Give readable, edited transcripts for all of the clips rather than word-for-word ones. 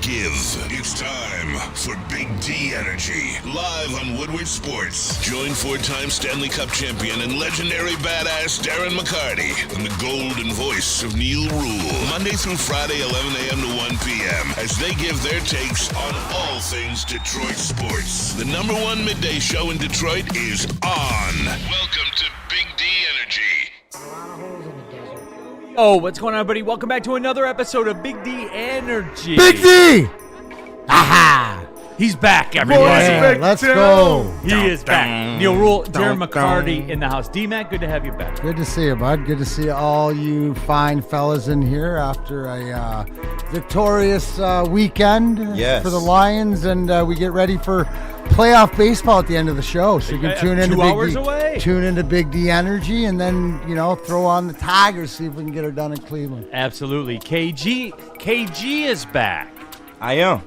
give. It's time for Big D Energy, live on Woodward Sports. Join four-time Stanley Cup champion and legendary badass Darren McCarty and the golden voice of Neal Ruhl, Monday through Friday, 11 a.m. to 1 p.m., as they give their takes on all things Detroit sports. The number one midday show in Detroit is on. Welcome to Big D Energy. Oh, what's going on, everybody? Welcome back to another episode of Big D Energy. Big D! Aha! He's back, everybody. Yeah, let's go. He is back. Neal Ruhl, Darren McCarty in the house. D-Mac, good to have you back. Good to see you, bud. Good to see all you fine fellas in here after a victorious weekend for the Lions, and we get ready for playoff baseball at the end of the show. So you can tune into 2 hours away. Tune into Big D Energy, and then throw on the Tigers, see if we can get her done in Cleveland. Absolutely. KG is back. I am.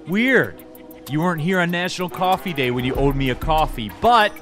Weird. You weren't here on National Coffee Day when you owed me a coffee, but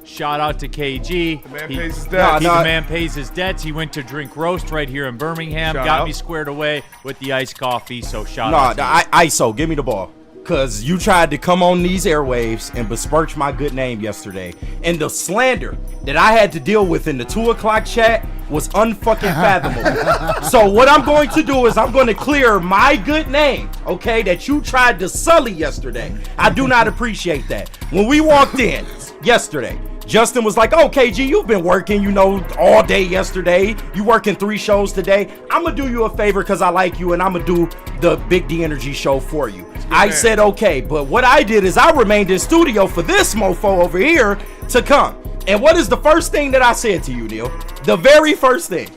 shout out to KG. The man pays his debts. The man pays his debts. He went to Drink Roast right here in Birmingham. Got me squared away with the iced coffee, so shout out to ISO, give me the ball. Because you tried to come on these airwaves and besmirch my good name yesterday. And the slander that I had to deal with in the 2 o'clock chat was unfucking fathomable. So what I'm going to do is I'm going to clear my good name, okay, that you tried to sully yesterday. I do not appreciate that. When we walked in yesterday, Justin was like, "Oh, KG, you've been working, all day yesterday. You working 3 shows today. I'm going to do you a favor because I like you, and I'm going to do the Big D Energy show for you." I said, okay, but what I did is I remained in studio for this mofo over here to come. And what is the first thing that I said to you, Neal? The very first thing.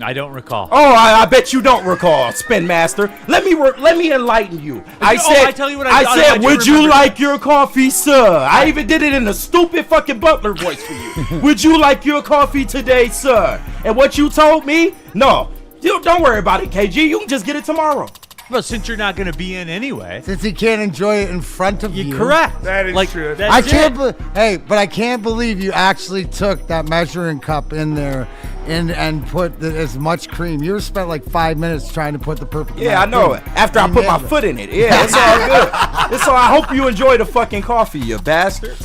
I don't recall. Oh, I bet you don't recall, Spin Master. Let me enlighten you. I tell you what I said, would you like your coffee, sir? I even did it in a stupid fucking butler voice for you. Would you like your coffee today, sir? And what you told me? No, don't worry about it, KG. You can just get it tomorrow. Well, since you're not going to be in anyway. Since he can't enjoy it in front of you. You're correct. That is true. I can't believe you actually took that measuring cup in there and put as much cream. You spent like 5 minutes trying to put the perfect amount I know of it. After I put my foot in it. Yeah, it's all good. I hope you enjoy the fucking coffee, you bastard.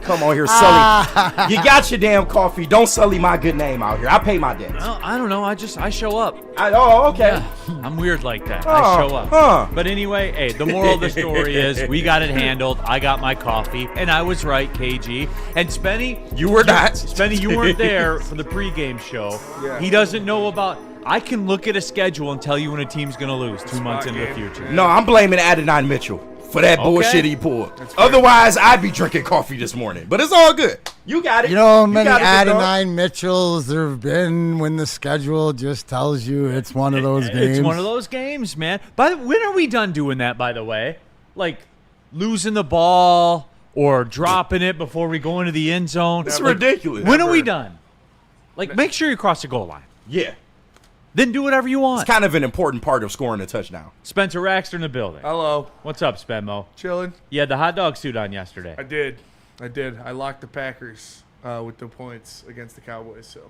Come on here, sully. You got your damn coffee. Don't sully my good name out here. I pay my debts. Well, I don't know. I show up. Okay. Yeah, I'm weird like that. I show up. But anyway, hey, the moral of the story is we got it handled. I got my coffee, and I was right, KG. And Spenny, you were not. Spenny, you weren't there for the pregame show. Yeah. He doesn't know about. I can look at a schedule and tell you when a team's going to lose 2 months into the future. No, I'm blaming Adonai Mitchell for that bullshit he pulled. Otherwise, I'd be drinking coffee this morning. But it's all good. You got it. You know how many Adonai Mitchells there have been when the schedule just tells you it's one of those games? It's one of those games, man. When are we done doing that, by the way? Like losing the ball or dropping it before we go into the end zone? It's ridiculous. When are we done? Like, make sure you cross the goal line. Yeah. Then do whatever you want. It's kind of an important part of scoring a touchdown. Spencer Raxter in the building. Hello. What's up, Spenmo? Chilling. You had the hot dog suit on yesterday. I did. I locked the Packers with the points against the Cowboys. So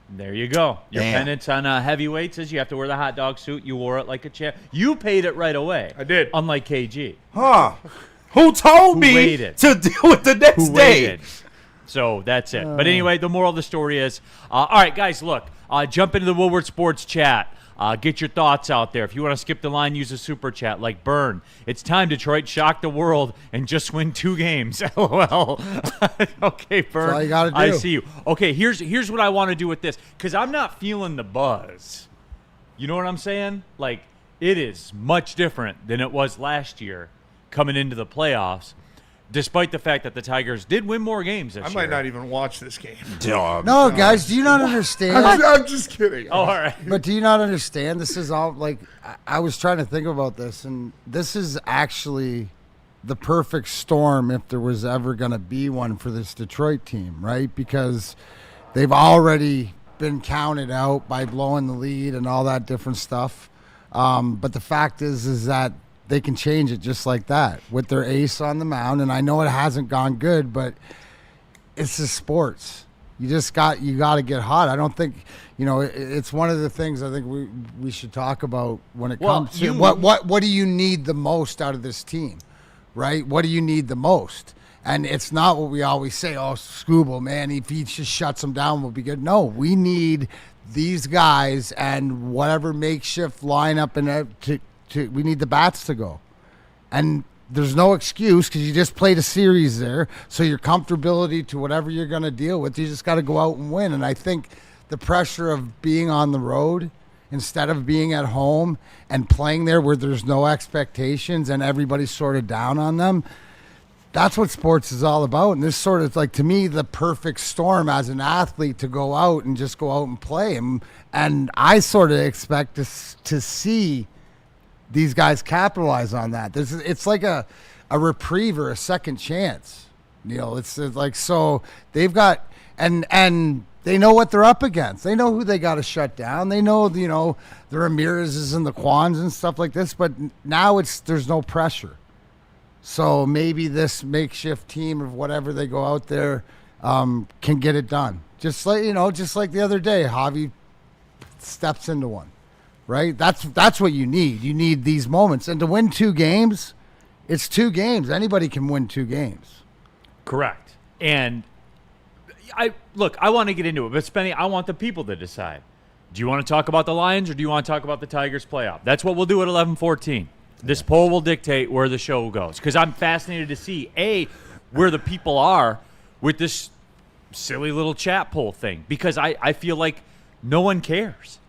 there you go. Your penance on heavyweights is you have to wear the hot dog suit. You wore it like a champ. You paid it right away. I did. Unlike KG. Huh. Who told me to deal with the next day? So that's it. But anyway, the moral of the story is, all right, guys, look. Jump into the Woodward Sports chat. Get your thoughts out there. If you want to skip the line, use a super chat like Burn. It's time, Detroit. Shock the world and just win 2 games. LOL. Okay, Burn. That's all you got to do. I see you. Okay, here's what I want to do with this because I'm not feeling the buzz. You know what I'm saying? Like, it is much different than it was last year coming into the playoffs. Despite the fact that the Tigers did win more games this year. I might not even watch this game. No, guys, do you not understand? I'm just kidding. Oh, all right. But do you not understand? This is all, like, I was trying to think about this, and this is actually the perfect storm if there was ever going to be one for this Detroit team, right? Because they've already been counted out by blowing the lead and all that different stuff. But the fact is that they can change it just like that with their ace on the mound. And I know it hasn't gone good, but it's the sports. You got to get hot. I don't think, it's one of the things I think we should talk about when it comes to what do you need the most out of this team, right? What do you need the most? And it's not what we always say, oh, Scooble, man, if he just shuts them down, we'll be good. No, we need these guys and whatever makeshift lineup we need the bats to go. And there's no excuse because you just played a series there. So your comfortability to whatever you're going to deal with, you just got to go out and win. And I think the pressure of being on the road instead of being at home and playing there where there's no expectations and everybody's sort of down on them, that's what sports is all about. And this sort of like, to me, the perfect storm as an athlete to go out and just go out and play. And I sort of expect to see these guys capitalize on that. It's like a reprieve or a second chance, Neal. It's like, so they've got, and they know what they're up against. They know who they got to shut down. They know, the Ramirez's and the Kwans and stuff like this, but now there's no pressure. So maybe this makeshift team of whatever they go out there can get it done. Just like the other day, Javi steps into one. Right? That's what you need. You need these moments. And to win 2 games, it's 2 games. Anybody can win 2 games. Correct. And I want to get into it, but Spenny, I want the people to decide. Do you want to talk about the Lions or do you want to talk about the Tigers playoff? That's what we'll do at 11:14. This poll will dictate where the show goes because I'm fascinated to see, where the people are with this silly little chat poll thing because I feel like no one cares.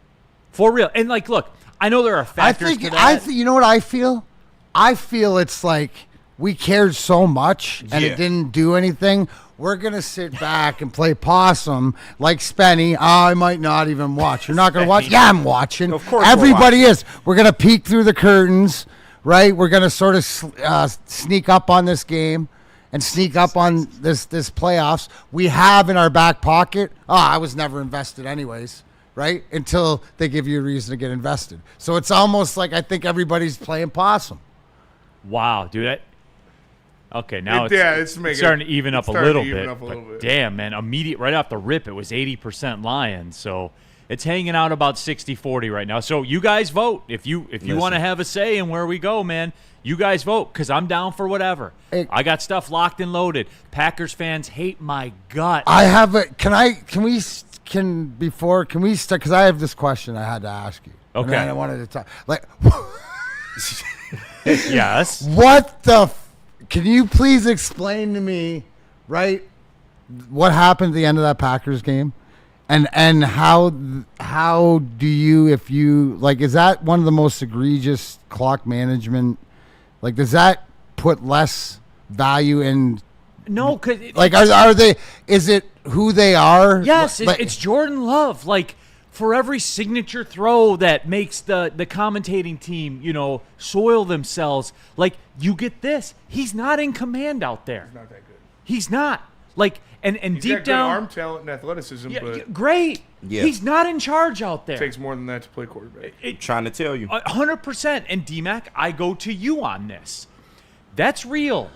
For real. And, look, I know there are factors to that. You know what I feel? I feel it's like we cared so much and it didn't do anything. We're going to sit back and play possum like Spenny. I might not even watch. You're not going to watch? Yeah, I'm watching. Of course everybody is. We're going to peek through the curtains, right? We're going to sort of sneak up on this game and sneak up on this playoffs. We have in our back pocket, I was never invested anyways. Right? Until they give you a reason to get invested. So it's almost like I think everybody's playing possum. Wow, dude. Okay, now it's starting to even up a little bit. Damn, man. Right off the rip, it was 80% Lions. So it's hanging out about 60-40 right now. So you guys vote. If you want to have a say in where we go, man, you guys vote because I'm down for whatever. I got stuff locked and loaded. Packers fans hate my guts. I have a – can we start? Because I have this question I had to ask you. Okay. And I wanted to talk. Yes. What can you please explain to me, right, what happened at the end of that Packers game? And how do you, if you, is that one of the most egregious clock management? Does that put less value in? No, because are they? Is it who they are? Yes, it's Jordan Love. For every signature throw that makes the commentating team, soil themselves. You get this. He's not in command out there. He's not that good. He's not. And He's deep got down, good arm talent and athleticism, but great. Yeah. He's not in charge out there. It takes more than that to play quarterback. Trying to tell you. 100%. And D-Mac, I go to you on this. That's real.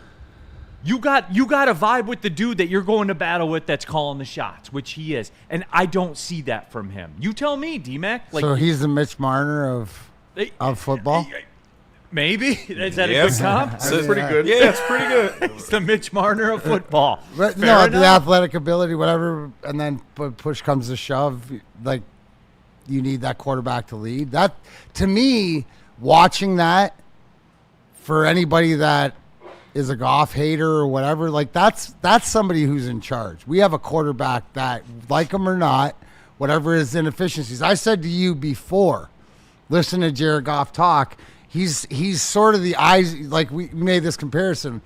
You got a vibe with the dude that you're going to battle with that's calling the shots, which he is. And I don't see that from him. You tell me, D-Mac. So he's the Mitch Marner of football? Maybe. Is that a good comp? That's pretty good. Yeah, it's pretty good. It's the Mitch Marner of football. But, the athletic ability, whatever, and then push comes to shove, you need that quarterback to lead. That, to me, watching that, for anybody that is a Goff hater or whatever, that's somebody who's in charge. We have a quarterback that, like him or not, whatever his inefficiencies. I said to you before, listen to Jared Goff talk, he's sort of the eyes, we made this comparison.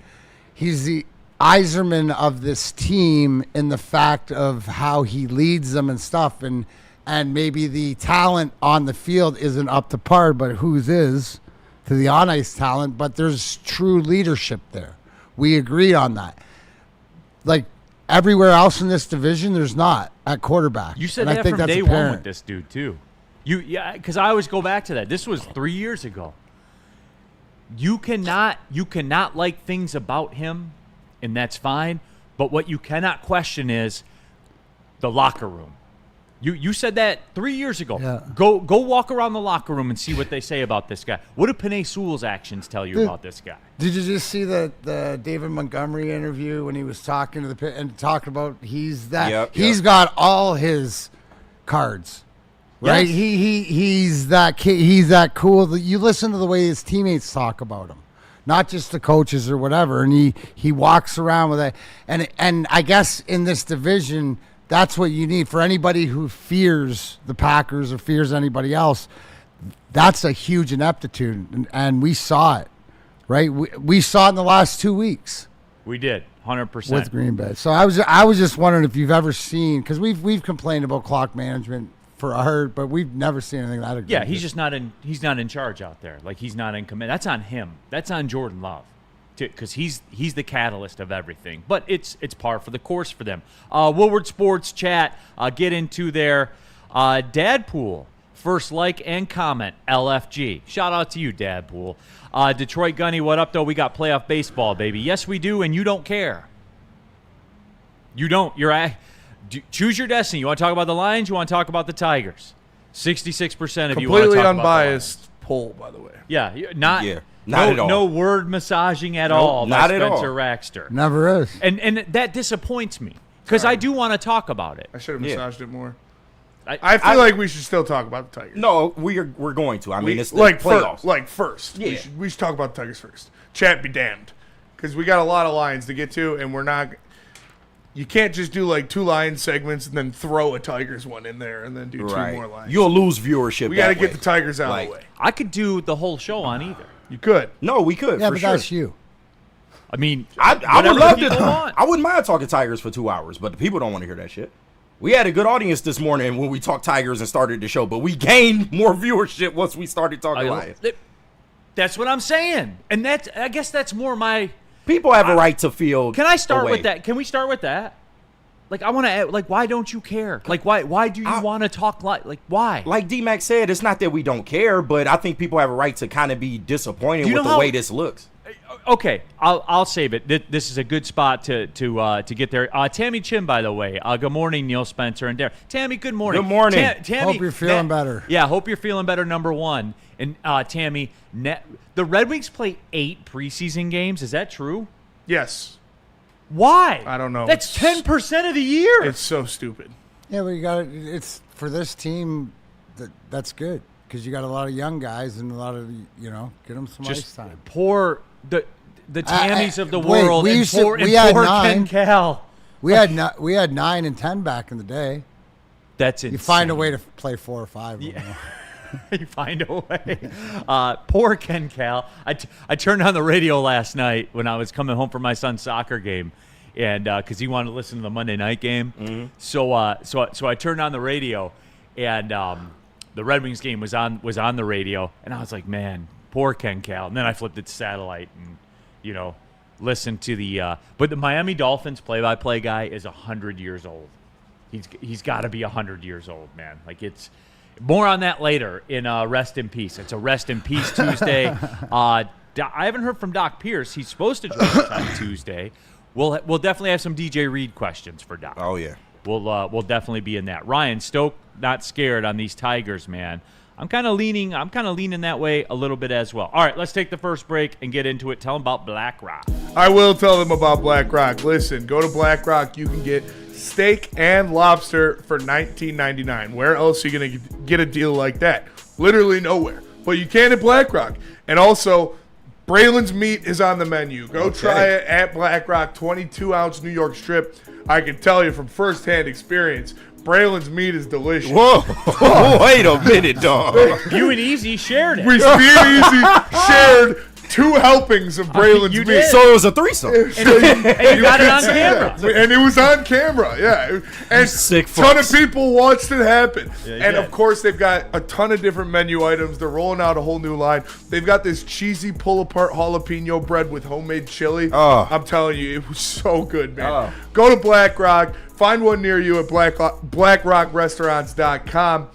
He's the Iserman of this team in the fact of how he leads them and stuff, and maybe the talent on the field isn't up to par, but whose is to the on-ice talent, but there's true leadership there. We agree on that. Everywhere else in this division, there's not at quarterback. You said and that I think from that's day apparent. one with this dude, too. Because I always go back to that. This was 3 years ago. You cannot like things about him, and that's fine. But what you cannot question is the locker room. You said that 3 years ago. Yeah. Go walk around the locker room and see what they say about this guy. What do Penei Sewell's actions tell you about this guy? Did you just see the David Montgomery interview when he was talking to the pit and talking about he's got all his cards, right? Yes. He's that kid, he's that cool. You listen to the way his teammates talk about him, not just the coaches or whatever, and he walks around with that. And I guess in this division, that's what you need for anybody who fears the Packers or fears anybody else. That's a huge ineptitude, and we saw it, right? We saw it in the last 2 weeks. We did, 100%. With Green Bay. So I was just wondering if you've ever seen, because we've complained about clock management but we've never seen anything that egregious. Yeah, he's just not in charge out there. Like, he's not in command. That's on him. That's on Jordan Love, because he's the catalyst of everything. But it's par for the course for them. Woodward Sports Chat, get into their Dadpool. First like and comment, LFG. Shout out to you, Dadpool. Detroit Gunny, what up, though? We got playoff baseball, baby. Yes, we do, and you don't care. You don't. Choose your destiny. You want to talk about the Lions? You want to talk about the Tigers? 66% of you want to completely talk unbiased poll, by the way. about not at all. No word massaging at all by not at Spencer all. Raxter. Never is. And that disappoints me, because I do want to talk about it. I should have massaged it more. I I feel like we should still talk about the Tigers. No, we're going to. I mean, it's the like playoffs. first. Yeah. We should talk about the Tigers first. Chat be damned, because we got a lot of Lions to get to, and we're not. You can't just do like 2 Lions segments and then throw a Tigers one in there and then do 2 more Lions. You'll lose viewership. We got to that get way. the Tigers out Like, of the way. I could do the whole show on either. You could. No, we could. Yeah, for but sure. that's you. I mean, I would whatever love people to. want. I wouldn't mind talking Tigers for 2 hours, but the people don't want to hear that shit. We had a good audience this morning when we talked Tigers and started the show, but we gained more viewership once we started talking Lions. That's what I'm saying, and I guess that's more my. People have a right to feel. Can I start away. with that? Can we start with that? Like, I want to. Like, why don't you care? Like, why do you want to talk like why? Like D-Mac said, it's not that we don't care, but I think people have a right to kind of be disappointed with the way this looks. Okay, I'll save it. This is a good spot to get there. Tammy Chin, by the way. Good morning, Neal, Spencer, and Darren. Tammy, good morning. Good morning. Tammy, Hope you're feeling better. Yeah, hope you're feeling better. Number one, and Tammy, the Red Wings play 8 preseason games. Is that true? Yes. Why? I don't know. That's 10% of the year. It's so stupid. Yeah, but you got it's for this team. That's good because you got a lot of young guys and a lot of get them some ice time. Poor the Tammys of the wait, world. we and used to- poor, we and had poor 9. Ken Cal. We had 9 and 10 back in the day. That's insane. You find a way to play 4 or 5. Yeah. You find a way. Poor Ken Cal. I turned on the radio last night when I was coming home from my son's soccer game, and because he wanted to listen to the Monday night game. Mm-hmm. So I turned on the radio, and the Red Wings game was on the radio, and I was like, man, poor Ken Cal. And then I flipped it to satellite and listened to the. But the Miami Dolphins play-by-play guy is 100 years old. He's got to be 100 years old, man. Like, it's. More on that later in Rest in Peace. It's a Rest in Peace Tuesday. I haven't heard from Doc Pierce. He's supposed to join us on Tuesday. We'll definitely have some DJ Reed questions for Doc. Oh, yeah. We'll definitely be in that. Ryan, Stoke not scared on these Tigers, man. I'm kind of leaning that way a little bit as well. All right, let's take the first break and get into it. Tell them about BlackRock. I will tell them about BlackRock. Listen, go to BlackRock. You can get steak and lobster for $19.99. Where else are you going to get a deal like that? Literally nowhere. But you can at BlackRock. And also, Braylon's meat is on the menu. Go try it at BlackRock, 22-ounce New York strip. I can tell you from firsthand experience, Braylon's meat is delicious. Whoa. Wait a minute, dog. You and Easy shared it. Me and Easy shared 2 helpings of Braylon's you meat. did. So it was a threesome. And you got it on camera. And it was on camera, yeah. And sick a ton of fucks. people watched it happen. Yeah, and, did. of course, they've got a ton of different menu items. They're rolling out a whole new line. They've got this cheesy pull-apart jalapeno bread with homemade chili. Oh. I'm telling you, it was so good, man. Oh. Go to BlackRock. Find one near you at BlackRockRestaurants.com.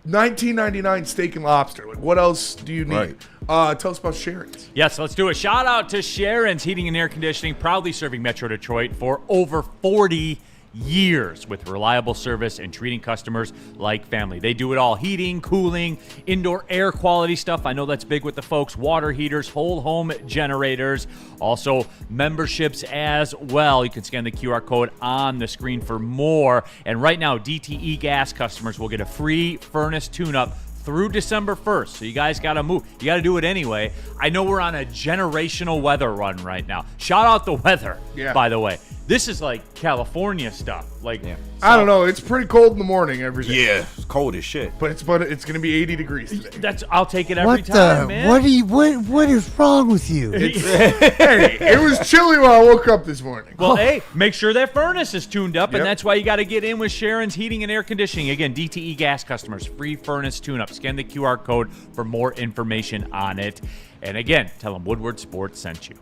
$19.99 steak and lobster. Like, what else do you need? Right. Tell us about Sharon's. Yes, let's do a shout out to Sharon's Heating and Air Conditioning, proudly serving Metro Detroit for over 40 years with reliable service and treating customers like family. They do it all: heating, cooling, indoor air quality stuff. I know that's big with the folks. Water heaters, whole home generators, also memberships as well. You can scan the QR code on the screen for more. And right now, DTE Gas customers will get a free furnace tune-up through December 1st. So you guys got to move. You got to do it anyway. I know we're on a generational weather run right now. Shout out the weather, by the way. This is like California stuff. I don't know. It's pretty cold in the morning every day. Yeah, it's cold as shit. But it's going to be 80 degrees today. I'll take it every time, man. What is wrong with you? Hey, it was chilly when I woke up this morning. Well, hey, make sure that furnace is tuned up, and that's why you got to get in with Sharon's Heating and Air Conditioning. Again, DTE Gas customers, free furnace tune-up. Scan the QR code for more information on it. And again, tell them Woodward Sports sent you.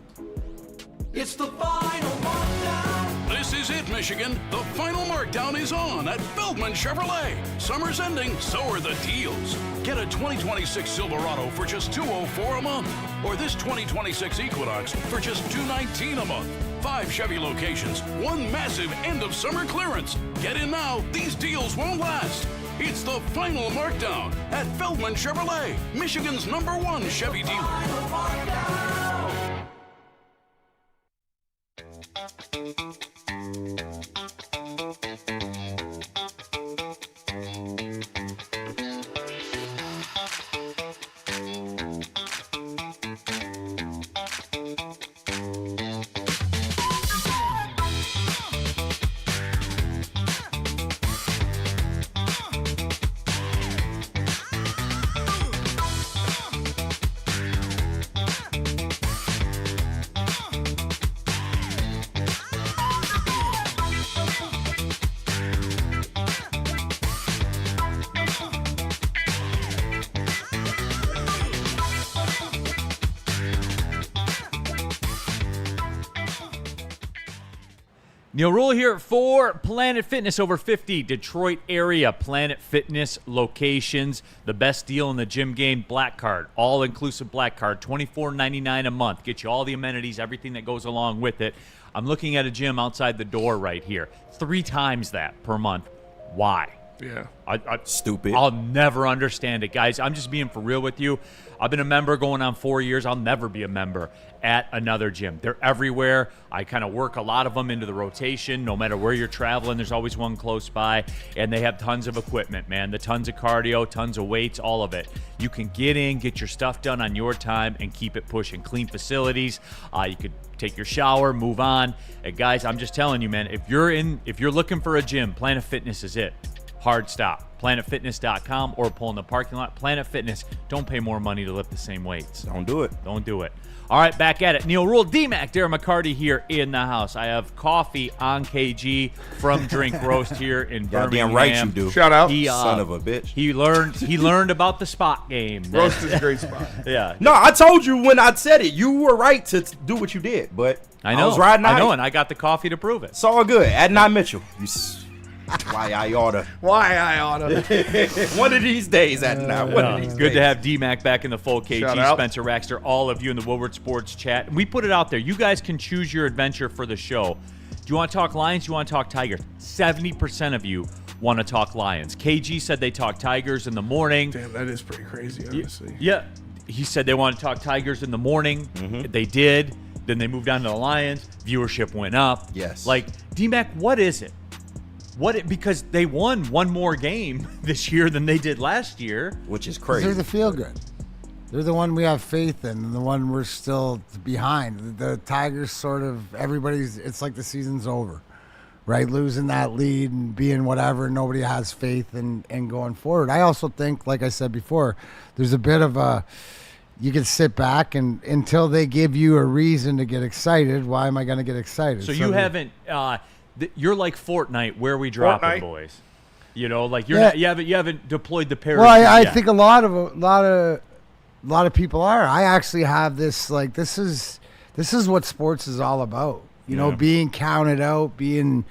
It's the final markdown. This is it, Michigan. The final markdown is on at Feldman Chevrolet. Summer's ending, so are the deals. Get a 2026 Silverado for just $204 a month, or this 2026 Equinox for just $219 a month. 5 Chevy locations, one massive end-of-summer clearance. Get in now. These deals won't last. It's the final markdown at Feldman Chevrolet, Michigan's #1 Chevy dealer. Final markdown. Neal Ruhl here for Planet Fitness. Over 50 Detroit area Planet Fitness locations. The best deal in the gym game, Black Card. All-inclusive Black Card, $24.99 a month. Get you all the amenities, everything that goes along with it. I'm looking at a gym outside the door right here. 3 times that per month. Why? Yeah. Stupid. I'll never understand it, guys. I'm just being for real with you. I've been a member going on 4 years. I'll never be a member at another gym. They're everywhere. I kind of work a lot of them into the rotation. No matter where you're traveling, there's always one close by. And they have tons of equipment, man. The tons of cardio, tons of weights, all of it. You can get in, get your stuff done on your time, and keep it pushing. Clean facilities. You could take your shower, move on. Guys, I'm just telling you, man, if you're looking for a gym, Planet Fitness is it. Hard stop. PlanetFitness.com or pull in the parking lot. Planet Fitness. Don't pay more money to lift the same weights. Don't do it. Don't do it. All right, back at it. Neal Ruhl, D-Mac, Darren McCarty here in the house. I have coffee on KG from Drink Roast here in Birmingham. Goddamn right you do. Shout out. Son of a bitch. He learned about the spot game. Roast is a great spot. Yeah. No, I told you when I said it. You were right to do what you did, but I know. I was riding I know, and I got the coffee to prove it. It's all good. Adnan Mitchell. Why I oughta. One of these days, Adnan. One of these Good days. to have D-Mac back in the fold. KG, Shout out. Spencer Raxter, all of you in the Woodward Sports chat. We put it out there. You guys can choose your adventure for the show. Do you want to talk Lions? Do you want to talk Tigers? 70% of you want to talk Lions. KG said they talk Tigers in the morning. Damn, that is pretty crazy, honestly. Yeah. He said they want to talk Tigers in the morning. Mm-hmm. They did. Then they moved on to the Lions. Viewership went up. Yes. Like, D-Mac, what is it? Because they won one more game this year than they did last year. Which is 'Cause crazy. they're the feel good. They're the one we have faith in, and the one we're still behind. The Tigers it's like the season's over, right? Losing that lead and being whatever, nobody has faith in going forward. I also think, like I said before, there's a bit of you can sit back and until they give you a reason to get excited. Why am I going to get excited? So you haven't. You're like Fortnite. Where we dropping, Fortnite. boys? You know, like you haven't deployed the parachute. Well, I yet. think a lot of people are. I actually have this this is what sports is all about. You know, being counted out, being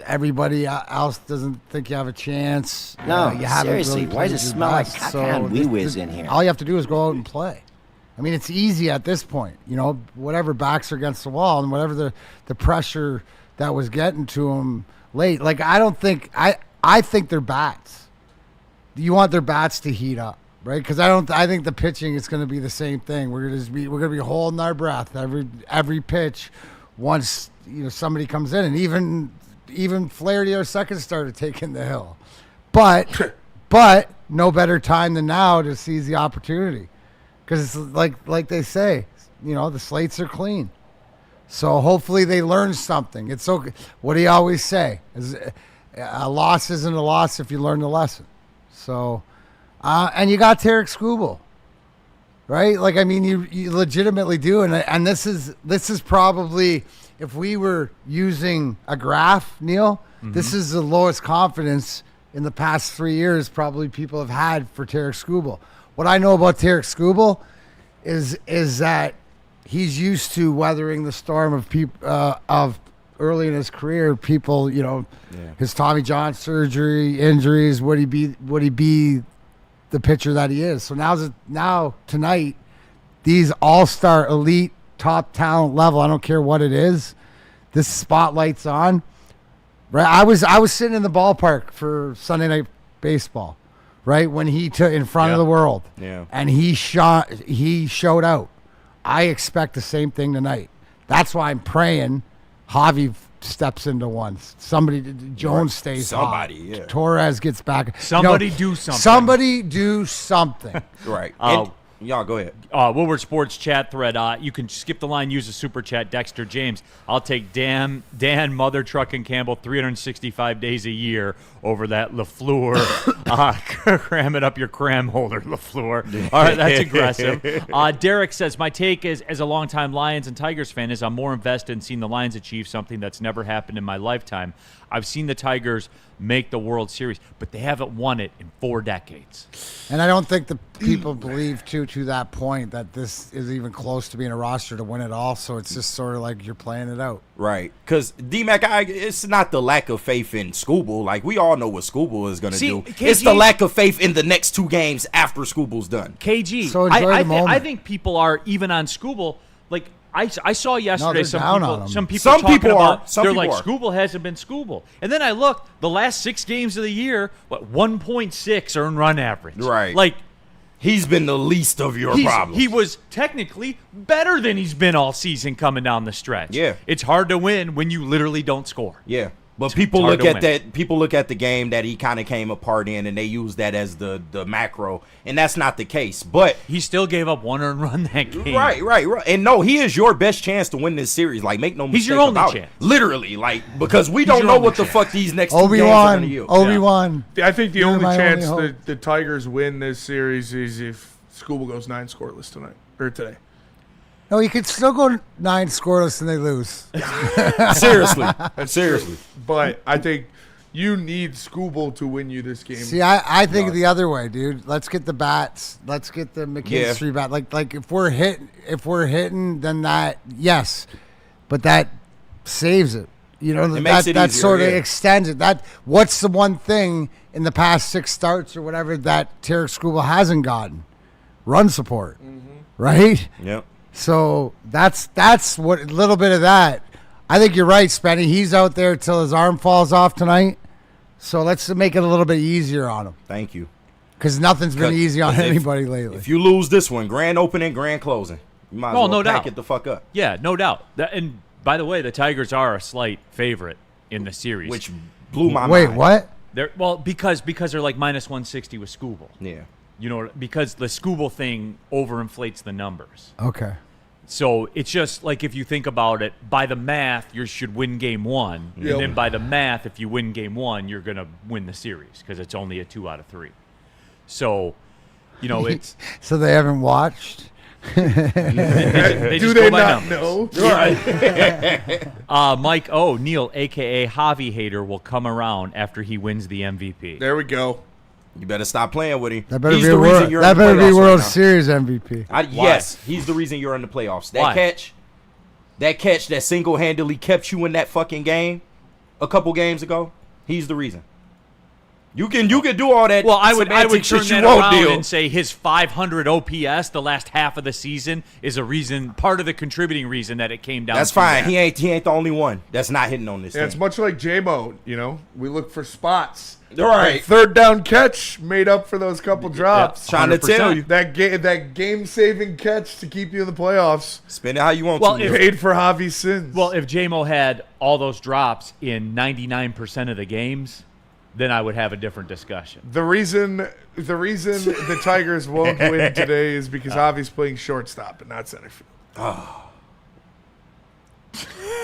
everybody else doesn't think you have a chance. No, you haven't seriously, really why played does it your smell like best. caca and wee-whiz in here? All you have to do is go out and play. I mean, it's easy at this point. You know, whatever backs are against the wall and whatever the pressure that was getting to them late. Like I think they're bats. You want their bats to heat up, right? Because I think the pitching is going to be the same thing. We're going to be holding our breath every pitch. Once somebody comes in, and even Flaherty, our second starter, taking the hill, but no better time than now to seize the opportunity, because like they say, the slates are clean. So hopefully they learn something. It's okay. What do you always say? A loss isn't a loss if you learn the lesson. So, and you got Tarek Skubal, right? Like, I mean, you legitimately do. And this is probably, if we were using a graph, Neal, this is the lowest confidence in the past 3 years probably people have had for Tarek Skubal. What I know about Tarek Skubal is that he's used to weathering the storm of of early in his career, people, his Tommy John surgery, injuries. Would he be the pitcher that he is? So now tonight, these all-star, elite, top talent level. I don't care what it is. This spotlight's on. Right, I was sitting in the ballpark for Sunday Night Baseball, right, when he took in front of the world, and he showed out. I expect the same thing tonight. That's why I'm praying Javi steps into one. Jones stays hot. Torres gets back. Somebody do something. Somebody do something. Right. Y'all go ahead. Woodward Sports chat thread. You can skip the line, use a super chat. Dexter James. I'll take Dan, Mother Truck, and Campbell 365 days a year over that LaFleur. Cram it up your cram holder, LaFleur. All right, that's aggressive. Derek says, my take is, as a longtime Lions and Tigers fan, is I'm more invested in seeing the Lions achieve something that's never happened in my lifetime. I've seen the Tigers make the World Series, but they haven't won it in 4 decades. And I don't think the people believe, to that point, that this is even close to being a roster to win it all. So it's just sort of like you're playing it out. Right. Because, D-Mac, it's not the lack of faith in Skubal. Like, we all know what Skubal is going to do. KG, it's the lack of faith in the next 2 games after Skubal's done. KG, so I think people are even on Skubal. Like, I saw yesterday some people Skubal hasn't been Skubal. And then I looked, the last 6 games of the year, 1.6 earned run average. Right. Like, he's been the least of your problems. He was technically better than he's been all season coming down the stretch. Yeah. It's hard to win when you literally don't score. Yeah. But people look at that. People look at the game that he kind of came apart in, and they use that as the macro, and that's not the case. But he still gave up 1 earned run that game. Right. And no, he is your best chance to win this series. Like, make no mistake He's your only about chance. It. Literally, like, because we don't know what the fuck these next 2 games are going to yield. Obi-Wan. I think the only chance the Tigers win this series is if Skubal goes 9 scoreless tonight or today. No, you could still go 9 scoreless and they lose. Seriously. But I think you need Skubal to win you this game. See, I think the other way, dude. Let's get the bats. Let's get the McKinstry bat. Like if we're hitting, then that, yes, but that saves it. That sort of extends it. What's the one thing in the past 6 starts or whatever that Tarek Skubal hasn't gotten? Run support, right? Yep. So that's what a little bit of that. I think you're right, Spenny. He's out there till his arm falls off tonight. So let's make it a little bit easier on him. Thank you. Because nothing's been easy on anybody lately. If you lose this one, grand opening, grand closing, you might as well pack it the fuck up. Yeah, no doubt. And by the way, the Tigers are a slight favorite in the series, which blew my mind. Wait, what? Because they're like minus 160 with Skubal. Yeah. Because the Skubal thing overinflates the numbers. Okay. So it's just like, if you think about it, by the math, you should win game 1. Yep. And then by the math, if you win game 1, you're going to win the series because it's only a 2 out of 3. So, it's... So they haven't watched? they Do they not know? Right. Mike O. Neal, a.k.a. Javi Hater, will come around after he wins the MVP. There we go. You better stop playing with him. That better be World Series MVP. Yes, he's the reason you're in the playoffs. That catch that single-handedly kept you in that fucking game a couple games ago, he's the reason. You can do all that. Well, I would semantic turn shit that you won't around deal. and say his 500 OPS the last half of the season is a reason, part of the contributing reason that it came down. That's to fine. that. He ain't the only one that's not hitting on this Yeah, it's thing. much like J-Mo, we look for spots. Right. That third down catch made up for those couple drops. Trying to tell 100%. you. That game-saving catch to keep you in the playoffs Spend it how you want Well, to. if- paid for Javi's sins. Well, if J-Mo had all those drops in 99% of the games, then I would have a different discussion. the reason the Tigers won't win today is because Javi's playing shortstop and not center field.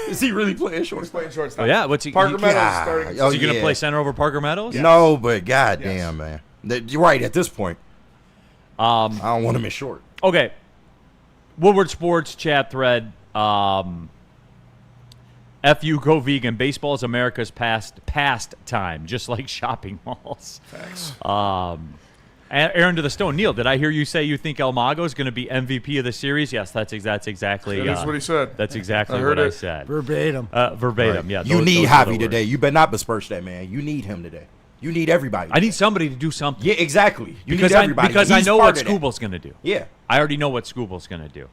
Is he really playing He's shortstop? playing shortstop. Oh, yeah? What's he? Parker Meadows God. starting. Oh, Is he going to yeah. play center over Parker Meadows? No, but goddamn, man. You're right. At this point, I don't want him in short. Okay. Woodward Sports chat thread. FU go vegan. Baseball is America's pastime, just like shopping malls. Facts. Aaron to the Stone. Neal, did I hear you say you think El Mago is going to be MVP of the series? Yes, that's exactly. That's what he said. That's exactly I heard what I it. said. Verbatim. Verbatim, yeah. You those need are the Javi today. words. You better not besmirch that man. You need him today. You need everybody. I need somebody to do something. Yeah, exactly. You because need everybody. because I He's know part what of that. Scooble's going to do. Yeah. I already know what Scooble's going to do.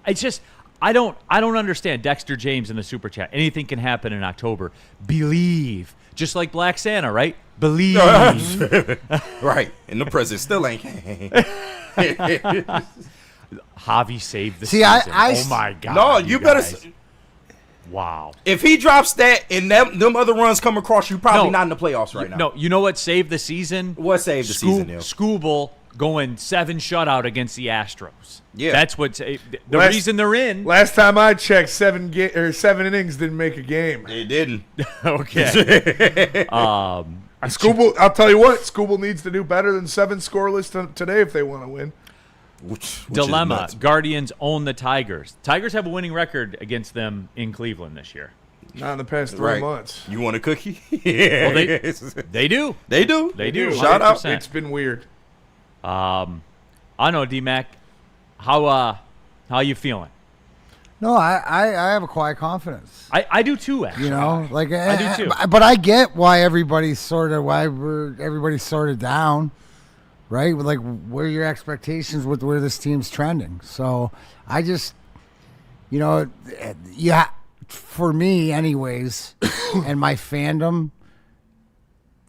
It's just I don't understand Dexter James in the super chat. Anything can happen in October. Believe, just like Black Santa, right? Believe. Right. And the president still ain't. Javi saved the See, season. I oh my god. No, you better. guys. Wow. If he drops that and them other runs come across, you probably No. not in the playoffs right now. No, you know what saved the season? What saved the season, Neal? Scooble going 7 shutout against the Astros. Yeah. That's what the Last- reason they're in. Last time I checked, 7 innings didn't make a game. It didn't. Okay. Scooble, I'll tell you what, Scooble needs to do better than 7 scoreless today if they want to win. Which is Dilemma. nuts. Guardians own the Tigers. Tigers have a winning record against them in Cleveland this year. Not in the past 3 Right. months. You want a cookie? Yeah. Well, they do. They do. They do. Shout out. 100%. It's been weird. I know, D-Mac. How you feeling? No, I have a quiet confidence. I do too, actually. You know, like I do too. But I get why everybody's sort of down, right? Like, what are your expectations with where this team's trending? So I just, for me, anyways, and my fandom,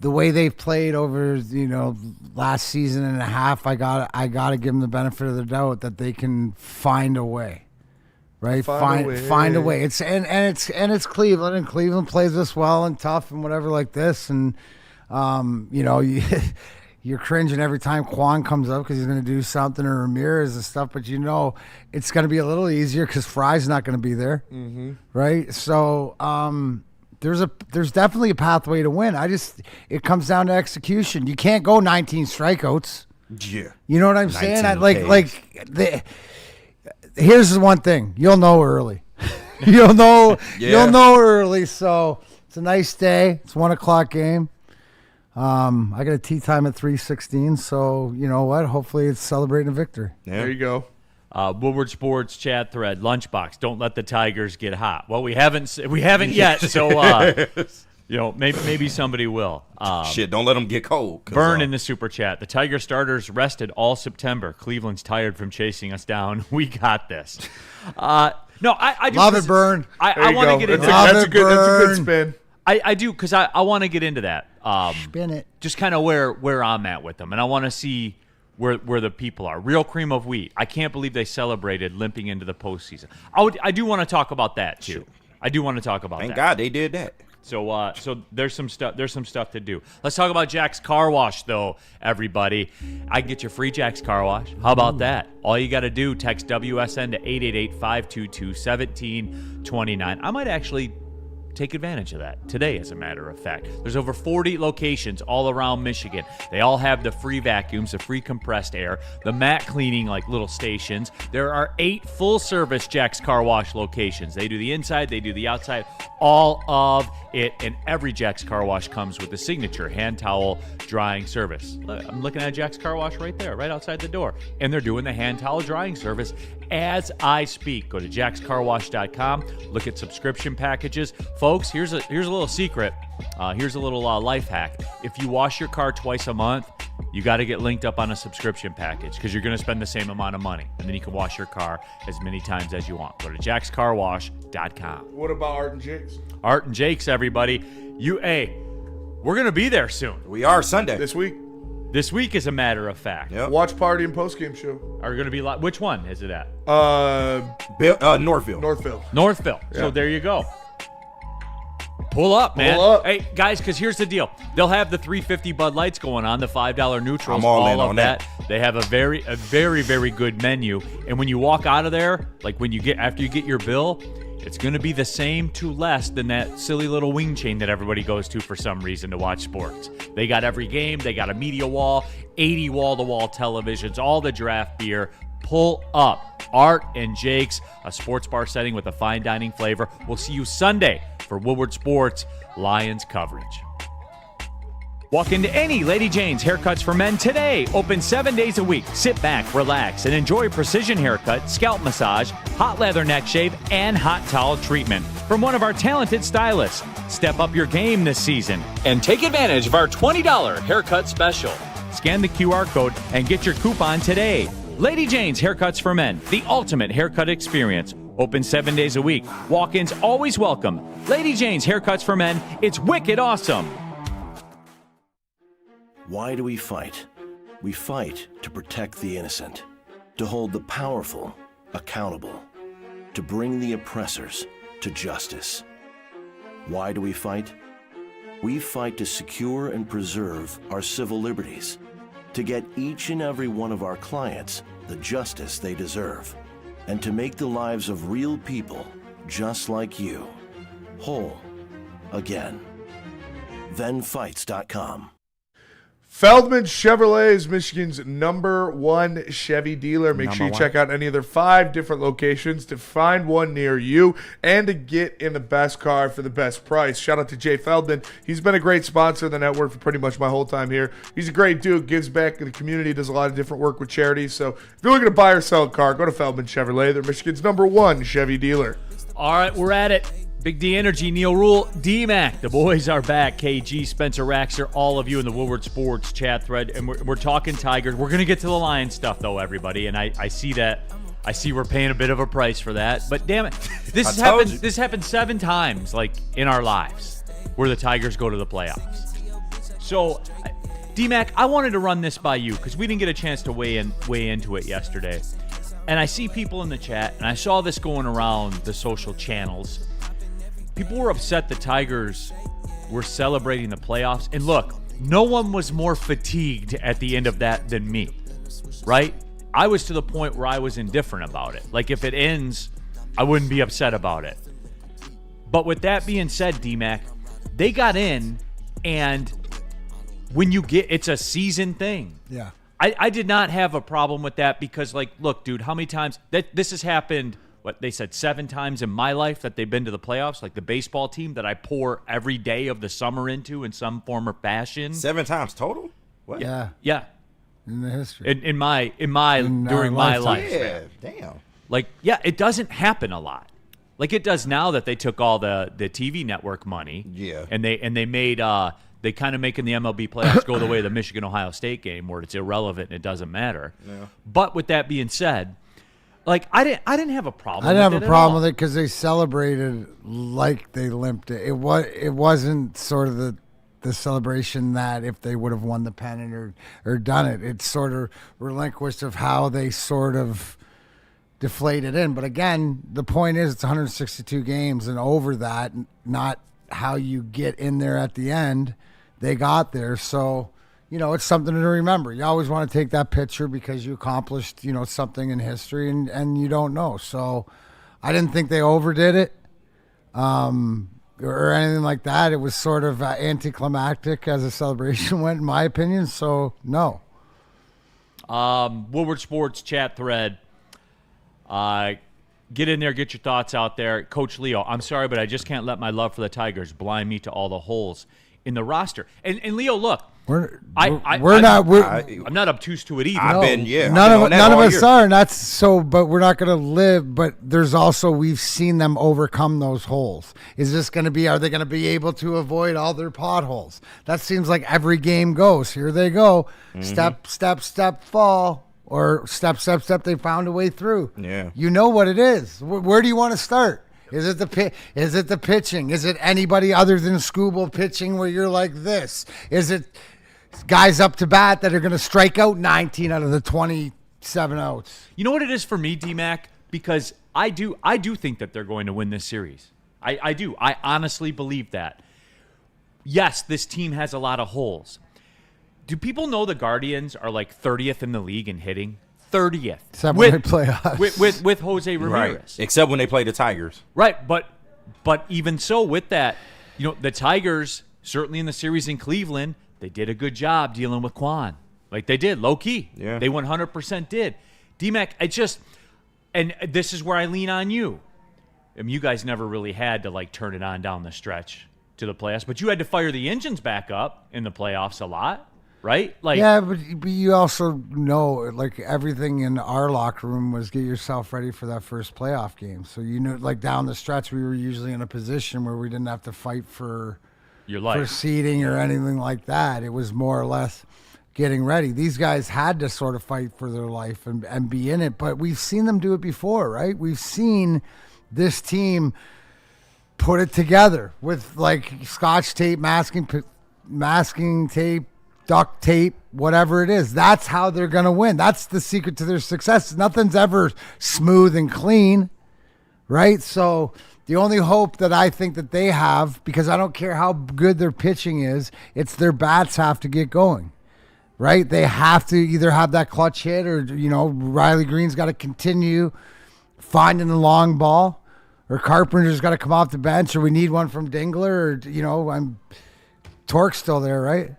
the way they've played over, last season and a half, I gotta give them the benefit of the doubt that they can find a way. Right, find a way. It's it's Cleveland, and Cleveland plays this well and tough and whatever like this, and you're cringing every time Quan comes up because he's going to do something, or Ramirez and stuff. But it's going to be a little easier because Fry's not going to be there, right? So there's definitely a pathway to win. It comes down to execution. You can't go 19 strikeouts. Yeah. You know what I'm saying? 19 Here's the one thing: you'll know early. You'll know early. So it's a nice day. It's 1:00 game. I got a tea time at 3:16. So you know what? Hopefully, it's celebrating a victory. Yeah. There you go. Woodward Sports chat thread, lunchbox. Don't let the Tigers get hot. Well, we haven't yet. So maybe somebody will. Shit, don't let them get cold. Burn in the super chat. The Tiger starters rested all September. Cleveland's tired from chasing us down. We got this. No, I do Love it, Burn. I want to get into Love That's it, a good Burn. spin. I do because I want to get into that. Spin it. Just kind of where I'm at with them, and I want to see where the people are. Real cream of wheat. I can't believe they celebrated limping into the postseason. I do want to talk about that too. I do want to talk about Thank that. God they did that. So there's some stuff. There's some stuff to do. Let's talk about Jack's Car Wash, though, everybody. I can get you free Jack's Car Wash. How about that? All you got to do, text WSN to 888-522-1729. I might actually take advantage of that today, as a matter of fact. There's over 40 locations all around Michigan. They all have the free vacuums, the free compressed air, the mat cleaning like little stations. There are 8 full-service Jack's Car Wash locations. They do the inside, they do the outside, all of it, and every Jack's Car Wash comes with a signature hand towel drying service. Look, I'm looking at Jack's Car Wash right there, right outside the door, and they're doing the hand towel drying service as I speak. Go to jackscarwash.com. Look at subscription packages. Folks, here's a little secret. Here's a little life hack. If you wash your car twice a month, you got to get linked up on a subscription package because you're going to spend the same amount of money. And then you can wash your car as many times as you want. Go to jackscarwash.com. What about Art and Jake's? Art and Jake's, everybody. We're going to be there soon. We are Sunday. This week. This week, as a matter of fact. Yep. Watch party and postgame show. Are going to be which one is it at? Northville. Northville. So there you go. Pull up, man. Pull up. Hey, guys, because here's the deal. They'll have the $3.50 Bud Lights going on, the $5 neutrals, I'm all in of on that. They have a very, very good menu. And when you walk out of there, like after you get your bill, it's going to be the same to less than that silly little wing chain that everybody goes to for some reason to watch sports. They got every game. They got a media wall, 80 wall-to-wall televisions, all the draft beer. Pull up. Art and Jake's, a sports bar setting with a fine dining flavor. We'll see you Sunday for Woodward Sports Lions coverage. Walk into any Lady Jane's Haircuts for Men today. Open 7 days a week. Sit back, relax, and enjoy precision haircut, scalp massage, hot leather neck shave, and hot towel treatment from one of our talented stylists. Step up your game this season and take advantage of our $20 haircut special. Scan the QR code and get your coupon today. Lady Jane's Haircuts for Men, the ultimate haircut experience. Open 7 days a week. Walk-ins always welcome. Lady Jane's Haircuts for Men. It's wicked awesome. Why do we fight? We fight to protect the innocent, to hold the powerful accountable, to bring the oppressors to justice. Why do we fight? We fight to secure and preserve our civil liberties, to get each and every one of our clients the justice they deserve, and to make the lives of real people just like you whole again. ThenFights.com. Feldman Chevrolet is Michigan's #1 Chevy dealer. Make sure you check out any of their 5 different locations to find one near you and to get in the best car for the best price. Shout out to Jay Feldman. He's been a great sponsor of the network for pretty much my whole time here. He's a great dude, gives back to the community, does a lot of different work with charities. So if you're looking to buy or sell a car, go to Feldman Chevrolet. They're Michigan's #1 Chevy dealer. All right, we're at it. Big D Energy, Neal, Ruhl, D-Mac. The boys are back. KG, Spencer Raxer, all of you in the Woodward Sports chat thread. And we're talking Tigers. We're going to get to the Lions stuff, though, everybody. And I see that. I see we're paying a bit of a price for that. But, damn it, this happened 7 times, like, in our lives where the Tigers go to the playoffs. So, D-Mac, I wanted to run this by you because we didn't get a chance to weigh into it yesterday. And I see people in the chat, and I saw this going around the social channels. People were upset the Tigers were celebrating the playoffs. And look, no one was more fatigued at the end of that than me, right? I was to the point where I was indifferent about it. Like, if it ends, I wouldn't be upset about it. But with that being said, D-Mac, they got in, and when you get, it's a season thing. Yeah. I did not have a problem with that because, like, look, dude, how many times this has happened? What they said 7 times in my life that they've been to the playoffs, like the baseball team that I pour every day of the summer into in some form or fashion. 7 times total? What? Yeah. In the history. In my during my life. Yeah, damn. Like, yeah, it doesn't happen a lot. Like it does now that they took all the TV network money. Yeah. And they made they kind of making the MLB playoffs go the way of the Michigan-Ohio State game where it's irrelevant and it doesn't matter. Yeah. But with that being said, like, I didn't have a problem. I didn't have a problem with it because they celebrated like they limped it. It wasn't sort of the celebration that if they would have won the pennant or done it. It's sort of relinquished of how they sort of deflated in. But again, the point is it's 162 games and over that, not how you get in there at the end. They got there, so. You know, it's something to remember. You always want to take that picture because you accomplished, something in history and you don't know. So I didn't think they overdid it or anything like that. It was sort of anticlimactic as a celebration went, in my opinion. So, no. Woodward Sports chat thread. Get in there, get your thoughts out there. Coach Leo, I'm sorry, but I just can't let my love for the Tigers blind me to all the holes in the roster. And Leo, look. We're I'm not. I'm not obtuse to it either. I've been, None of all us year. are, and that's so. But we're not going to live. But there's also we've seen them overcome those holes. Is this going to be? Are they going to be able to avoid all their potholes? That seems like every game goes. Here they go. Step, step, step, fall, or step, step, step. They found a way through. Yeah. You know what it is. Where do you want to start? Is it the pitching? Is it anybody other than Scooble pitching where you're like this? Is it guys up to bat that are going to strike out 19 out of the 27 outs? You know what it is for me, D-Mac? Because I do think that they're going to win this series. I do. I honestly believe that. Yes, this team has a lot of holes. Do people know the Guardians are like 30th in the league in hitting? 30th. Except when they play us. With Jose Ramirez. Right. Except when they play the Tigers. Right, but even so, with that, the Tigers, certainly in the series in Cleveland, they did a good job dealing with Quan. Like they did, low key. Yeah. They 100% did. D-Mac, and this is where I lean on you. I mean, you guys never really had to like turn it on down the stretch to the playoffs, but you had to fire the engines back up in the playoffs a lot. Right? Like, yeah, but you also know, like, everything in our locker room was get yourself ready for that first playoff game. So, like, down the stretch, we were usually in a position where we didn't have to fight for your life, for seeding or anything like that. It was more or less getting ready. These guys had to sort of fight for their life and be in it, but we've seen them do it before, right? We've seen this team put it together with, like, scotch tape, masking tape, duct tape, whatever it is. That's how they're going to win. That's the secret to their success. Nothing's ever smooth and clean, right? So the only hope that I think that they have, because I don't care how good their pitching is, it's their bats have to get going, right? They have to either have that clutch hit or, Riley Green's got to continue finding the long ball, or Carpenter's got to come off the bench, or we need one from Dingler, or, Torque's still there, right?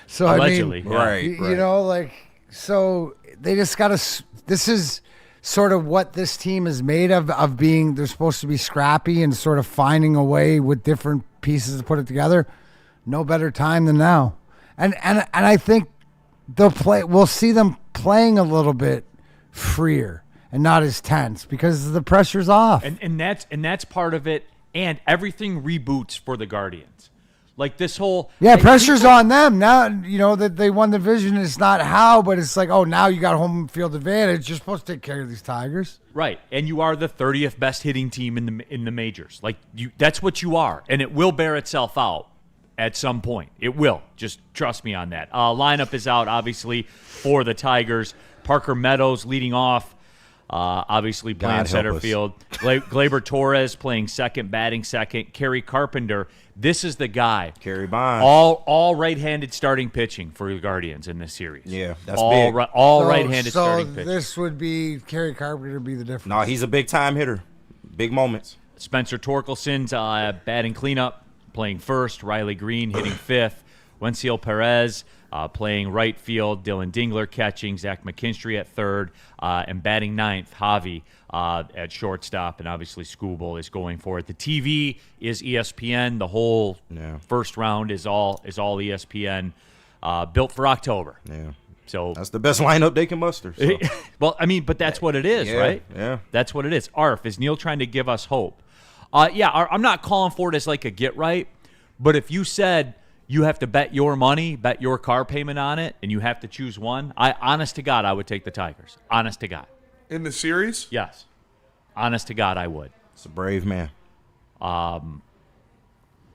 So allegedly, right. So they just got to. This is sort of what this team is made of being. They're supposed to be scrappy and sort of finding a way with different pieces to put it together. No better time than now, and I think we'll see them playing a little bit freer and not as tense because the pressure's off. And that's part of it. And everything reboots for the Guardians. Like this whole pressure's on them now. That they won the division. It's not how, but it's like, oh, now you got home field advantage. You're supposed to take care of these Tigers, right? And you are the 30th best hitting team in the majors. Like that's what you are, and it will bear itself out at some point. It will. Just trust me on that. Lineup is out obviously for the Tigers. Parker Meadows leading off. Obviously playing center field. Gleyber Torres playing second, batting second. Kerry Carpenter. This is the guy. Kerry Bond. All right-handed starting pitching for the Guardians in this series. Yeah, that's big. Right-handed starting pitching. So this would be Kerry Carpenter be the difference. No, he's a big-time hitter. Big moments. Spencer Torkelson's batting cleanup, playing first. Riley Green hitting fifth. Wensiel Perez playing right field. Dylan Dingler catching. Zach McKinstry at third. And batting ninth, Javi at shortstop. And obviously Scooble is going for it. The TV is ESPN. The whole first round is all ESPN. Built for October. Yeah. So that's the best lineup they can muster. So. Well, I mean, but that's what it is, right? Yeah. That's what it is. Arf, is Neal trying to give us hope? I'm not calling for it as like a get right, but if you said you have to bet your money, bet your car payment on it, and you have to choose one, honest to God, I would take the Tigers. Honest to God. In the series? Yes. Honest to God, I would. It's a brave man.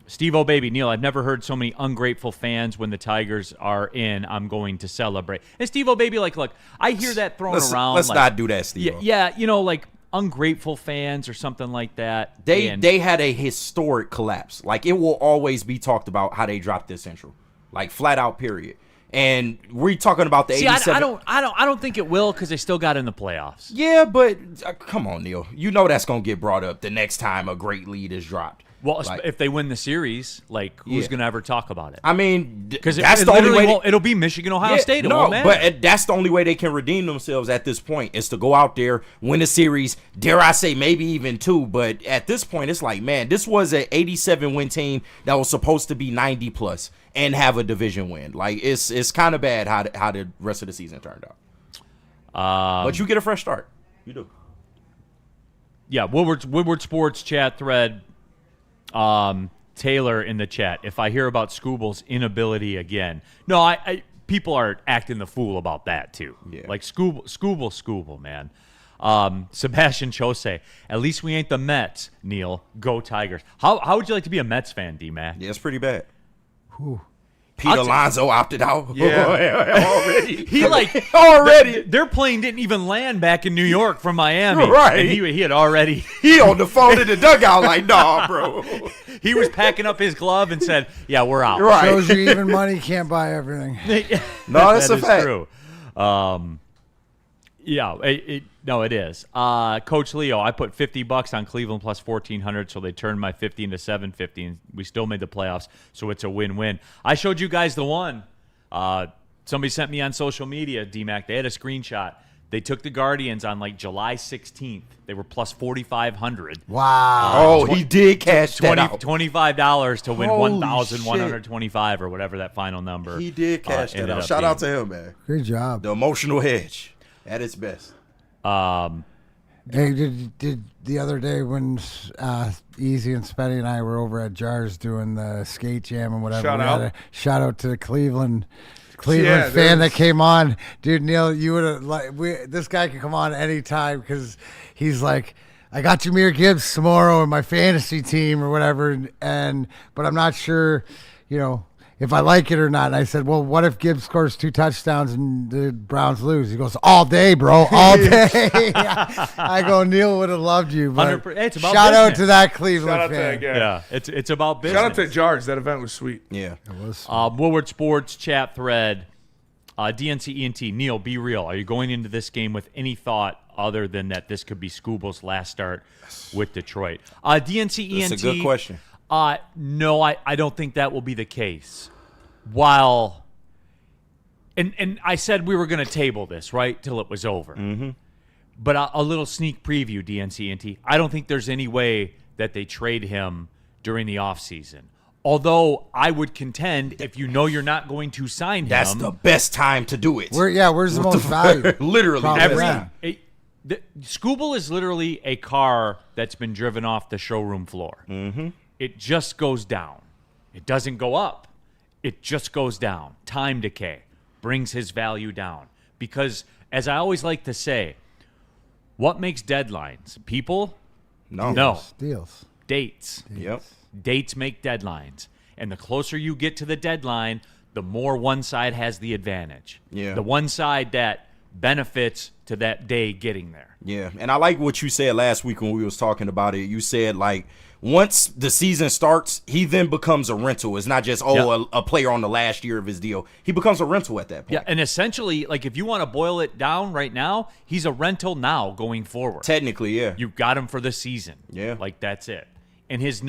Steve-O Baby, Neal, I've never heard so many ungrateful fans when the Tigers are in. I'm going to celebrate. And Steve-O Baby, look, I hear that thrown around. Let's not do that, Steve-O. Yeah, like ungrateful fans or something like that. They had a historic collapse. Like, it will always be talked about how they dropped this Central. Like, flat out, period. And we're talking about the 87. I don't think it will because they still got in the playoffs. Yeah, but come on, Neal. You know that's going to get brought up the next time a great lead is dropped. Well, Like- if they win the series, like who's Yeah. going to ever talk about it? I mean, Because that's it the only literally way. won't, it'll be Michigan, Ohio State. It no, won't matter. but that's the only way they can redeem themselves at this point is to go out there, win a series. Dare I say, maybe even 2. But at this point, it's like, man, this was an 87 win team that was supposed to be 90 plus and have a division win. Like it's kind of bad how the rest of the season turned out. But you get a fresh start. You do. Yeah, Woodward Sports chat thread. Taylor in the chat. If I hear about Scooble's inability again, no, I people are acting the fool about that too. Yeah. Like Scooble, man. Sebastian Chose. At least we ain't the Mets. Neal, go Tigers. How would you like to be a Mets fan, D-Mac? Yeah, it's pretty bad. I'll Pete t- Alonso opted out. Yeah. already. He like Already. Their plane didn't even land back in New York from Miami. Right. And he had already. He on the phone in the dugout like, nah, bro. He was packing up his glove and said, "Yeah, we're out." Right. Shows you even money can't buy everything. No, that's That a is fact. true. Yeah, it is. Coach Leo, I put $50 on Cleveland plus 1,400, so they turned my 50 into 750, and we still made the playoffs, so it's a win-win. I showed you guys the one. Somebody sent me on social media, D-Mac. They had a screenshot. They took the Guardians on like July 16th. They were plus 4,500. Wow. Oh, he did cash that out. $25 to win Holy 1,125 or whatever that final number. He did cash that ended out. up Shout being. out to him, man. Good job. The emotional hedge at its best. Hey, did the other day when Easy and Spenny and I were over at Jars doing the skate jam and whatever, Shout we out. had a shout out to the Cleveland Yeah, fan there that came on. Dude, Neal, you would have this guy can come on anytime because he's like, I got Jameer Gibbs tomorrow in my fantasy team or whatever, but I'm not sure, if I like it or not. And I said, well, what if Gibbs scores 2 touchdowns and the Browns lose? He goes, all day, bro, all day. I go, Neal would have loved you. But 100%. Hey, it's about shout out business. to that Cleveland Shout out to fan. that guy. Yeah, it's about business. Shout out to Jars. That event was sweet. Yeah. Woodward Sports chat thread. DNC ENT. Neal, be real. Are you going into this game with any thought other than that this could be Scooble's last start with Detroit? DNC ENT. That's a good question. No, I don't think that will be the case. While, and I said we were going to table this, right, till it was over. Mm-hmm. But a little sneak preview, DNC. I don't think there's any way that they trade him during the offseason. Although I would contend if you know you're not going to sign him. That's the best time to do it. Where's the most value? Literally. Probably. That's Yeah. Scooble is literally a car that's been driven off the showroom floor. Mm-hmm. It just goes down. It doesn't go up. It just goes down. Time decay brings his value down. Because, as I always like to say, what makes deadlines? People? No. Deals. Dates. Yep. Dates make deadlines. And the closer you get to the deadline, the more one side has the advantage. Yeah. The one side that benefits to that day getting there. Yeah, and I like what you said last week when we was talking about it. You said, like, once the season starts, he then becomes a rental. It's not just, a player on the last year of his deal. He becomes a rental at that point. Yeah, and essentially, like, if you want to boil it down right now, he's a rental now going forward. Technically, yeah. You've got him for the season. Yeah. Like, that's it. And his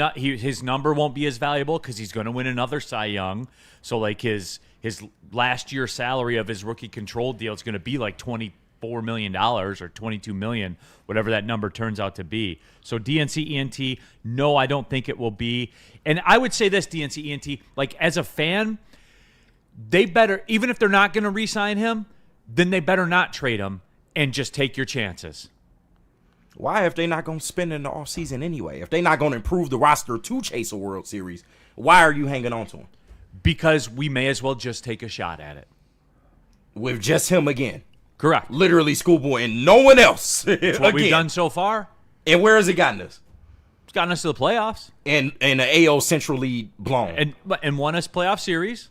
number won't be as valuable because he's going to win another Cy Young. So, like, his last year salary of his rookie control deal is going to be like $24 million or $22 million, whatever that number turns out to be. So DNC ENT, no, I don't think it will be. And I would say this, DNC ENT, like, as a fan, they better, even if they're not going to re-sign him, then they better not trade him and just take your chances. Why, if they're not going to spend in the offseason anyway? If they're not going to improve the roster to chase a World Series, why are you hanging on to him? Because we may as well just take a shot at it. With just him again. Correct. Literally Schoolboy and no one else. That's what we've done so far. And where has it gotten us? It's gotten us to the playoffs. And the AL Central League blown. And won us playoff series.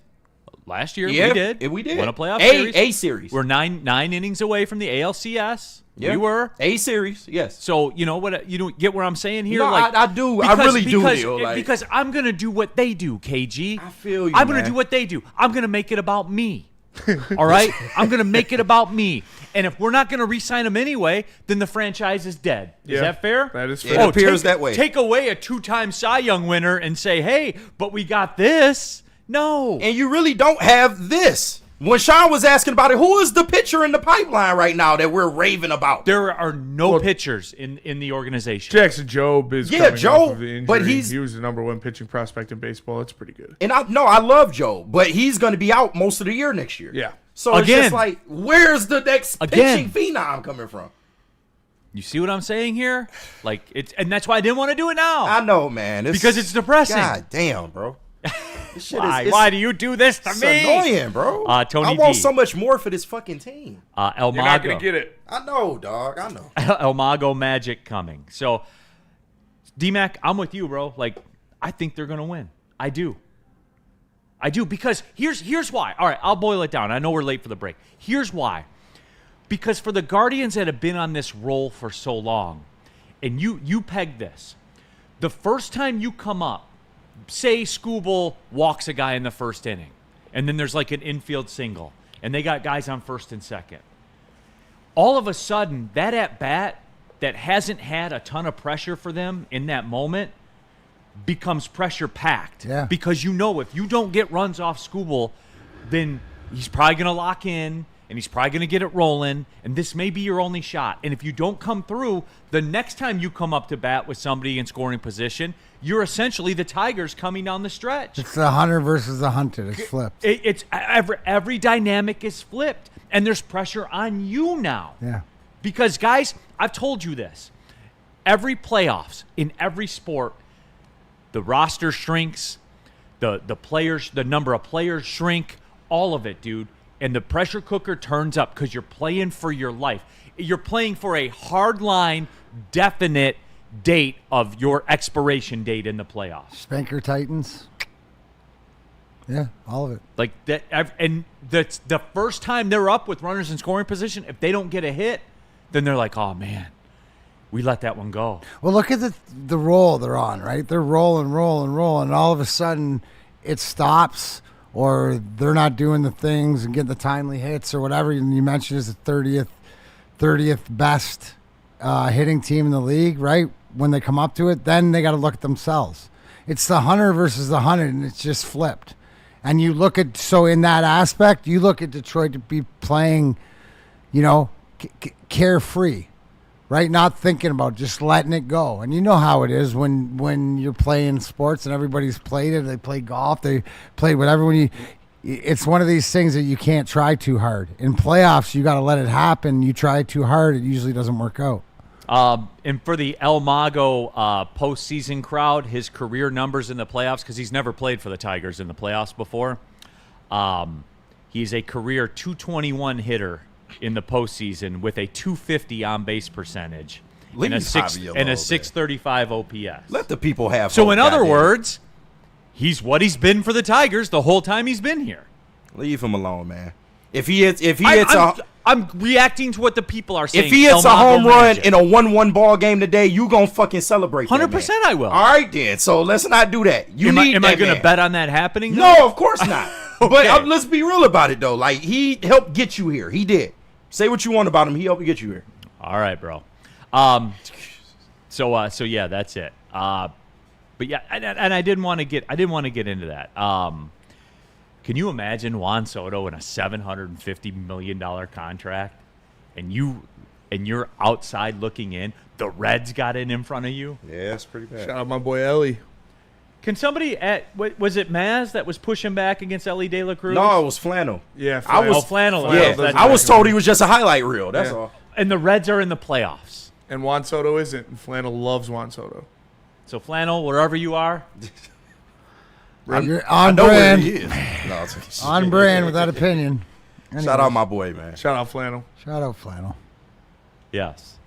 Last year, Yeah, we did. we did. Won a playoff series. A series. We're nine innings away from the ALCS. Yeah. We were. A series, yes. So, you know what? You don't get where I'm saying here? No, like, I do. I really do, Neal, like- because I'm going to do what they do, KG. I feel you, I'm going man. to do what they do. I'm going to make it about me. All right? I'm going to make it about me. And if we're not going to re-sign him anyway, then the franchise is dead. Is Yeah, that fair? that is It fair. appears that way. Take away a 2-time Cy Young winner and say, hey, but we got this. No. And you really don't have this. When Sean was asking about it, who is the pitcher in the pipeline right now that we're raving about? There are no pitchers in the organization. Jackson Jobe is coming Joe, off of the injury. but he was the number 1 pitching prospect in baseball. That's pretty good. And I love Joe, but he's going to be out most of the year next year. Yeah. So it's Again. just like, where's the next Again. pitching phenom coming from? You see what I'm saying here? Like and that's why I didn't want to do it now. I know, man. Because it's depressing. God damn, bro. This shit Why do you do this to it's me? annoying, bro. Tony I want D. so much more for this fucking team. El You're not going Mago. to get it. I know, dog. I know. El Mago Magic coming. So, D-Mac, I'm with you, bro. Like, I think they're going to win. I do because here's why. All right, I'll boil it down. I know we're late for the break. Here's why. Because for the Guardians that have been on this roll for so long, and you peg this, the first time you come up, say Skubal walks a guy in the first inning, and then there's like an infield single, and they got guys on first and second. All of a sudden, that at-bat that hasn't had a ton of pressure for them in that moment becomes pressure-packed. Yeah. Because you know if you don't get runs off Skubal, then he's probably going to lock in, and he's probably going to get it rolling, and this may be your only shot. And if you don't come through, the next time you come up to bat with somebody in scoring position, you're essentially the Tigers coming down the stretch. It's the hunter versus the hunted. It's flipped. It's every dynamic is flipped, and there's pressure on you now. Yeah. Because, guys, I've told you this. Every playoffs, in every sport, the roster shrinks, the players, the number of players shrink, all of it, dude. And the pressure cooker turns up because you're playing for your life. You're playing for a hard line, definite date of your expiration date in the playoffs. Spanker Titans. Yeah, all of it. Like that, and that's the first time they're up with runners in scoring position. If they don't get a hit, then they're like, "Oh man, we let that one go." Well, look at the roll they're on, right? They're rolling, and all of a sudden it stops, or they're not doing the things and getting the timely hits or whatever. And you mentioned is the 30th best hitting team in the league, right? When they come up to it, then they got to look at themselves. It's the hunter versus the hunted, and it's just flipped. And you look at, so in that aspect, you look at Detroit to be playing, carefree, right? Not thinking about, just letting it go. And you know how it is when you're playing sports and everybody's played it. They play golf, they played whatever. It's one of these things that you can't try too hard. In playoffs, you got to let it happen. You try too hard, it usually doesn't work out. And for the El Mago postseason crowd, his career numbers in the playoffs, because he's never played for the Tigers in the playoffs before, he's a career .221 hitter in the postseason with a .250 on-base percentage and a Javi alone, .635 OPS. Let the people have So hope, in other goddamn. words, he's what he's been for the Tigers the whole time he's been here. Leave him alone, man. If he hits I'm reacting to what the people are saying. if he hits El a home Mago run Magic. in a 1-1 ball game today, you gonna fucking celebrate. 100% I will. All right, then. So let's not do that. You Am need I that going to man. bet on that happening? though? No, of course not. But Okay. let's be real about it, though. Like, he helped get you here. He did. Say what you want about him. He helped get you here. All right, bro. So yeah, that's it. But yeah, and I didn't want to get into that. Can you imagine Juan Soto in a $750 million contract, and you're outside looking in? The Reds got in front of you. Yeah, it's pretty bad. Shout out my boy Ellie. Can somebody was it Maz that was pushing back against Ellie De La Cruz? No, it was Flannel. Yeah, I was Flannel. Yeah, That's I was right. told he was just a highlight reel. That's Yeah. all. And the Reds are in the playoffs. And Juan Soto isn't. And Flannel loves Juan Soto. So Flannel, wherever you are, You're I on know where he brand. is. No, it's- On brand with that opinion. Shout out my boy, man. Shout out Flannel. Shout out Flannel. yes.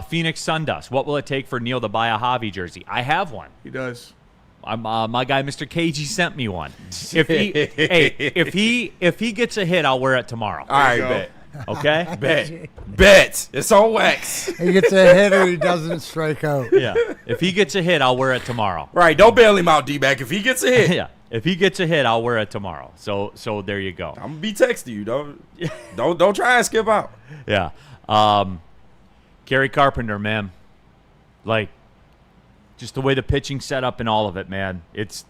Phoenix Sundust. What will it take for Neal to buy a Javi jersey? I have one. He does. My guy, Mr. KG, sent me one. If he gets a hit, I'll wear it tomorrow. All right, go. bet. Okay. Bet. It's on wax. He gets a hit or he doesn't strike out. Yeah. If he gets a hit, I'll wear it tomorrow. Right, don't bail him out, D-back. If he gets a hit. Yeah. If he gets a hit, I'll wear it tomorrow. So there you go. I'm gonna be texting you. Don't try and skip out. Yeah. Gary Carpenter, man. Like, just the way the pitching set up and all of it, man. It's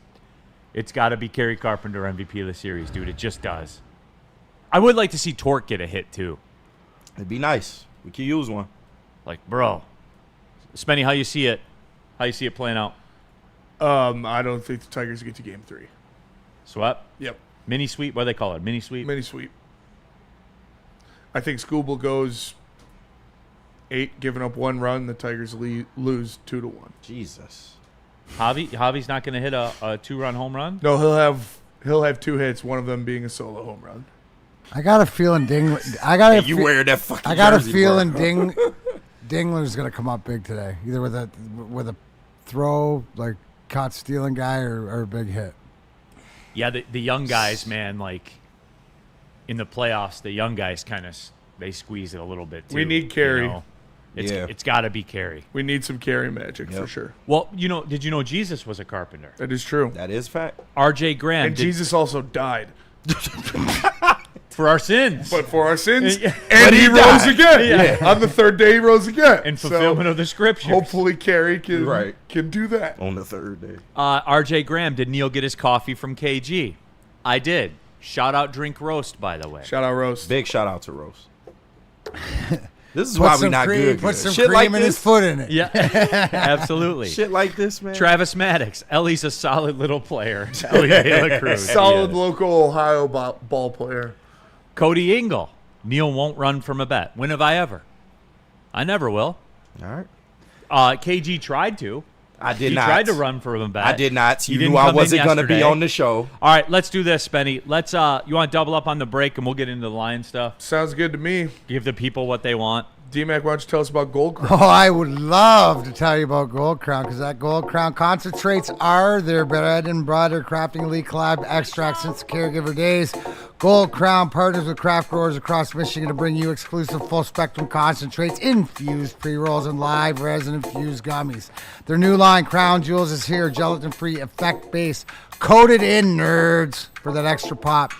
got to be Gary Carpenter MVP of the series, dude. It just does. I would like to see Torque get a hit too. It'd be nice. We could use one. Like, bro, Spenny, how you see it? How you see it playing out? I don't think the Tigers get to Game 3. Swept? Yep. Mini sweep? What do they call it? Mini sweep? Mini sweep. I think Scooble goes 8, giving up 1 run. The Tigers lose 2-1. Jesus. Javi's not going to hit a 2-run home run? No, he'll have 2 hits, one of them being a solo home run. I got a feeling Dingler's gonna come up big today, either with a throw, like caught stealing guy, or a big hit. Yeah, the young guys, man, like in the playoffs, the young guys they squeeze it a little bit too. We need Carey. You know? It's got to be Carey. We need some Carey magic for sure. Well, did you know Jesus was a carpenter? That is true. That is fact. R.J. Graham. And Jesus also died. For our sins. But for our sins. And he rose again. Yeah. On the 3rd day, he rose again. In fulfillment of the scriptures. Hopefully, Carey can do that. On the 3rd day. R.J. Graham, did Neal get his coffee from KG? I did. Shout out Drink Roast, by the way. Shout out Roast. Big shout out to Roast. This is why we not good. Put some Shit cream like and this. his foot in it. Yeah, absolutely. Shit like this, man. Travis Maddox. Ellie's a solid little player. Ellie De La Cruz. Solid local Ohio ball player. Cody Engel. Neal won't run from a bet. When have I ever? I never will. All right. KG tried to. I did he not. He tried to run from a bet. I did not. He You didn't knew I come in wasn't going to be yesterday. on the show. All right, let's do this, Spenny. Let's. You want to double up on the break, and we'll get into the Lion stuff. Sounds good to me. Give the people what they want. D-Mac, why don't you tell us about Gold Crown? Oh, I would love to tell you about Gold Crown, because that Gold Crown concentrates are their bread and butter crafting elite collab extracts since the caregiver days. Gold Crown partners with craft growers across Michigan to bring you exclusive full spectrum concentrates, infused pre-rolls, and live resin infused gummies. Their new line, Crown Jewels, is here, gelatin-free, effect-based, coated in, nerds, for that extra pop.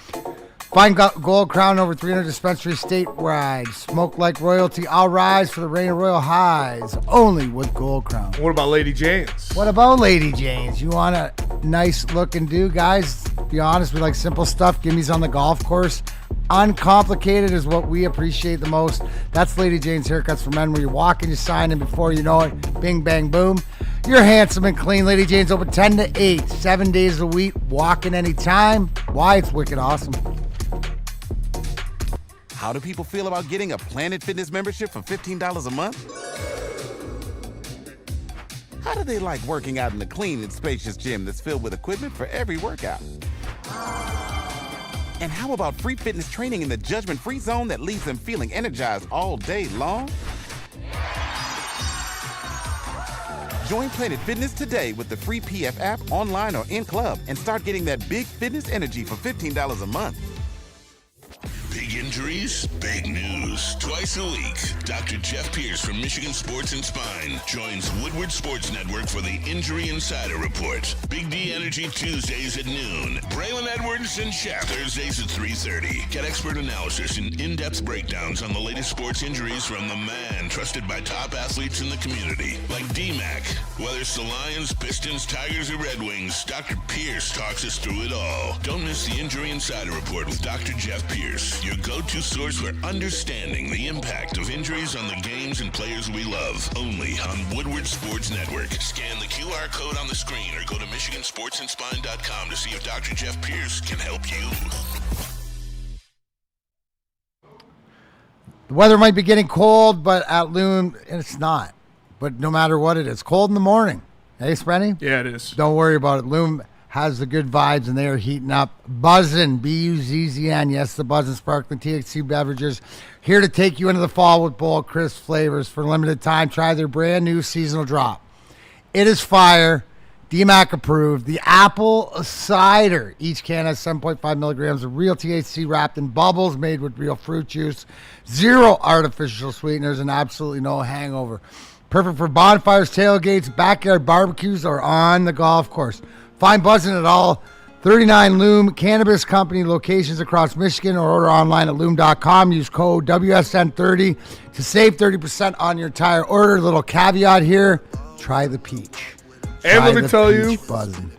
Find Gold Crown over 300 dispensaries statewide. Smoke like royalty. I'll rise for the reign of royal highs. Only with Gold Crown. What about Lady Jane's? What about Lady Jane's? You want a nice looking dude, guys? Be honest, we like simple stuff. Gimmies on the golf course. Uncomplicated is what we appreciate the most. That's Lady Jane's Haircuts for Men, where you walk and you sign, and before you know it, bing, bang, boom. You're handsome and clean. Lady Jane's open 10 to 8, 7 days a week. Walking anytime. Why? It's wicked awesome. How do people feel about getting a Planet Fitness membership for $15 a month? How do they like working out in a clean and spacious gym that's filled with equipment for every workout? And how about free fitness training in the judgment-free zone that leaves them feeling energized all day long? Join Planet Fitness today with the free PF app, online or in club, and start getting that big fitness energy for $15 a month. Big injuries, big news. Twice a week, Dr. Jeff Pierce from Michigan Sports and Spine joins Woodward Sports Network for the Injury Insider Report. Big D Energy Tuesdays at noon. Braylon Edwards and Shep Thursdays at 3:30. Get expert analysis and in-depth breakdowns on the latest sports injuries from the man trusted by top athletes in the community, like D-Mac. Whether it's the Lions, Pistons, Tigers, or Red Wings, Dr. Pierce talks us through it all. Don't miss the Injury Insider Report with Dr. Jeff Pierce, your go-to source for understanding the impact of injuries on the games and players we love. Only on Woodward Sports Network. Scan the QR code on the screen or go to MichiganSportsandSpine.com to see if Dr. Jeff Pierce can help you. The weather might be getting cold, but at Loon, it's not. But no matter what it is, cold in the morning. Hey, Spenny? Yeah, it is. Don't worry about it. Loom has the good vibes, and they are heating up. Buzzin', B-U-Z-Z-N. Yes, the Buzzin' Sparkling THC beverages. Here to take you into the fall with bold, crisp flavors. For a limited time, try their brand new seasonal drop. It is fire. DMAC approved. The apple cider. Each can has 7.5 milligrams of real THC wrapped in bubbles made with real fruit juice. 0 artificial sweeteners and absolutely no hangover. Perfect for bonfires, tailgates, backyard barbecues, or on the golf course. Find Buzzin' at all 39 Loom Cannabis Company locations across Michigan, or order online at loom.com. Use code WSN30 to save 30% on your entire order. Little caveat here, try the peach. And Try let me the tell you, peach buzzing.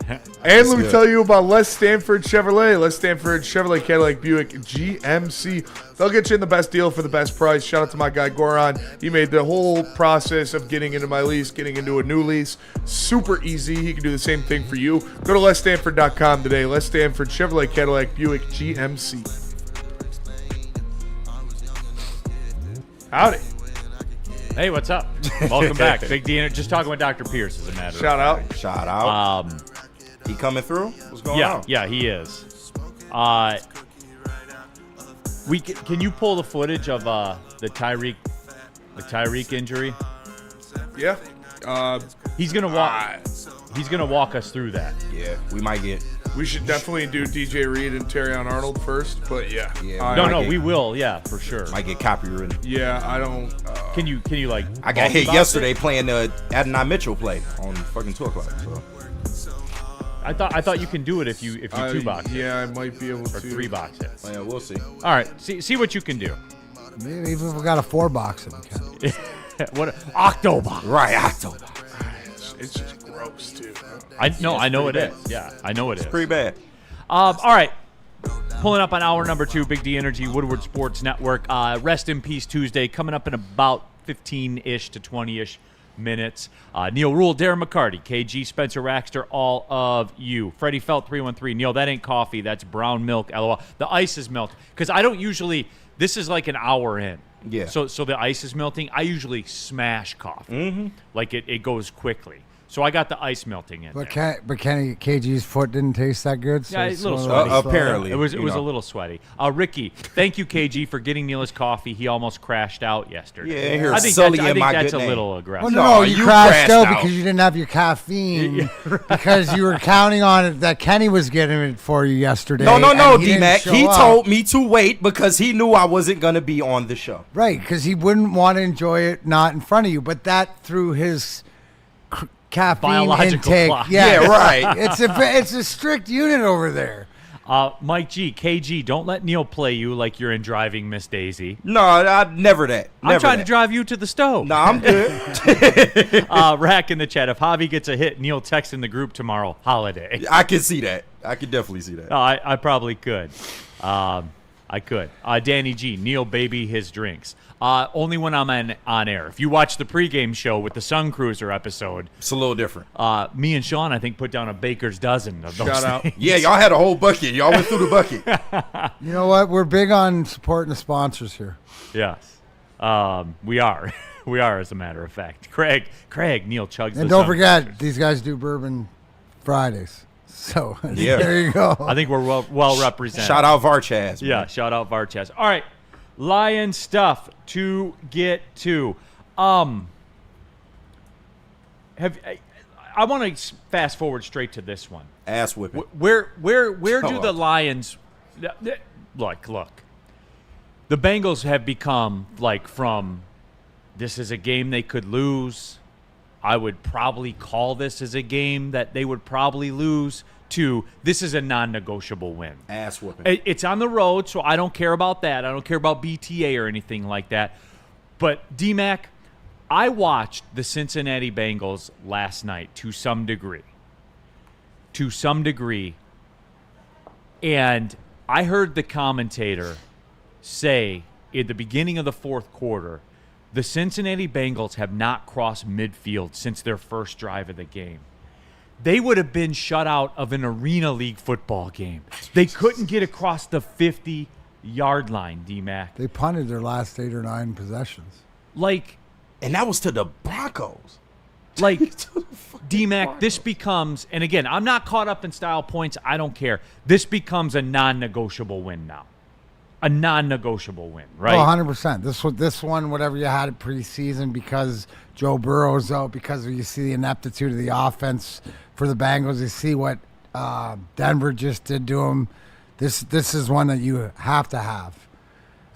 and let me tell you about Les Stanford Chevrolet. Les Stanford Chevrolet Cadillac Buick GMC. They'll get you in the best deal for the best price. Shout out to my guy Goran. He made the whole process of getting into my lease, getting into a new lease, super easy. He can do the same thing for you. Go to lesstanford.com today. Les Stanford Chevrolet Cadillac Buick GMC. Howdy. Hey, what's up? Welcome back. Big D. Just talking with Dr. Pierce, as a matter Shout of out. fact. Shout out. He coming through? What's going on? Yeah, he is. Can you pull the footage of the Tyreek injury? Yeah. He's gonna walk. He's gonna walk us through that. Yeah, we might get. We should definitely do DJ Reed and Terrion Arnold first, but yeah. We will. Yeah, for sure. Might get copywritten. Yeah, I don't. Can you like? I got hit yesterday playing the Adonai Mitchell play on fucking 2 o'clock. So. I thought you can do it if you 2-box it. Yeah, I might be able Or to. 3-box it. Yeah, we'll see. All right, see what you can do. Maybe even if we got a 4-box, we can. What Octobox? Right, October. It's just gross, too. I know it is. Yeah, I know it is. Pretty bad. All right. Pulling up on hour number 2, Big D Energy, Woodward Sports Network. Rest in Peace Tuesday, coming up in about 15-ish to 20-ish minutes. Neal, Ruhl, Darren McCarty, KG, Spencer Raxter, all of you. Freddie Felt 313. Neal, that ain't coffee. That's brown milk. LOL. The ice is milk. Because I don't usually. This is like an hour in. Yeah. So the ice is melting. I usually smash coffee. Mm-hmm. Like it goes quickly. So I got the ice melting in. But there. Kenny KG's foot didn't taste that good. So Yeah, it's a little one of those- sweaty. Apparently. It was a little sweaty. Ricky, thank you, KG, for getting Neal his coffee. He almost crashed out yesterday. Yeah, here I think sullying that's, my a good name. little aggressive. Well, No, no, you you crashed crashed out out. because you didn't have your caffeine because you were counting on it that Kenny was getting it for you yesterday. No, and he didn't D-Mac. show He up. told me to wait because he knew I wasn't going to be on the show. Right, because he wouldn't want to enjoy it not in front of you, but that through his caffeine Biological intake. clock. Yeah, Yeah, right. It's a strict unit over there. Mike G, KG, don't let Neal play you like you're in Driving Miss Daisy. No, never that. I'm trying to drive you to the stove. No, I'm good. Rack in the chat. If Javi gets a hit, Neal text in the group tomorrow. Holiday. I can see that. I can definitely see that. No, I probably could. I could. Danny G, Neal baby his drinks. Only when I'm on air. If you watch the pregame show with the Sun Cruiser episode, It's a little different. me and Sean, I think, put down a baker's dozen of those Shout out. things. Yeah, y'all had a whole bucket. Y'all went through the bucket. You know what? We're big on supporting the sponsors here. Yes. We are. We are, as a matter of fact. Craig, Neal chugs And the don't Sun forget, Cruiser. these guys do Bourbon Fridays. So Yeah. there you go. I think we're well represented. Shout out Varchaz. man. Yeah, shout out Varchaz. All right, Lion stuff to get to. I want to fast forward straight to this one. Ass whipping. Where do Show the up. Lions look? The Bengals have become like from this is a game they could lose. I would probably call this as a game that they would probably lose to this is a non-negotiable win. Ass whipping. It's on the road, so I don't care about that. I don't care about BTA or anything like that. But, D-Mac, I watched the Cincinnati Bengals last night to some degree. And I heard the commentator say at the beginning of the fourth quarter, the Cincinnati Bengals have not crossed midfield since their first drive of the game. They would have been shut out of an Arena League football game. They couldn't get across the 50-yard line, D-Mac. They punted their last 8 or 9 possessions. Like, And that was to the Broncos. D-Mac, this becomes, and again, I'm not caught up in style points. I don't care. This becomes a non-negotiable win now. A non-negotiable win, right? Oh, 100%. This one, whatever you had at preseason, because Joe Burrow's out, because you see the ineptitude of the offense for the Bengals, you see what Denver just did to them. This is one that you have to have.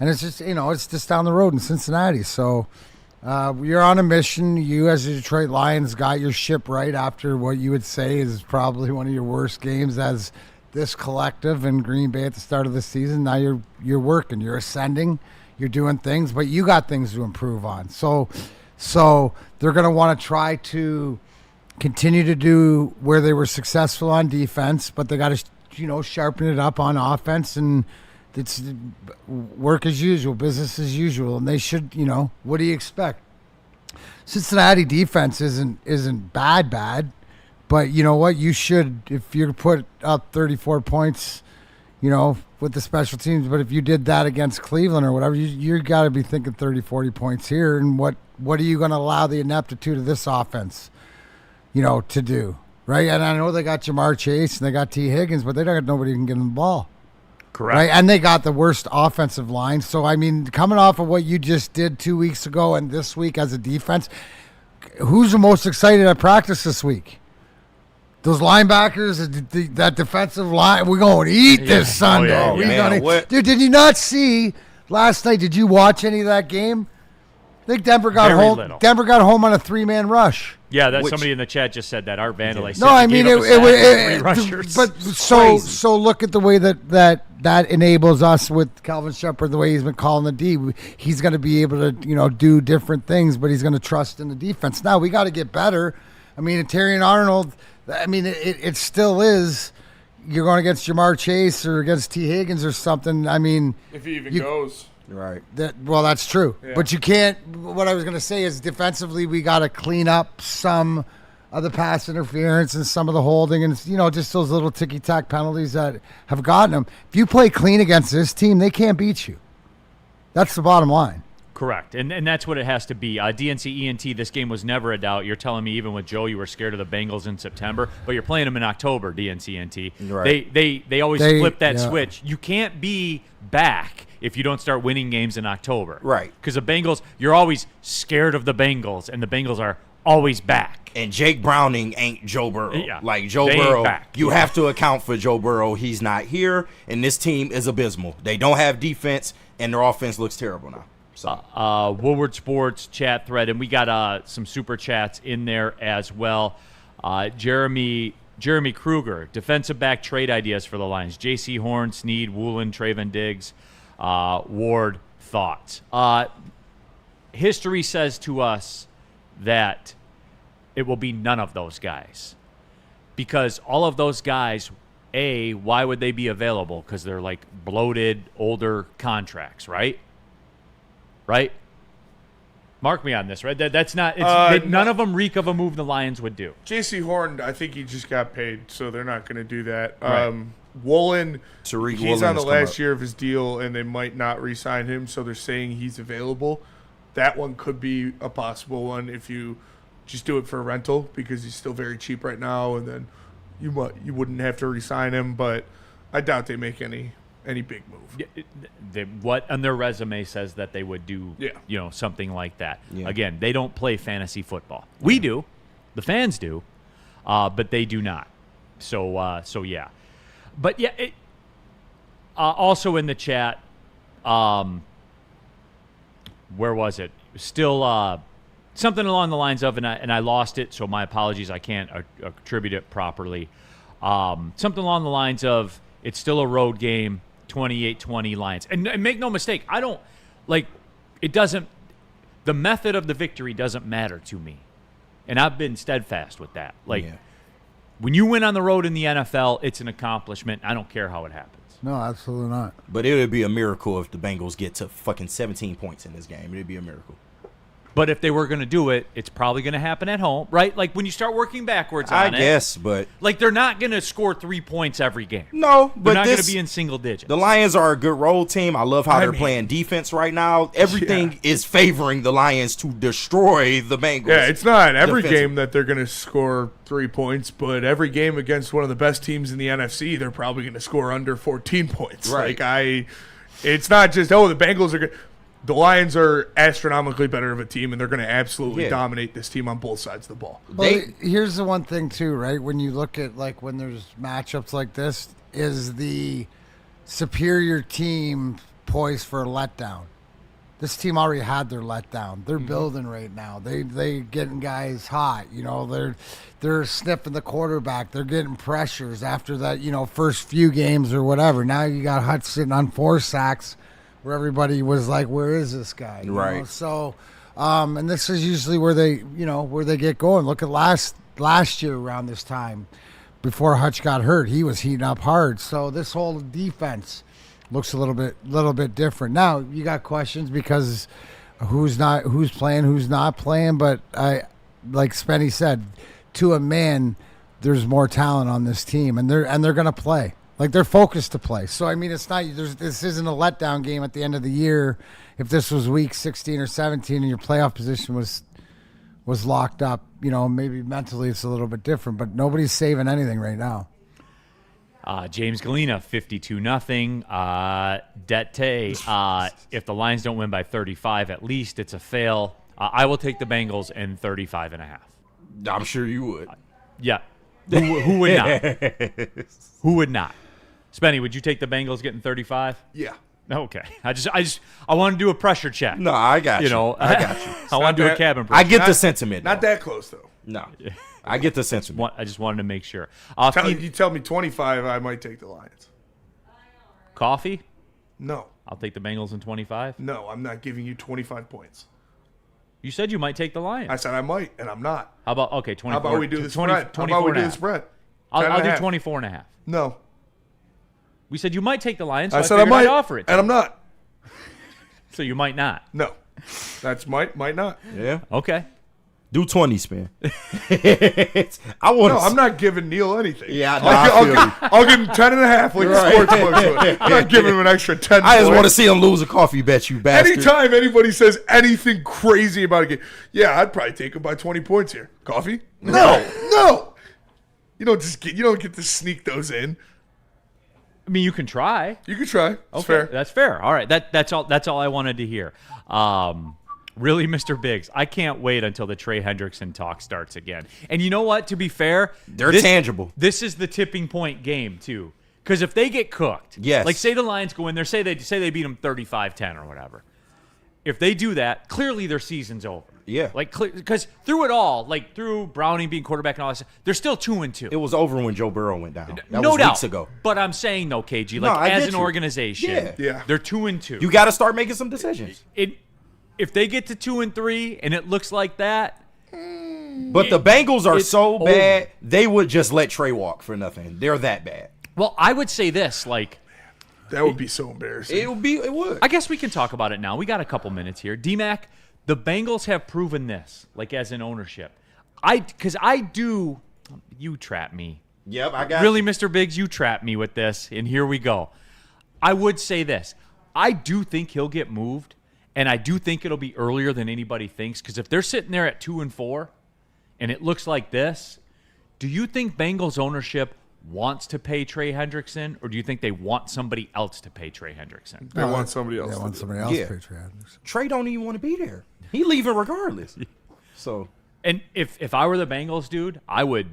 And it's just, it's just down the road in Cincinnati. So you're on a mission. You, as the Detroit Lions, got your ship right after what you would say is probably one of your worst games as this collective in Green Bay at the start of the season. Now you're working, you're ascending, you're doing things, but you got things to improve on. So they're going to want to try to continue to do where they were successful on defense, but they got to, sharpen it up on offense, and it's work as usual, business as usual. And they should, what do you expect? Cincinnati defense isn't bad, but you know what? You should, if you put up 34 points, with the special teams, but if you did that against Cleveland or whatever, you got to be thinking 30, 40 points here. And what are you going to allow the ineptitude of this offense, to do, right? And I know they got Jamar Chase and they got T. Higgins, but they don't got nobody who can give them the ball. Correct. Right? And they got the worst offensive line. So, I mean, coming off of what you just did 2 weeks ago and this week as a defense, who's the most excited at practice this week? Those linebackers, that defensive line, we're going to eat this Sunday. Oh, yeah. Dude, did you not see last night? Did you watch any of that game? I think Denver got Very home. little. Denver got home on a 3-man rush. Yeah, somebody in the chat just said that. Art Vandalay said No, I he mean gave up a sack with three it rushers. but Crazy. so look at the way that enables us with Calvin Shepard, the way he's been calling the D. He's going to be able to do different things, but he's going to trust in the defense. Now we got to get better. I mean, Terry Arnold. I mean, it still is. You're going against Jamar Chase or against T. Higgins or something. I mean, If he even goes. Right. That's true. Yeah. But you can't. What I was going to say is defensively, we got to clean up some of the pass interference and some of the holding and just those little ticky-tack penalties that have gotten them. If you play clean against this team, they can't beat you. That's the bottom line. Correct, and that's what it has to be. DNC ENT, this game was never a doubt. You're telling me even with Joe, you were scared of the Bengals in September, but you're playing them in October, DNC ENT. Right. They always flip that switch. You can't be back if you don't start winning games in October. Right. Because the Bengals, you're always scared of the Bengals, and the Bengals are always back. And Jake Browning ain't Joe Burrow. Yeah, Like Joe they ain't Burrow, back. you have to account for Joe Burrow. He's not here, and this team is abysmal. They don't have defense, and their offense looks terrible now. So. Woodward Sports chat thread, and we got some super chats in there as well. Jeremy Kruger, defensive back trade ideas for the Lions. J.C. Horn, Snead, Woolen, Traven Diggs, Ward, thoughts. History says to us that it will be none of those guys, because all of those guys, why would they be available? Because they're like bloated, older contracts, right? Right? Mark me on this, right? That's not. None of them reek of a move the Lions would do. J.C. Horn, I think he just got paid, so they're not going to do that. Right. Woolen, Tariq he's Woolen on the has come last up. year of his deal, and they might not re-sign him, so they're saying he's available. That one could be a possible one if you just do it for a rental, because he's still very cheap right now, and then you wouldn't have to re-sign him, but I doubt they make any big move. What on their resume says that they would do, something like that. Yeah. Again, they don't play fantasy football. We do, the fans do, but they do not. So yeah. But yeah, also in the chat, where was it? Still something along the lines of, and I lost it, so my apologies. I can't attribute it properly. Something along the lines of, it's still a road game. 28-20 Lions. And make no mistake, I don't, it doesn't, the method of the victory doesn't matter to me. And I've been steadfast with that. When you win on the road in the NFL, it's an accomplishment. I don't care how it happens. No, absolutely not. But it would be a miracle if the Bengals get to fucking 17 points in this game. It would be a miracle. But if they were going to do it, it's probably going to happen at home, right? Like when you start working backwards on I guess, but they're not going to score 3 points every game. no, They're but not going to be in single digits. the Lions are a good road team. I love how they're playing defense right now. Everything is favoring the Lions to destroy the Bengals. Yeah, it's not every Defensive. game that they're going to score 3 points, but every game against one of the best teams in the NFC, they're probably going to score under 14 points. Right. It's not just, the Bengals are good. The Lions are astronomically better of a team, and they're going to absolutely dominate this team on both sides of the ball. Well, here's the one thing too, right? When you look at when there's matchups like this, is the superior team poised for a letdown? this team already had their letdown. They're building right now. They getting guys hot. They're sniffing the quarterback. They're getting pressures after that, first few games or whatever. Now you got Hutch sitting on 4 sacks where everybody was like, where is this guy? You Right. know? So, and this is usually where they get going. Look at last year around this time before Hutch got hurt. He was heating up hard. So this whole defense looks a little bit different. Now you got questions because who's playing, who's not playing. But like Spenny said, to a man, there's more talent on this team, and they're going to play. Like they're focused to play. So I mean, it's not. This isn't a letdown game at the end of the year. If this was week 16 or 17 and your playoff position was locked up, maybe mentally it's a little bit different. But nobody's saving anything right now. James Galena, 52-0. Dette, if the Lions don't win by 35, at least it's a fail. I will take the Bengals and 35.5. I'm sure you would. Yeah. Who would not? Who would not? Spenny, would you take the Bengals getting 35? Yeah. Okay. I want to do a pressure check. No, I got you. I got you. I want to do a cabin pressure. I get the sentiment. Not though. that close, though. No. I get the sentiment. I just wanted to make sure. You tell me 25, I might take the Lions. Coffee? No. I'll take the Bengals in 25. No, I'm not giving you 25 points. You said you might take the Lions. I said I might, and I'm not. How about 24? How about we do the 20, spread? How 24 about we and do a the half. spread? I'll do 24.5. No. We said you might take the Lions, so I I said I figured might I'd offer it. and I'm not. So you might not. No. That's might not. Yeah. Okay. Do 20, Span. I want. No, I'm not giving Neal anything. Yeah, no, I feel you. I'll give him 10.5 like the sports book. I'm not giving him an extra 10. I just want to see him lose a coffee bet, you bastard. Anytime anybody says anything crazy about a game, yeah, I'd probably take him by 20 points here. Coffee? No. You don't get to sneak those in. I mean, you can try. You can try. It's Okay, fair. that's fair. All right, that's all I wanted to hear. Really, Mr. Biggs, I can't wait until the Trey Hendrickson talk starts again. And you know what? To be fair, They're tangible. This is the tipping point game too, because if they get cooked, yes, like say the Lions go in there, say they beat them 35-10 or whatever. If they do that, clearly their season's over. Yeah, like because through it all, like through Browning being quarterback and all that stuff, they're still 2-2. It was over when Joe Burrow went down. That no was doubt. weeks ago. But I'm saying though, KG, No, like I as get an you. organization, Yeah. they're 2-2. You got to start making some decisions. If they get to 2-3 and it looks like that, But the Bengals are so bad, they would just let Trey walk for nothing. They're that bad. well, I would say this, like, That would be so embarrassing. It would. I guess we can talk about it now. We got a couple minutes here. D-Mac, the Bengals have proven this, like as an ownership. You trap me. Yep, I got Really, you. Mr. Biggs, you trap me with this, and here we go. I would say this. I do think he'll get moved, and I do think it'll be earlier than anybody thinks, because if they're sitting there at 2-4, and it looks like this, do you think Bengals ownership wants to pay Trey Hendrickson, or do you think they want somebody else to pay Trey Hendrickson? They want somebody else. They to want do it. somebody else Yeah. to pay Trey Hendrickson. Trey don't even want to be there. He leaving regardless. So And if I were the Bengals, dude, I would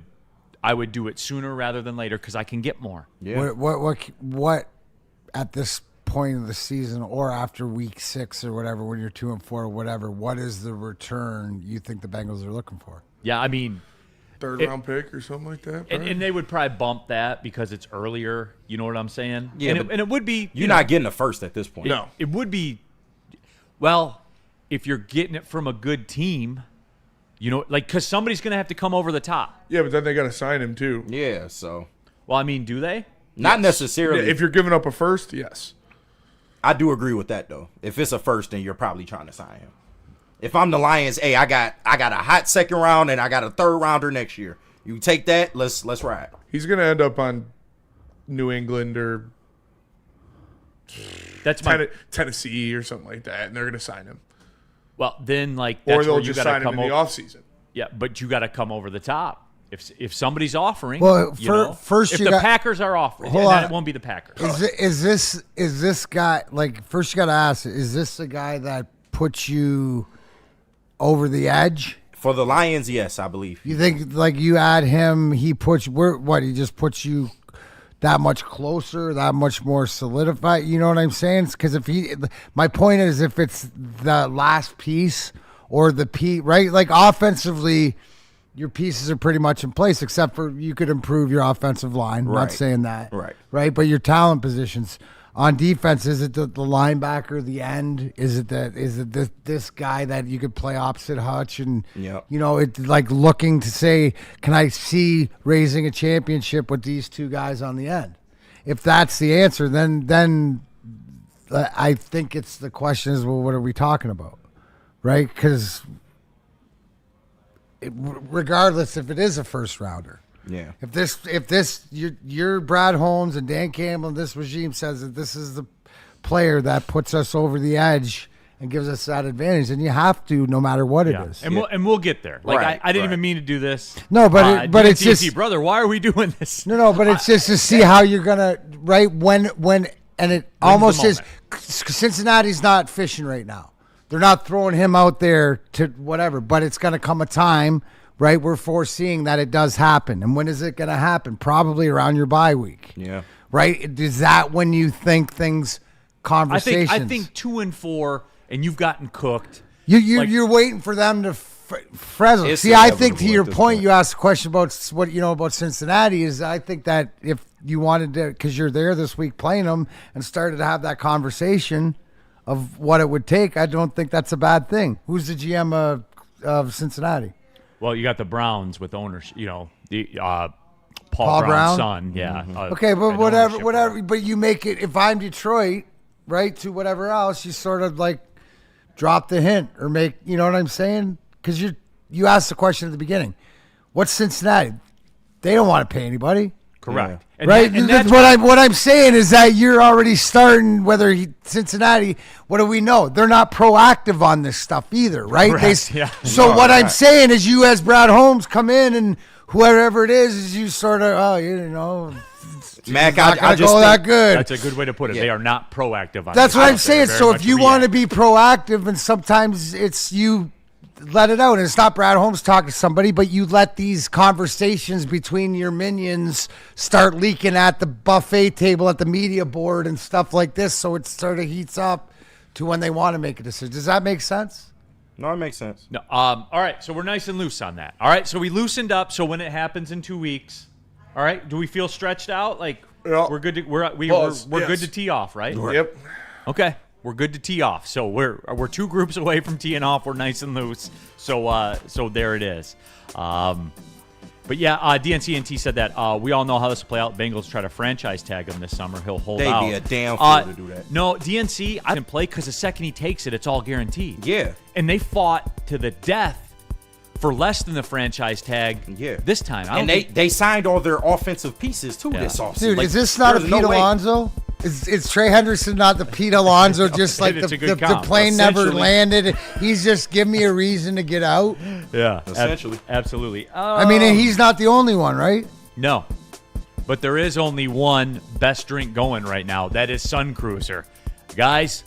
do it sooner rather than later because I can get more. yeah, What at this point of the season or after week 6 or whatever, when you're 2-4 or whatever, what is the return you think the Bengals are looking for? Yeah, I mean, Third round pick or something like that. and they would probably bump that because it's earlier. You know what I'm saying? Yeah, and but it would be. you're not getting a first at this point. No. It would be. Well, if you're getting it from a good team, because somebody's going to have to come over the top. Yeah, but then they got to sign him too. Yeah, so Well, I mean, do they? not necessarily. Yeah, if you're giving up a first, yes. I do agree with that though. If it's a first, then you're probably trying to sign him. If I'm the Lions, hey, I got a hot second round and I got a third rounder next year. You take that, let's ride. He's going to end up on New England or That's my. Tennessee or something like that, and they're going to sign him. Well, then like Or that's they'll where you just got to sign him come in the over. offseason. Yeah, but you got to come over the top. If somebody's offering, Well, first if you the got- Packers are offering, Hold then on. it won't be the Packers. Is this guy, like, first you got to ask, is this the guy that puts you over the edge? For the Lions, yes, I believe. You think, like, you add him, he just puts you that much closer, that much more solidified. You know what I'm saying? Because my point is, if it's the last piece or the piece, right? Like offensively, your pieces are pretty much in place, except for you could improve your offensive line. I'm not saying that. Right. But your talent positions. On defense, is it the linebacker, the end? Is it this guy that you could play opposite Hutch? And, it's like looking to say, can I see raising a championship with these two guys on the end? If that's the answer, then I think it's the question is, well, what are we talking about? Right? Because regardless if it is a first rounder. Yeah. If this you're Brad Holmes and Dan Campbell and this regime says that this is the player that puts us over the edge and gives us that advantage, then you have to, no matter what it is. And we'll get there. Like I didn't even mean to do this. No, but it's just, brother, why are we doing this? No, but it's just to see how you're gonna when and it almost is. Cincinnati's not fishing right now. They're not throwing him out there to whatever, but it's gonna come a time. Right, we're foreseeing that it does happen. And when is it going to happen? Probably around your bye week. Yeah. Right? Is that when you think things, conversations? I think 2-4, and you've gotten cooked. You're waiting for them to frazzle. See, I think to your point, you asked a question about what you know about Cincinnati. Is I think that if you wanted to, because you're there this week playing them, and started to have that conversation of what it would take, I don't think that's a bad thing. Who's the GM of Cincinnati? Well, you got the Browns with ownership, the Paul Brown's son. Yeah. Mm-hmm. Okay, but whatever. But you make it, if I'm Detroit, right, to whatever else, you sort of like drop the hint or make, you know what I'm saying? Because you asked the question at the beginning. What's Cincinnati? They don't want to pay anybody. Correct. Yeah. Right? That's what I'm saying is that you're already starting, Cincinnati, what do we know? They're not proactive on this stuff either, right? So what I'm saying is you as Brad Holmes come in and whoever it is you sort of, Mac, I just go that good. That's a good way to put it. Yeah. They are not proactive on That's what I'm saying. So if you want to be proactive, and sometimes it's you let it out, and it's not Brad Holmes talking to somebody, but you let these conversations between your minions start leaking at the buffet table at the media board and stuff like this, so it sort of heats up to when they want to make a decision. Does that make sense? No, it makes sense. No. All right, so we're nice and loose on that. All right, so we loosened up. So when it happens in 2 weeks, all right, do we feel stretched out? Like we're good to we're good to tee off, right? Yep. Okay. We're good to tee off. So we're 2 groups away from teeing off. We're nice and loose. So there it is. But yeah, DNCNT said that we all know how this will play out. Bengals try to franchise tag him this summer. He'll hold out. They'd be a damn fool to do that. No, DNC, I didn't play because the second he takes it, it's all guaranteed. Yeah. And they fought to the death for less than the franchise tag this time. And they signed all their offensive pieces too this offseason. Dude, is this not a Pete Alonso? Is Trey Henderson not the Pete Alonso? Just like the plane never landed. He's just give me a reason to get out. Yeah, essentially, absolutely. I mean, he's not the only one, right? No, but there is only one best drink going right now. That is Sun Cruiser, guys.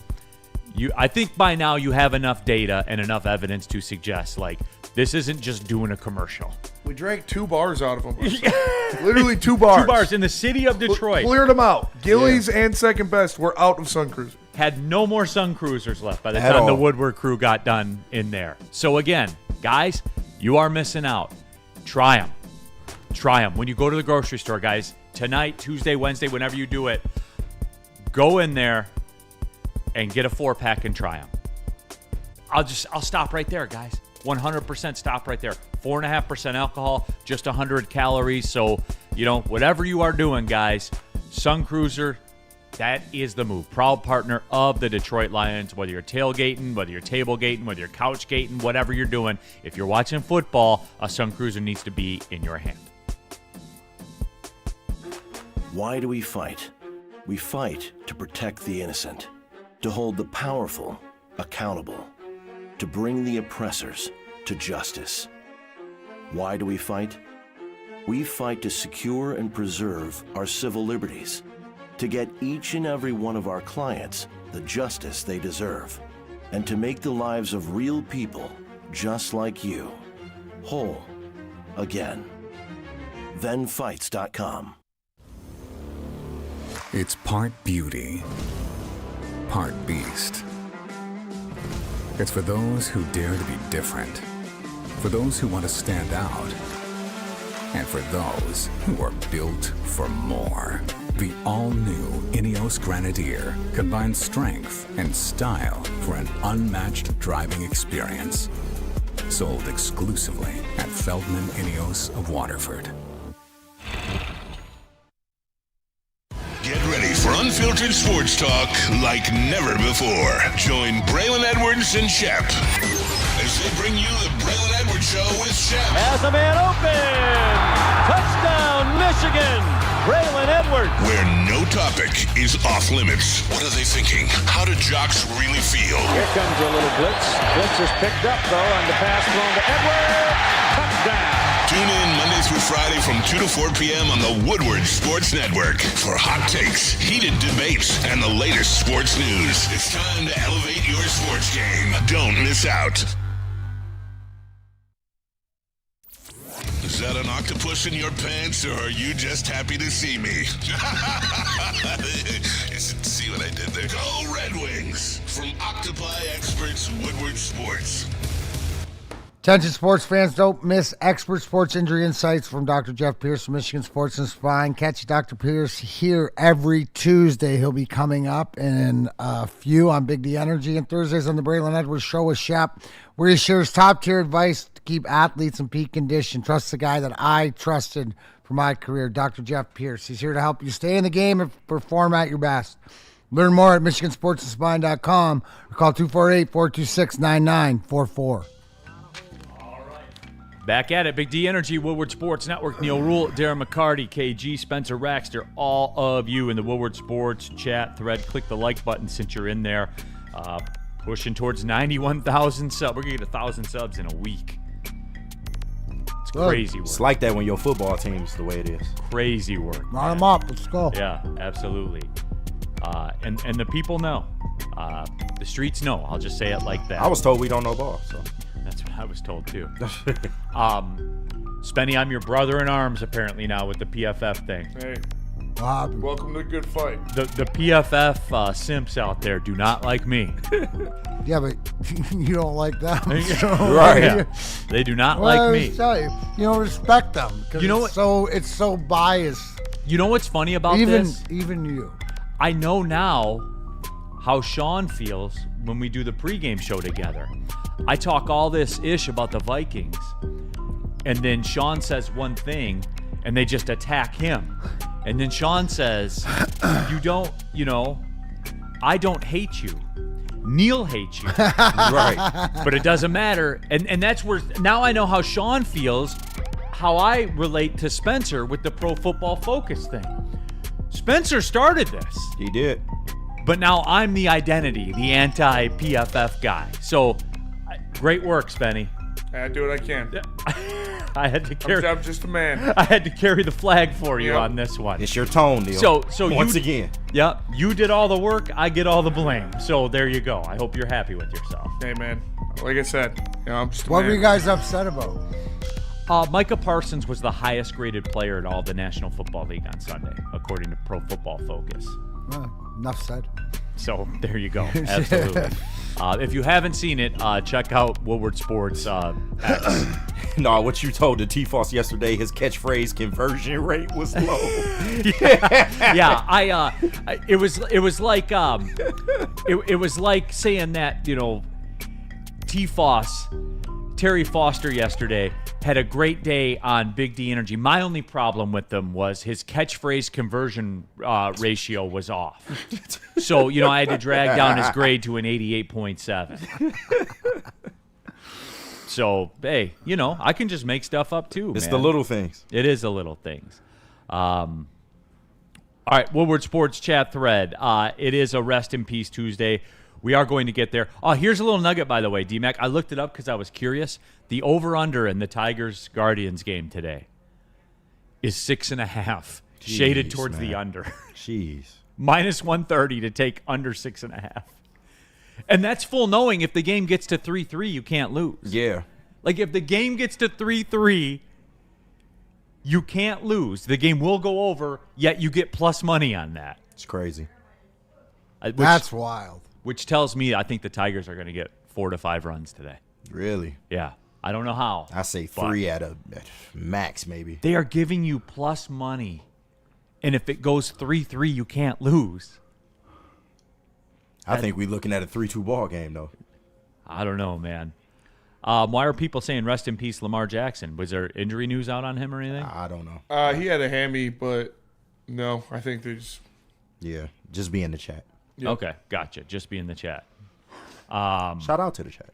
I think by now you have enough data and enough evidence to suggest this isn't just doing a commercial. We drank 2 bars out of them. Literally 2 bars. 2 bars in the city of Detroit. Cleared them out. Gillies and Second Best were out of Sun Cruiser. Had no more Sun Cruisers left by the time the Woodward crew got done in there. So again, guys, you are missing out. Try them. Try them. When you go to the grocery store, guys, tonight, Tuesday, Wednesday, whenever you do it, go in there and get a 4-pack and try them. I'll stop right there, guys. 100% stop right there. 4.5% alcohol, just 100 calories. So, whatever you are doing, guys, Sun Cruiser, that is the move. Proud partner of the Detroit Lions. Whether you're tailgating, whether you're tailgating, whether you're couch gating, whatever you're doing, if you're watching football, a Sun Cruiser needs to be in your hand. Why do we fight? We fight to protect the innocent, to hold the powerful accountable, to bring the oppressors to justice. Why do we fight? We fight to secure and preserve our civil liberties, to get each and every one of our clients the justice they deserve, and to make the lives of real people just like you whole again. ThenFights.com. It's part beauty, part beast. It's for those who dare to be different, for those who want to stand out, and for those who are built for more. The all-new Ineos Grenadier combines strength and style for an unmatched driving experience. Sold exclusively at Feldman Ineos of Waterford. Get ready for unfiltered sports talk like never before. Join Braylon Edwards and Shep as they bring you the Braylon Edwards Show with Shep. Has a man open! Touchdown, Michigan! Braylon Edwards. Where no topic is off limits. What are they thinking? How do jocks really feel? Here comes a little blitz. Blitz is picked up, though, and the pass thrown to Edwards. Touchdown. Tune in Monday through Friday from 2 to 4 p.m. on the Woodward Sports Network for hot takes, heated debates, and the latest sports news. It's time to elevate your sports game. Don't miss out. Is that an octopus in your pants, or are you just happy to see me? See what I did there? Go Red Wings! From Octopi Experts Woodward Sports. Attention sports fans, don't miss expert sports injury insights from Dr. Jeff Pierce from Michigan Sports and Spine. Catch Dr. Pierce here every Tuesday. He'll be coming up in a few on Big D Energy, and Thursdays on the Braylon Edwards Show with Shep, where he shares top-tier advice to keep athletes in peak condition. Trust the guy that I trusted for my career, Dr. Jeff Pierce. He's here to help you stay in the game and perform at your best. Learn more at MichiganSportsandSpine.com or call 248-426-9944. Back at it, Big D Energy, Woodward Sports Network, Neal, Ruhl, Darren, McCarty, KG, Spencer, Raxter, all of you in the Woodward Sports chat thread. Click the like button since you're in there. Pushing towards 91,000 subs. We're going to get 1,000 subs in a week. It's crazy work. It's like that when your football team's the way it is. Crazy work. Line them up. Let's go. Yeah, absolutely. And the people know. The streets know. I'll just say it like that. I was told we don't know ball, so. That's what I was told, too. Spenny, I'm your brother in arms, apparently, now with the PFF thing. Hey, welcome to the good fight. The PFF simps out there do not like me. Yeah, but you don't like them. So Right. Yeah. They do not like me. Tell you, you don't respect them. You know it's so biased. You know what's funny about this? Even you. I know now how Sean feels when we do the pregame show together. I talk all this ish about the Vikings, and then Sean says one thing, and they just attack him. And then Sean says, I don't hate you. Neal hates you. Right. But it doesn't matter. And that's where, now I know how Sean feels, how I relate to Spencer with the Pro Football Focus thing. Spencer started this. He did. But now I'm the identity, the anti-PFF guy. So, great work, Spenny. I do what I can. I had to carry. I'm just a man. I had to carry the flag for you on this one. It's your tone, Neal. So once again. Yep, you did all the work. I get all the blame. So there you go. I hope you're happy with yourself. Hey, man. Like I said, I'm just a What man. were you guys upset about? Micah Parsons was the highest graded player in all the National Football League on Sunday, according to Pro Football Focus. Enough said. So there you go. Absolutely. If you haven't seen it, check out Woodward Sports X. No, what you told the T-Foss yesterday, his catchphrase conversion rate was low. Yeah, it was like saying that, T-Foss, Terry Foster yesterday had a great day on Big D Energy. My only problem with them was his catchphrase conversion ratio was off. So, I had to drag down his grade to an 88.7. So, hey, I can just make stuff up too, It's man. the little things. It is the little things. All right, Woodward Sports chat thread. It is a Rest in Peace Tuesday. We are going to get there. Here's a little nugget, by the way, D-Mac. I looked it up because I was curious. The over-under in the Tigers-Guardians game today is 6.5, shaded towards the under. Jeez. Minus 130 to take under 6.5. And that's full knowing if the game gets to 3-3, you can't lose. Yeah. Like, if the game gets to 3-3, you can't lose. The game will go over, yet you get plus money on that. It's crazy. That's wild. Which tells me I think the Tigers are going to get 4 to 5 runs today. Really? Yeah. I don't know how. I say 3 at max, maybe. They are giving you plus money. And if it goes 3-3, you can't lose. I think we're looking at a 3-2 ball game, though. I don't know, man. Why are people saying rest in peace Lamar Jackson? Was there injury news out on him or anything? I don't know. He had a hammy, but no, I think there's... Yeah, just be in the chat. Yep. Okay, gotcha. Just be in the chat. Shout out to the chat.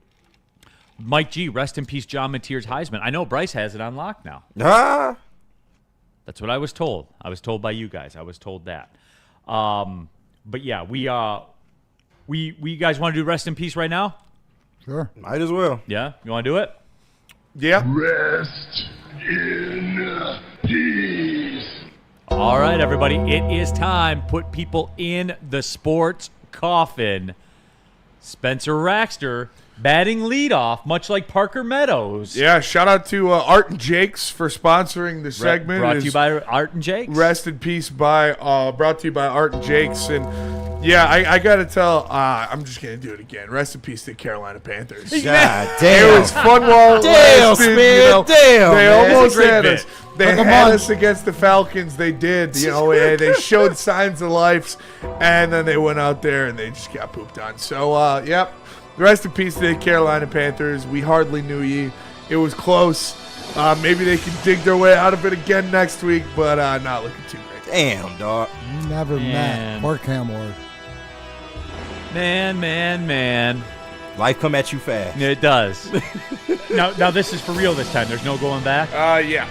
Mike G, rest in peace John Mateer's Heisman. I know Bryce has it on lock now. That's what I was told. I was told by you guys. I was told that. But yeah, we guys want to do rest in peace right now? Sure. Might as well. Yeah? You want to do it? Yeah. Rest in peace. All right, everybody. It is time. Put people in the sports coffin. Spencer Raxter batting leadoff, much like Parker Meadows. Yeah, shout out to Art and Jakes for sponsoring the segment. Brought to you by Art and Jakes. Rest in peace brought to you by Art and Jakes. And yeah, I got to tell, I'm just going to do it again. Rest in peace to Carolina Panthers. God damn. It was fun while it Damn, lasted, man. Damn, They man. almost It's a great had bit. us. They had us against the Falcons. They did. They showed signs of life, and then they went out there and they just got pooped on. So, yep. Rest in peace to the Carolina Panthers. We hardly knew ye. It was close. Maybe they can dig their way out of it again next week, but not looking too great. Damn, dog. Never Man. met. Or Camward. Man. Life come at you fast. It does. now this is for real this time. There's no going back. Yeah.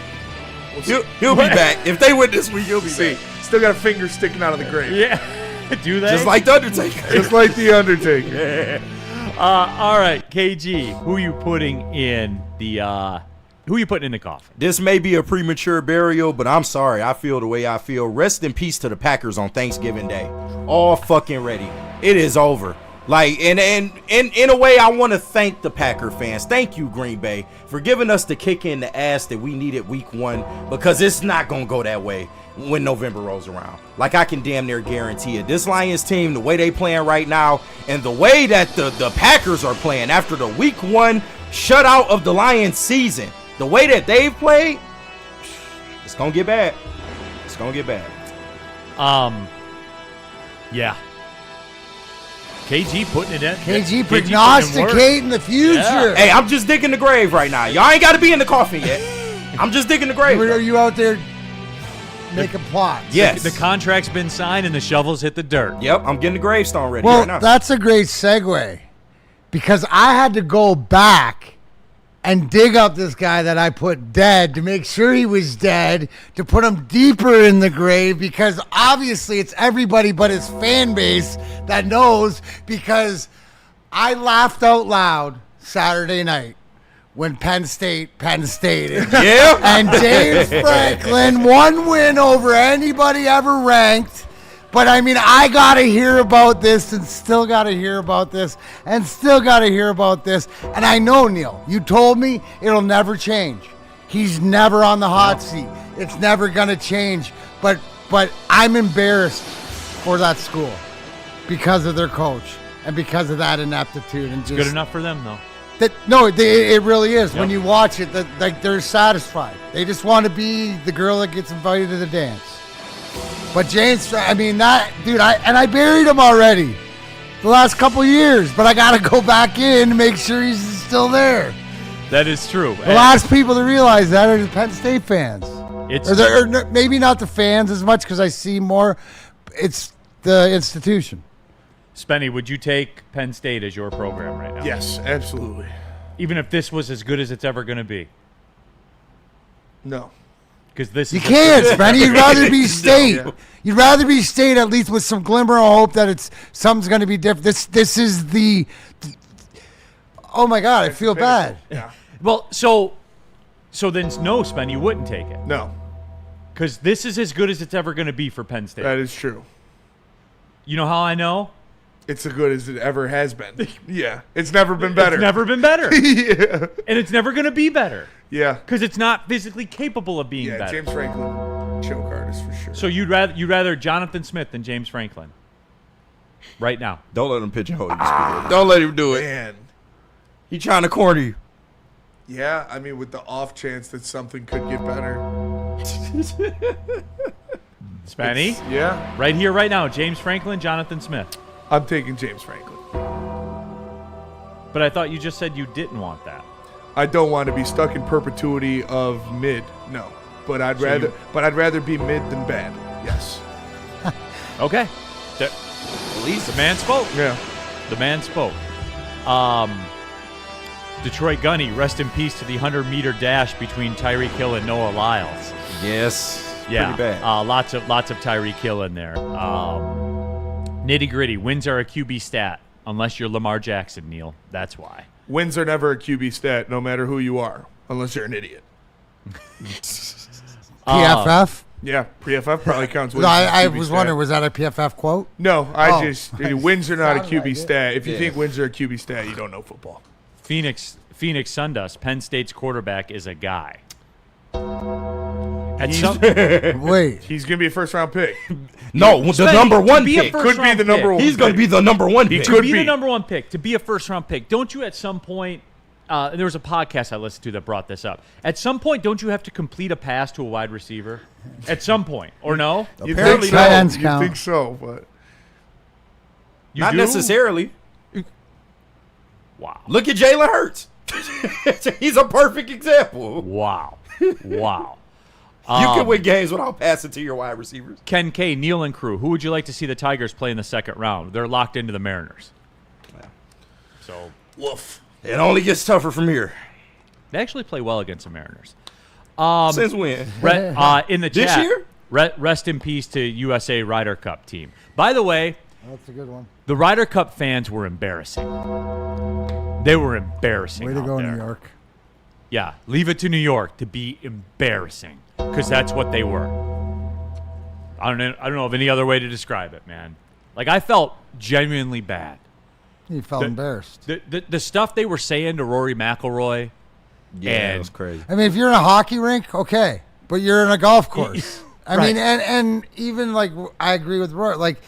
We'll He'll be back. If they win this week, he'll be back. Still got a finger sticking out of the grave. Yeah. Do they? Just like The Undertaker. Just like The Undertaker. All right, KG, who are you putting in the coffin? This may be a premature burial, but I'm sorry. I feel the way I feel. Rest in peace to the Packers on Thanksgiving Day. All fucking ready. It is over. Like, and in a way, I want to thank the Packer fans. Thank you, Green Bay, for giving us the kick in the ass that we needed week 1, because it's not going to go that way when November rolls around. Like, I can damn near guarantee it. This Lions team, the way they playing right now, and the way that the Packers are playing after the week 1 shutout of the Lions season, the way that they've played, it's going to get bad. It's going to get bad. Yeah. KG putting it in. KG prognosticating the future. Yeah. Hey, I'm just digging the grave right now. Y'all ain't got to be in the coffin yet. I'm just digging the grave. Are you out there making plots? Yes. The contract's been signed and the shovels hit the dirt. Yep, I'm getting the gravestone ready Well, right now. that's a great segue, because I had to go back and dig up this guy that I put dead to make sure he was dead, to put him deeper in the grave, because obviously it's everybody but his fan base that knows, because I laughed out loud Saturday night when Penn State. Yeah. And James Franklin, 1 win over anybody ever ranked. But, I mean, I got to hear about this and still got to hear about this and still got to hear about this. And I know, Neal, you told me it'll never change. He's never on the hot seat. It's never going to change. But I'm embarrassed for that school because of their coach and because of that ineptitude. And just Good enough for them, though. It really is. Yep. When you watch it, they're satisfied. They just want to be the girl that gets invited to the dance. But James, I mean, that dude, I buried him already the last couple years, but I got to go back in to make sure he's still there. That is true. The last people to realize that are the Penn State fans. It's Maybe not the fans as much, because I see more. It's the institution. Spenny, would you take Penn State as your program right now? Yes, absolutely. Even if this was as good as it's ever going to be? No. Because this You is can't, Spenny. You'd rather be State. You'd rather be State, at least with some glimmer of hope that something's going to be different. This is the oh my God, I feel bad. Yeah. Well, so then no, Spen, you wouldn't take it. No. Because this is as good as it's ever going to be for Penn State. That is true. You know how I know? It's as good as it ever has been. Yeah. It's never been better. It's never been better. Yeah. And it's never going to be better. Yeah. Because it's not physically capable of being better. James Franklin. choke artist for sure. So you'd rather Jonathan Smith than James Franklin right now? Don't let him pigeonhole you, Spear. Don't let him do it. Man. He trying to corner you. Yeah, I mean, with the off chance that something could get better. Spanny? Yeah. Right here, right now, James Franklin, Jonathan Smith. I'm taking James Franklin. But I thought you just said you didn't want that. I don't want to be stuck in perpetuity of mid. No. But I'd rather be mid than bad. Yes. Okay. The man spoke. Yeah. The man spoke. Detroit Gunny, rest in peace to the 100-meter dash between Tyreek Hill and Noah Lyles. Yes. Yeah. Pretty bad. Lots of Tyreek Hill in there. Nitty gritty. Wins are a QB stat unless you're Lamar Jackson, Neal. That's why. Wins are never a QB stat, no matter who you are, unless you're an idiot. PFF? Yeah, PFF probably counts. No, I was wondering, was that a PFF quote? No, wins are not a QB stat. If you think wins are a QB stat, you don't know football. Phoenix Sundust, Penn State's quarterback is a guy. Wait. He's going to be a first-round pick. No, the number one pick. Could be the number one pick. He's going to be the number one pick. To be the number one pick, to be a first-round pick. Don't you at some point, there was a podcast I listened to that brought this up. At some point, don't you have to complete a pass to a wide receiver? At some point, or no? You think so, but... Not necessarily. Wow. Look at Jalen Hurts. He's a perfect example. Wow. Wow. You can win games without passing to your wide receivers. Ken K, Neal and crew, who would you like to see the Tigers play in the second round? They're locked into the Mariners. Yeah. So, woof. It only gets tougher from here. They actually play well against the Mariners. Since when? In the chat. This year? Rest in peace to USA Ryder Cup team. By the way, that's a good one. The Ryder Cup fans were embarrassing. They were embarrassing. Way to go, there. New York. Yeah, leave it to New York to be embarrassing, because that's what they were. I don't know of any other way to describe it, man. Like, I felt genuinely bad. You felt embarrassed. The stuff they were saying to Rory McIlroy. Yeah, it was crazy. I mean, if you're in a hockey rink, okay, but you're in a golf course. I mean, and even like I agree with Rory. Like,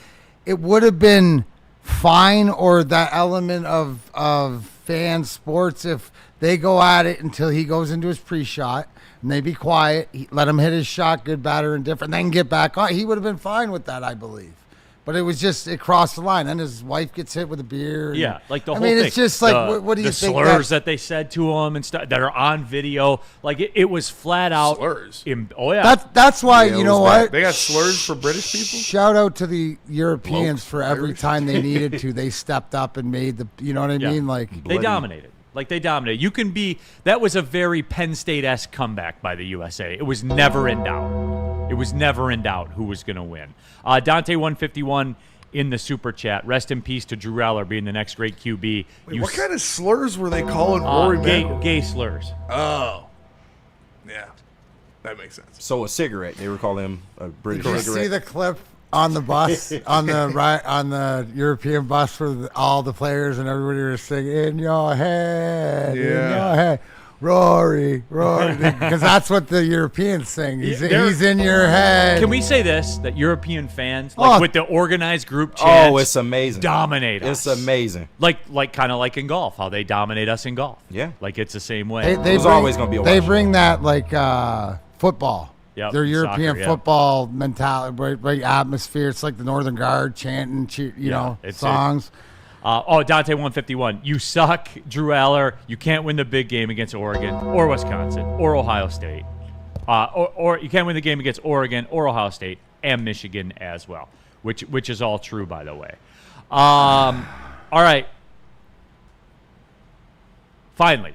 it would have been fine, or that element of fan sports, if they go at it until he goes into his pre-shot and they be quiet, let him hit his shot, good, bad, or indifferent, then get back on. He would have been fine with that, I believe. But it was just, it crossed the line. Then his wife gets hit with a beer. Yeah, like the whole thing. I mean, thing. it's just like, what do you think? The slurs that they said to him and stuff that are on video. Like, it was flat out. Slurs. Oh, yeah. That's why, you know what? They got slurs for British people? Shout out to the Europeans for every time they needed to. They stepped up and made the, you know what I mean? Like, they dominated. Like, they dominated. You can be, that was a very Penn State-esque comeback by the USA. It was never in doubt. It was never in doubt who was going to win. Dante151 in the super chat. Rest in peace to Drew Aller being the next great QB. Wait, what kind of slurs were they calling Rory McIlroy? Gay slurs. Oh. Yeah. That makes sense. So a cigarette. They were calling him a British cigarette. Did you see the clip on the bus, on the European bus where all the players and everybody were singing, in your head, in your head. Rory, because that's what the Europeans sing. He's in your head. Can we say this, that European fans, like with the organized group chants, it's amazing. Dominate us. It's amazing. Like kind of like in golf, how they dominate us in golf. Yeah. Like, it's the same way. There's always going to be a They bring that like football. Yep, their European soccer, football mentality, right atmosphere. It's like the Northern Guard chanting, songs. Dante151, you suck, Drew Aller. You can't win the big game against Oregon or Wisconsin or Ohio State. Or you can't win the game against Oregon or Ohio State and Michigan as well, which is all true, by the way. All right. Finally,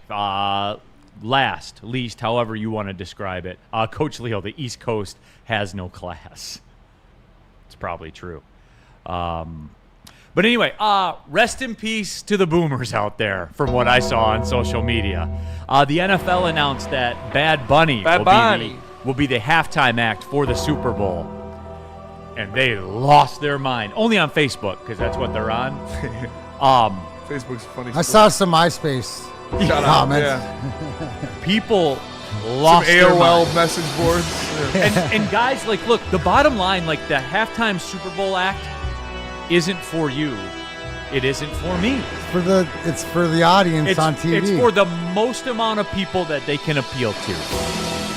least, however you want to describe it, Coach Leo, the East Coast has no class. It's probably true. But anyway, rest in peace to the boomers out there, from what I saw on social media. The NFL announced that Bad Bunny will be the halftime act for the Super Bowl. And they lost their mind. Only on Facebook, because that's what they're on. Facebook's funny. I saw some MySpace comments. Yeah. People lost Some their AOL mind. message boards. And guys, like, look, the bottom line, like, the halftime Super Bowl act isn't for you. It isn't for me. It's for the audience It's, on TV. it's for the most amount of people that they can appeal to.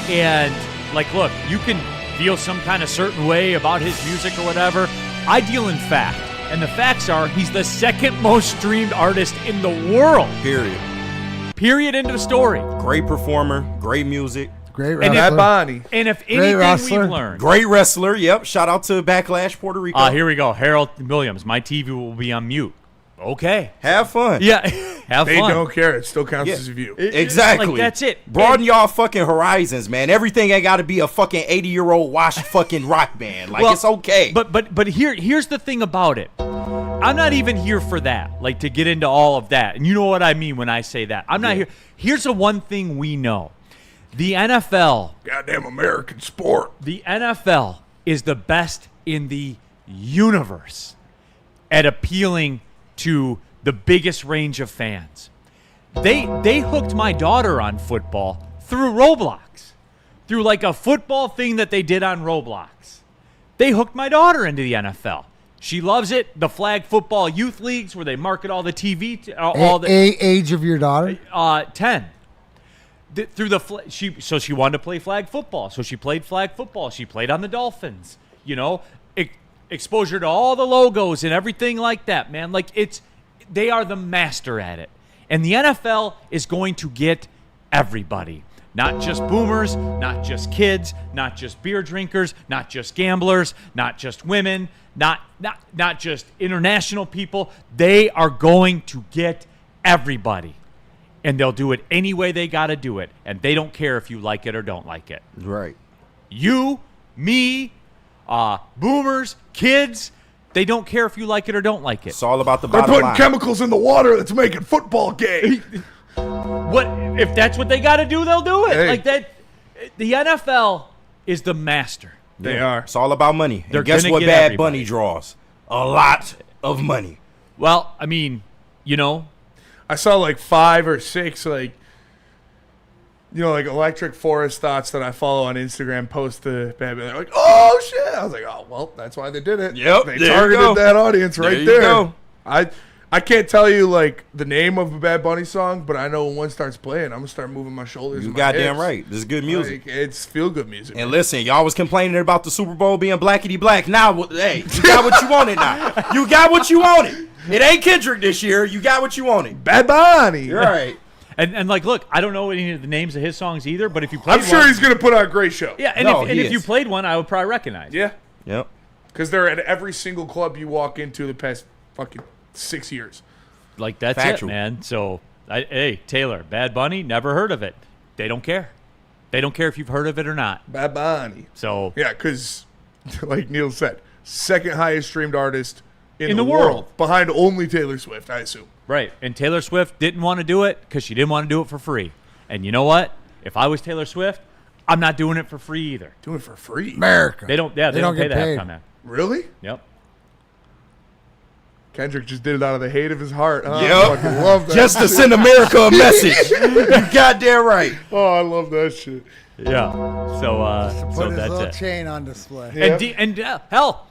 And, like, look, you can feel some kind of certain way about his music or whatever. I deal in fact. And the facts are he's the second most streamed artist in the world. Period. Period, end of story. Great performer, great music. Great And wrestler. Bad Bunny. And if Great anything wrestler. we've learned. Great wrestler, yep. Shout out to Backlash Puerto Rico. Here we go. Harold Williams, my TV will be on mute. Okay. Have fun. Yeah, have They fun. don't care. It still counts Yeah. as a view. Exactly. Like, that's it. Broaden y'all fucking horizons, man. Everything ain't got to be a fucking 80-year-old washed fucking rock band. Like, Well, it's okay. But here's the thing about it. I'm not even here for that, like to get into all of that. And you know what I mean when I say that. I'm not here. Here's the one thing we know. The NFL, Goddamn American sport. the NFL is the best in the universe at appealing to the biggest range of fans. They hooked my daughter on football through Roblox, through like a football thing that they did on Roblox. They hooked my daughter into the NFL. She loves it. The flag football youth leagues where they market all the TV, all the age of your daughter? 10. Through the she wanted to play flag football, so she played flag football. She played on the Dolphins. You know, exposure to all the logos and everything like that, man. Like they are the master at it, and the NFL is going to get everybody. Not just boomers, not just kids, not just beer drinkers, not just gamblers, not just women, not just international people. They are going to get everybody. And they'll do it any way they got to do it. And they don't care if you like it or don't like it. Right. You, me, boomers, kids, they don't care if you like it or don't like it. It's all about the They're bottom putting line. chemicals in the water that's making football gay. What if that's what they got to do? They'll do it. Hey. Like that. The NFL is the master. They are. It's all about money. They're And guess gonna what get Bad everybody. Bunny draws? A lot of money. Well, I mean, you know, I saw like 5 or 6 like Electric Forest thoughts that I follow on Instagram post to Bad Bunny. They're like, oh shit. I was like, oh well, that's why they did it. Yep, They there you targeted go. that audience right There you there. go. I can't tell you like the name of a Bad Bunny song, but I know when one starts playing, I'm gonna start moving my shoulders. You and my goddamn hips. right. This is good music. Like, it's feel good music. And listen, y'all was complaining about the Super Bowl being blackety black. Now, hey, you got what you wanted now. You got what you wanted. It ain't Kendrick this year. You got what you wanted. Bad Bunny. You're right. and like, look, I don't know any of the names of his songs either, but if you played I'm sure one, he's gonna put on a great show. yeah, and No, if, and he if you is. played one, I would probably recognize. it. Yeah. Yep. Because they're at every single club you walk into the past fucking 6 years. Like that's Factual. it, man. So, hey, Taylor, Bad Bunny, never heard of it. They don't care. They don't care if you've heard of it or not. Bad Bunny. So, Yeah, because like Neal said, second highest streamed artist in the world. behind only Taylor Swift, I assume. right. And Taylor Swift didn't want to do it because she didn't want to do it for free. And you know what? If I was Taylor Swift, I'm not doing it for free either. Doing it for free. America. They don't. Yeah, they don't pay get the paid. halftime man. Really? Yep. Kendrick just did it out of the hate of his heart. Huh? Yep. I fucking love that. Just to send America a message. You goddamn right. Oh, I love that shit. Yeah. So, Put so his that's little it. chain on display. Yeah. And hell,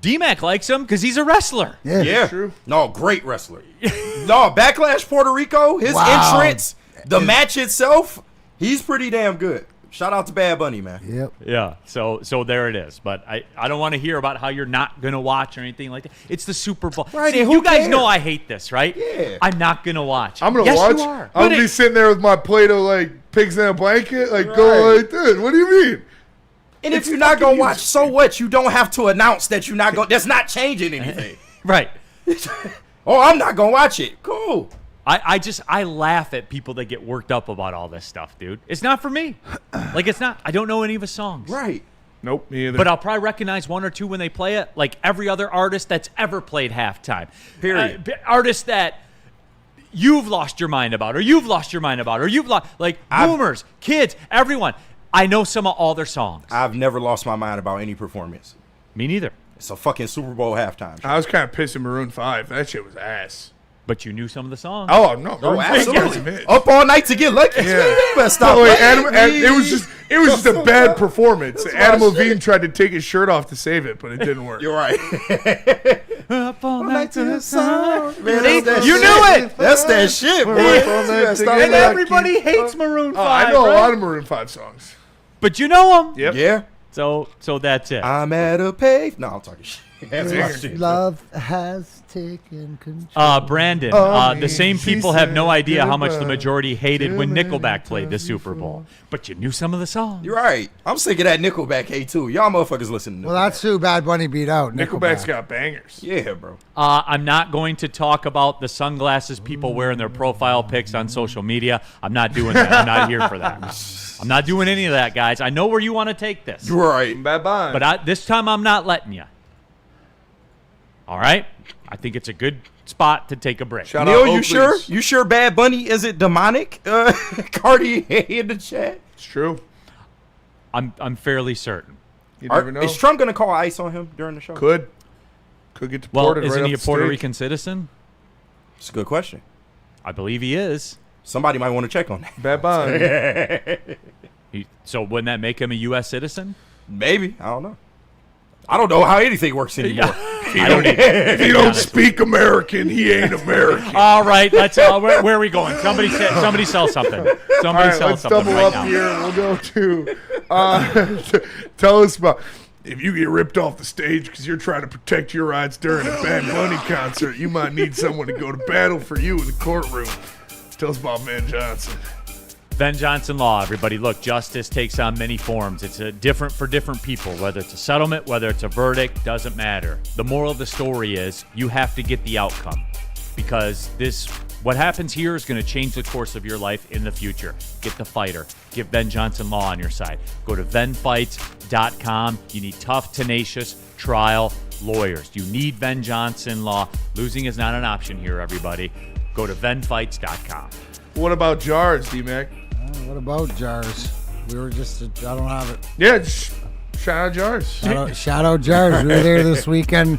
D-Mac likes him because he's a wrestler. Yeah. Yeah. True. No, great wrestler. No, Backlash Puerto Rico, his Wow. entrance, the match itself, he's pretty damn good. Shout out to Bad Bunny, man. Yep. Yeah, so there it is. But I don't want to hear about how you're not going to watch or anything like that. It's the Super Bowl. Right, See, and who you guys cares? know I hate this, right? Yeah. I'm not going to watch. I'm gonna yes, watch. You are. I'm gonna But be sitting there with my plate of like pigs in a blanket, like going Right. like this. What do you mean? And It's if you're not going fucking to watch, music. so what? You don't have to announce that you're not going to. That's not changing anything. right. Oh, I'm not going to watch it. Cool. I laugh at people that get worked up about all this stuff, dude. It's not for me. Like, it's not. I don't know any of his songs. Right. Nope, me either. But I'll probably recognize one or two when they play it, like every other artist that's ever played halftime. Period. Artists that you've lost your mind about, or you've lost your mind about, or you've lost, like boomers, kids, everyone. I know some of all their songs. I've never lost my mind about any performance. Me neither. It's a fucking Super Bowl halftime show. I was kind of pissed at Maroon 5. That shit was ass. But you knew some of the songs. Oh no! Oh, absolutely. Man. Up all night to get lucky. Yeah. You better stop Oh, wait, playing. it was just a bad performance. Adam Levine tried to take his shirt off to save it, but it didn't work. You're right. Up all night to the sun. Man, See? that's that You shit. knew it. That's that shit, boy. And everybody hates Maroon 5. I know right? a lot of Maroon 5 songs. But you know them. Yep. Yeah. So that's it. I'm at a pave. No, I'm talking shit. That's my shit. Love has taken control. Brandon, the same people have no idea how much the majority hated when Nickelback played the Super Bowl. But you knew some of the songs. You're right. I'm sick of that Nickelback hate too. Y'all motherfuckers listen to Nickelback. Well, that's who Bad Bunny beat out. Nickelback's got bangers. Yeah, bro. I'm not going to talk about the sunglasses people wear in their profile pics on social media. I'm not doing that. I'm not here for that. I'm not doing any of that, guys. I know where you want to take this. You're right. Bye-bye. But this time I'm not letting you. All right? I think it's a good spot to take a break. Shout Neal, out you Oakley's. sure? You sure Bad Bunny isn't demonic? Cardi in the chat. It's true. I'm fairly certain. You never know. Is Trump going to call ICE on him during the show? Could get Well, deported isn't right he a off the Puerto stage. Rican citizen? It's a good question. I believe he is. Somebody might want to check on that. Bye-bye. So wouldn't that make him a U.S. citizen? Maybe. I don't know. I don't know how anything works anymore. I don't either. If you don't speak American, he ain't American. All right, let's. Where are we going? Somebody sell something. Somebody All right, sell let's something double right up now. here. We'll go to tell us about if you get ripped off the stage because you're trying to protect your rights during a Bad Bunny concert. You might need someone to go to battle for you in the courtroom. Tell us about Van Johnson. Ben Johnson Law, everybody. Look, justice takes on many forms. It's different for different people. Whether it's a settlement, whether it's a verdict, doesn't matter. The moral of the story is you have to get the outcome because what happens here is going to change the course of your life in the future. Get the fighter. Get Ben Johnson Law on your side. Go to venfights.com. You need tough, tenacious trial lawyers. You need Ben Johnson Law. Losing is not an option here, everybody. Go to venfights.com. What about jars, D-Mac? What about jars? We were just, I don't have it. Yeah, just shout out jars. Shout out jars. We were there this weekend.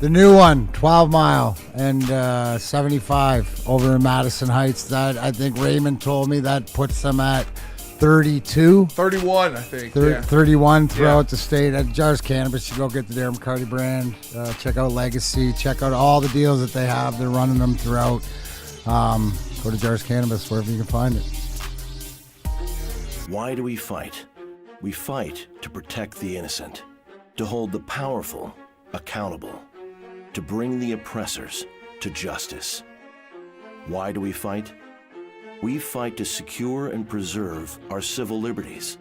The new one, 12 Mile and 75 over in Madison Heights. That I think Raymond told me that puts them at 32. 31, I think. 31 throughout the state. At Jars Cannabis, you go get the Darren McCarty brand. Check out Legacy. Check out all the deals that they have. They're running them throughout. Go to Jars Cannabis, wherever you can find it. Why do we fight? We fight to protect the innocent, to hold the powerful accountable, to bring the oppressors to justice. Why do we fight? We fight to secure and preserve our civil liberties,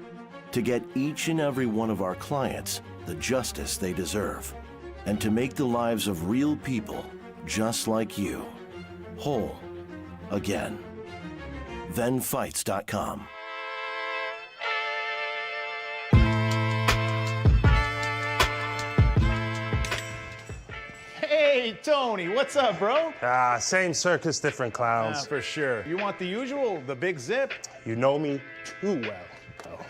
to get each and every one of our clients the justice they deserve, and to make the lives of real people just like you whole again. Venfights.com. Hey, Tony, what's up, bro? Same circus, different clowns. For sure. You want the usual, the big zip? You know me too well. Oh,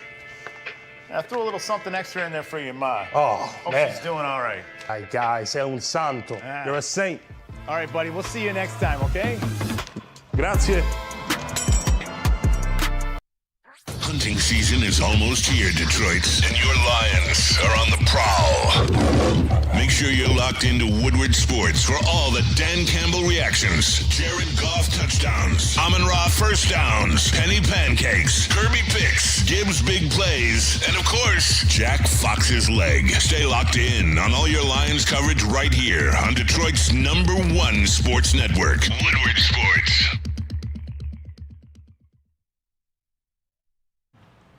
I threw a little something extra in there for your ma. oh Hope man. she's doing all right. Ay, guy, sei un santo. Ah. You're a saint. All right, buddy, we'll see you next time, okay? Grazie. Hunting season is almost here, Detroit, and your Lions are on the prowl. Make sure you're locked into Woodward Sports for all the Dan Campbell reactions, Jared Goff touchdowns, Amon-Ra first downs, Penny pancakes, Kirby picks, Gibbs big plays, and of course, Jack Fox's leg. Stay locked in on all your Lions coverage right here on Detroit's #1 sports network, Woodward Sports.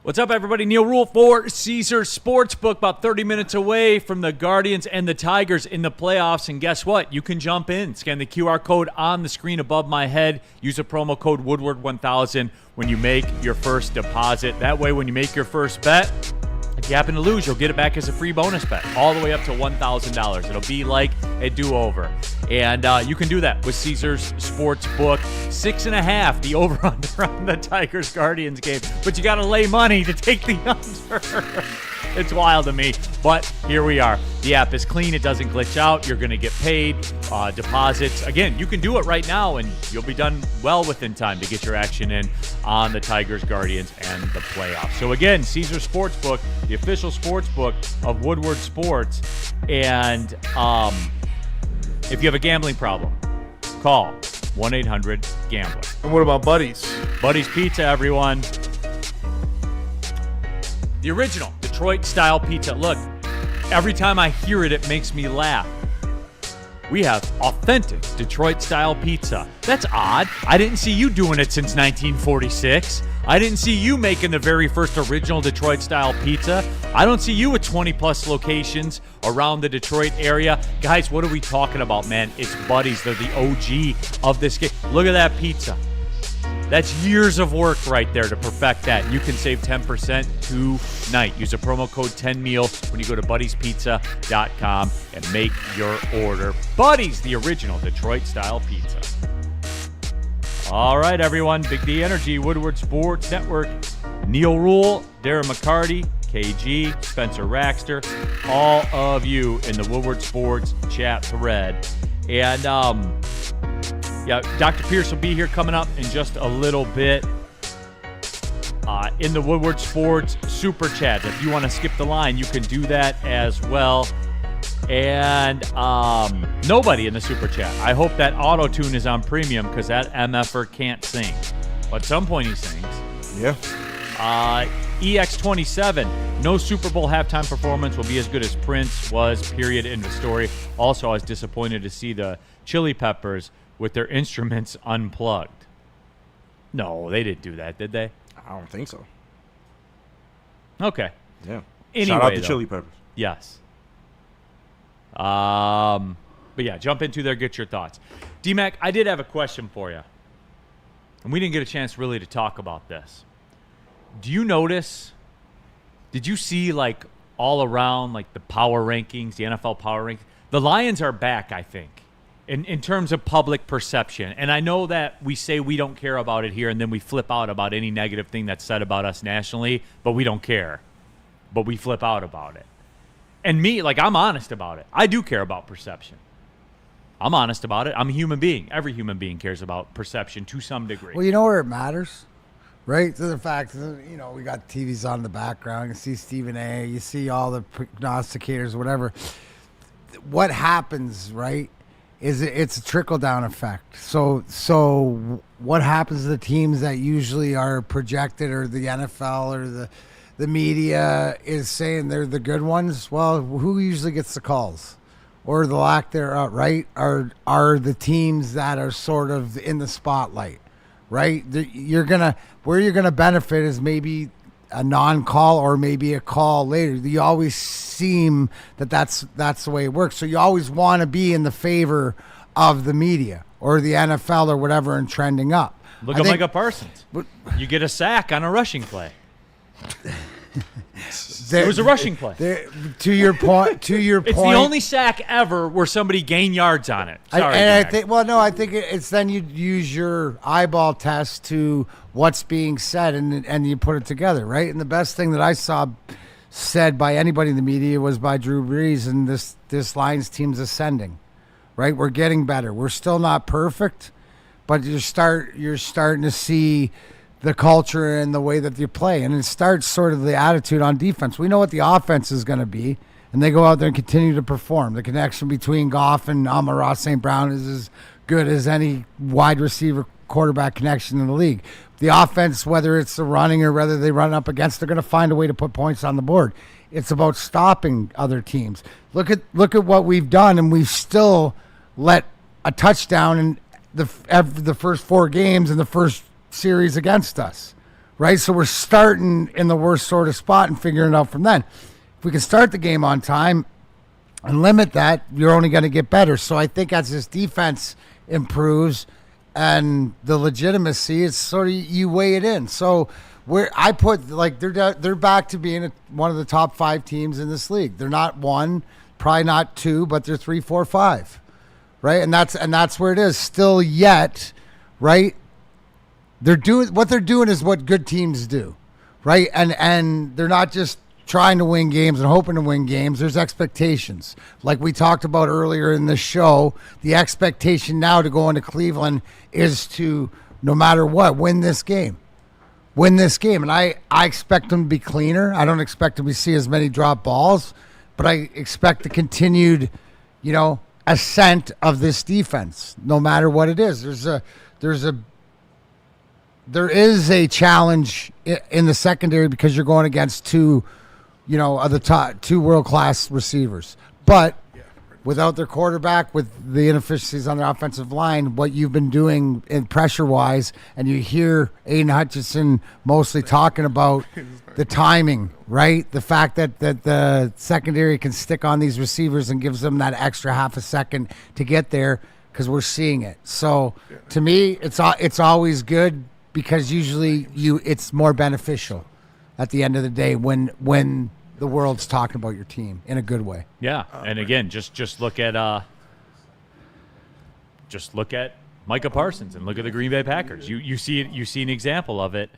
What's up, everybody? Neal Ruhl for Caesars Sportsbook, about 30 minutes away from the Guardians and the Tigers in the playoffs. And guess what? You can jump in. Scan the QR code on the screen above my head. Use a promo code Woodward1000 when you make your first deposit. That way, when you make your first bet, if you happen to lose, you'll get it back as a free bonus bet, all the way up to $1,000. It'll be like a do-over. And you can do that with Caesars Sportsbook. 6.5, the over-under on the Tigers-Guardians game. But you got to lay money to take the under. It's wild to me, but here we are. The app is clean. It doesn't glitch out. You're going to get paid. Deposits. Again, you can do it right now, and you'll be done well within time to get your action in on the Tigers, Guardians, and the playoffs. So again, Caesar Sportsbook, the official sportsbook of Woodward Sports. And if you have a gambling problem, call 1-800-GAMBLER. And what about Buddies? Buddies Pizza, everyone. The original Detroit-style pizza. Look, every time I hear it, it makes me laugh. We have authentic Detroit-style pizza. That's odd. I didn't see you doing it since 1946. I didn't see you making the very first original Detroit-style pizza. I don't see you at 20-plus locations around the Detroit area. Guys, what are we talking about, man? It's Buddies. They're the OG of this game. Look at that pizza. That's years of work right there to perfect that. You can save 10% tonight. Use a promo code 10MEAL when you go to buddiespizza.com and make your order. Buddies, the original Detroit-style pizza. All right, everyone. Big D Energy, Woodward Sports Network. Neal Ruhl, Darren McCarty, KG, Spencer Raxter, all of you in the Woodward Sports chat thread. And, yeah, Dr. Pierce will be here coming up in just a little bit in the Woodward Sports Super Chat. If you want to skip the line, you can do that as well. And nobody in the Super Chat. I hope that auto-tune is on premium because that MFer can't sing. But at some point he sings. Yeah. EX27, no Super Bowl halftime performance will be as good as Prince was, period, end of story. Also, I was disappointed to see the Chili Peppers with their instruments unplugged. No, they didn't do that, did they? I don't think so. Okay. Yeah. Anyway, shout out to though, Chili Peppers. Yes. But yeah, jump into there, get your thoughts. D-Mac, I did have a question for you. And we didn't get a chance really to talk about this. Do you notice, did you see like all around like the power rankings, the NFL power rankings? The Lions are back, I think, in terms of public perception. And I know that we say we don't care about it here and then we flip out about any negative thing that's said about us nationally, but we don't care. But we flip out about it. And me, like, I'm honest about it. I do care about perception. I'm honest about it. I'm a human being. Every human being cares about perception to some degree. Well, you know where it matters, right? To the fact that, you know, we got TVs on in the background. You see Stephen A. You see all the prognosticators, whatever. What happens, right, is it's a trickle-down effect. So what happens to the teams that usually are projected, or the NFL or the media is saying they're the good ones? Well, who usually gets the calls? Or the lack thereof, right? Are the teams that are sort of in the spotlight, right? Where you're gonna benefit is maybe a non-call or maybe a call later. You always seem that's the way it works. So you always want to be in the favor of the media or the NFL or whatever and trending up. Look at Micah Parsons. You get a sack on a rushing play. It was a rushing play. To your point. It's the only sack ever where somebody gained yards on it. Sorry, I think it's then you use your eyeball test to what's being said and you put it together, right? And the best thing that I saw said by anybody in the media was by Drew Brees, and this Lions team's ascending, right? We're getting better. We're still not perfect, but you're starting to see the culture and the way that you play. And it starts sort of the attitude on defense. We know what the offense is going to be, and they go out there and continue to perform. The connection between Goff and Amon-Ra St. Brown is as good as any wide receiver quarterback connection in the league. The offense, whether it's the running or whether they run up against, they're going to find a way to put points on the board. It's about stopping other teams. Look at what we've done, and we've still let a touchdown in the first 4 games in the first series against us, right? So we're starting in the worst sort of spot and figuring it out from then. If we can start the game on time and limit that, you're only going to get better. So I think as this defense improves and the legitimacy, it's sort of you weigh it in. So where I put, like, they're back to being one of the top 5 teams in this league. They're not 1, probably not 2, but they're 3, 4, 5, right? And that's where it is still yet, right? They're doing is what good teams do, right? And they're not just trying to win games and hoping to win games, there's expectations. Like we talked about earlier in the show, the expectation now to go into Cleveland is to, no matter what, win this game. And I expect them to be cleaner. I don't expect them to see as many drop balls, but I expect the continued, ascent of this defense, no matter what it is. There is a challenge in the secondary because you're going against two of the top two world-class receivers. But without their quarterback, with the inefficiencies on their offensive line, what you've been doing in pressure-wise, and you hear Aiden Hutchinson mostly talking about the timing, right? The fact that the secondary can stick on these receivers and gives them that extra half a second to get there because we're seeing it. So to me, it's always good because usually it's more beneficial at the end of the day when the world's talking about your team in a good way. Yeah, and again, just look at Micah Parsons and look at the Green Bay Packers. You see an example of it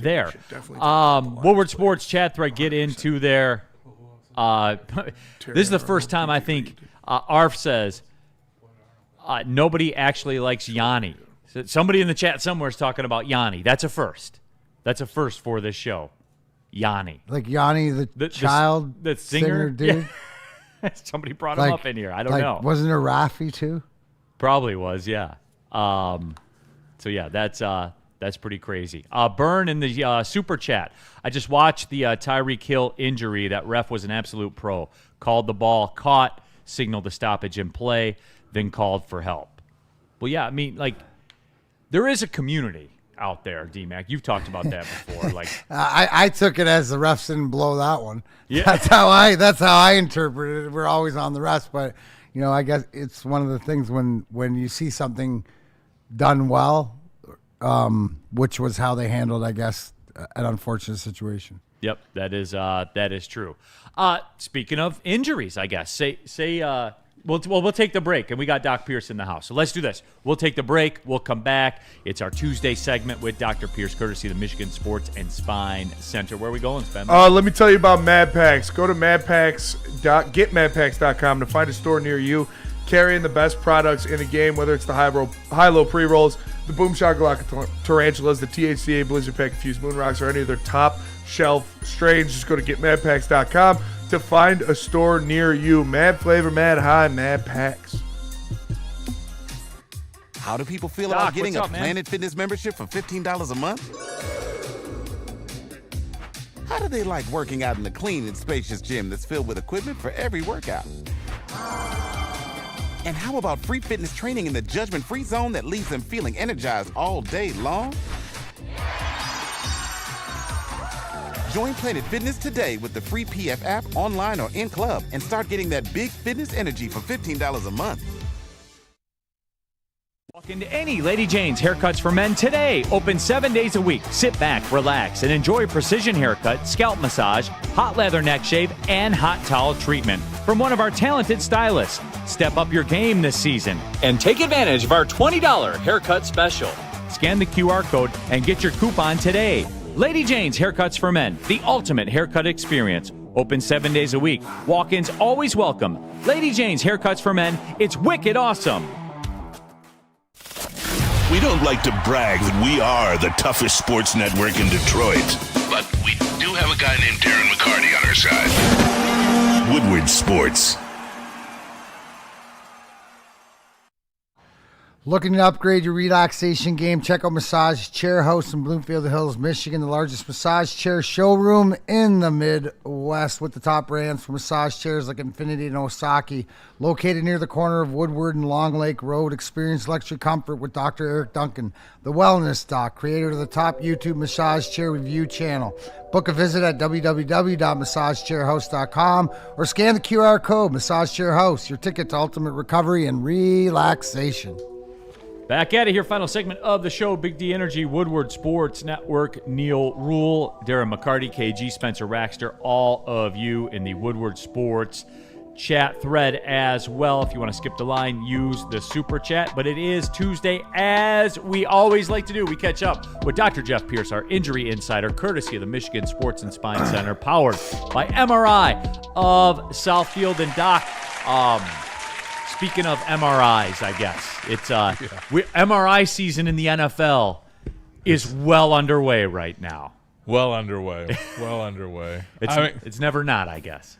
there. Woodward Sports chat thread, get into there. This is the first time I think Arf says nobody actually likes Yanni. So somebody in the chat somewhere is talking about Yanni. That's a first. That's a first for this show. Yanni. Like Yanni, the child the singer dude? Yeah. Somebody brought him up in here. I don't know. Wasn't it Rafi too? Probably was, yeah. So yeah, that's pretty crazy. Burn in the super chat. I just watched the Tyreek Hill injury. That ref was an absolute pro. Called the ball, caught, signaled the stoppage in play, then called for help. Well, yeah, I mean, like, there is a community out there, D-Mac. You've talked about that before. Like, I took it as the refs didn't blow that one. Yeah. That's how I interpreted it. We're always on the refs, but I guess it's one of the things when you see something done well, which was how they handled, I guess, an unfortunate situation. Yep, that is true. Speaking of injuries, I guess we'll take the break, and we got Doc Pierce in the house. So let's do this. We'll take the break. We'll come back. It's our Tuesday segment with Dr. Pierce, courtesy of the Michigan Sports and Spine Center. Where are we going, Spen? Let me tell you about Mad Packs. Go to getmadpacks.com to find a store near you carrying the best products in the game, whether it's the high-low pre-rolls, the Boom Shakalaka Tarantulas, the THCA Blizzard Pack Infused Moon Rocks, or any of their top-shelf strains. Just go to getmadpacks.com to find a store near you. Mad flavor, mad high, Mad Packs. How do people feel Doc, about getting what's a up, man? Planet Fitness membership for $15 a month? How do they like working out in a clean and spacious gym that's filled with equipment for every workout? And how about free fitness training in the judgment-free zone that leaves them feeling energized all day long? Join Planet Fitness today with the free PF app, online or in club, and start getting that big fitness energy for $15 a month. Walk into any Lady Jane's Haircuts for Men today. Open 7 days a week. Sit back, relax, and enjoy a precision haircut, scalp massage, hot leather neck shave, and hot towel treatment from one of our talented stylists. Step up your game this season and take advantage of our $20 haircut special. Scan the QR code and get your coupon today. Lady Jane's Haircuts for Men, the ultimate haircut experience. Open 7 days a week. Walk-ins always welcome. Lady Jane's Haircuts for Men. It's wicked awesome. We don't like to brag that we are the toughest sports network in Detroit, but we do have a guy named Darren McCarty on our side. Woodward Sports. Looking to upgrade your relaxation game? Check out Massage Chair House in Bloomfield Hills, Michigan, the largest massage chair showroom in the Midwest with the top brands for massage chairs like Infinity and Osaki. Located near the corner of Woodward and Long Lake Road, experience luxury comfort with Dr. Eric Duncan, the Wellness Doc, creator of the top YouTube massage chair review channel. Book a visit at www.massagechairhouse.com or scan the QR code. Massage Chair House, your ticket to ultimate recovery and relaxation. Back at it here, final segment of the show. Big D Energy, Woodward Sports Network, Neal, Ruhl, Darren McCarty, KG, Spencer Raxter, all of you in the Woodward Sports chat thread as well. If you want to skip the line, use the super chat. But it is Tuesday, as we always like to do. We catch up with Dr. Jeff Pierce, our injury insider, courtesy of the Michigan Sports and Spine Center, powered by MRI of Southfield. And Doc, speaking of MRIs, I guess it's MRI season in the NFL is well underway right now. Well underway. It's never not, I guess.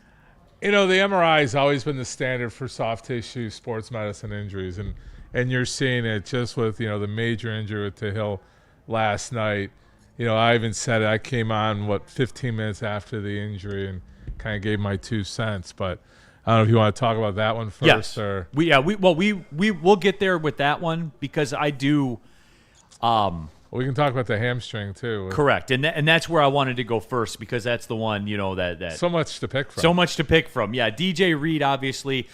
You know, the MRI has always been the standard for soft tissue sports medicine injuries, and you're seeing it just with, the major injury with Hill last night. I even said it. I came on, 15 minutes after the injury and kind of gave my 2 cents. But I don't know if you want to talk about that one first. Yes. Or We'll get there with that one because I do. We can talk about the hamstring too. Correct, and that's where I wanted to go first because that's the one that so much to pick from. So much to pick from. Yeah, DJ Reed, obviously,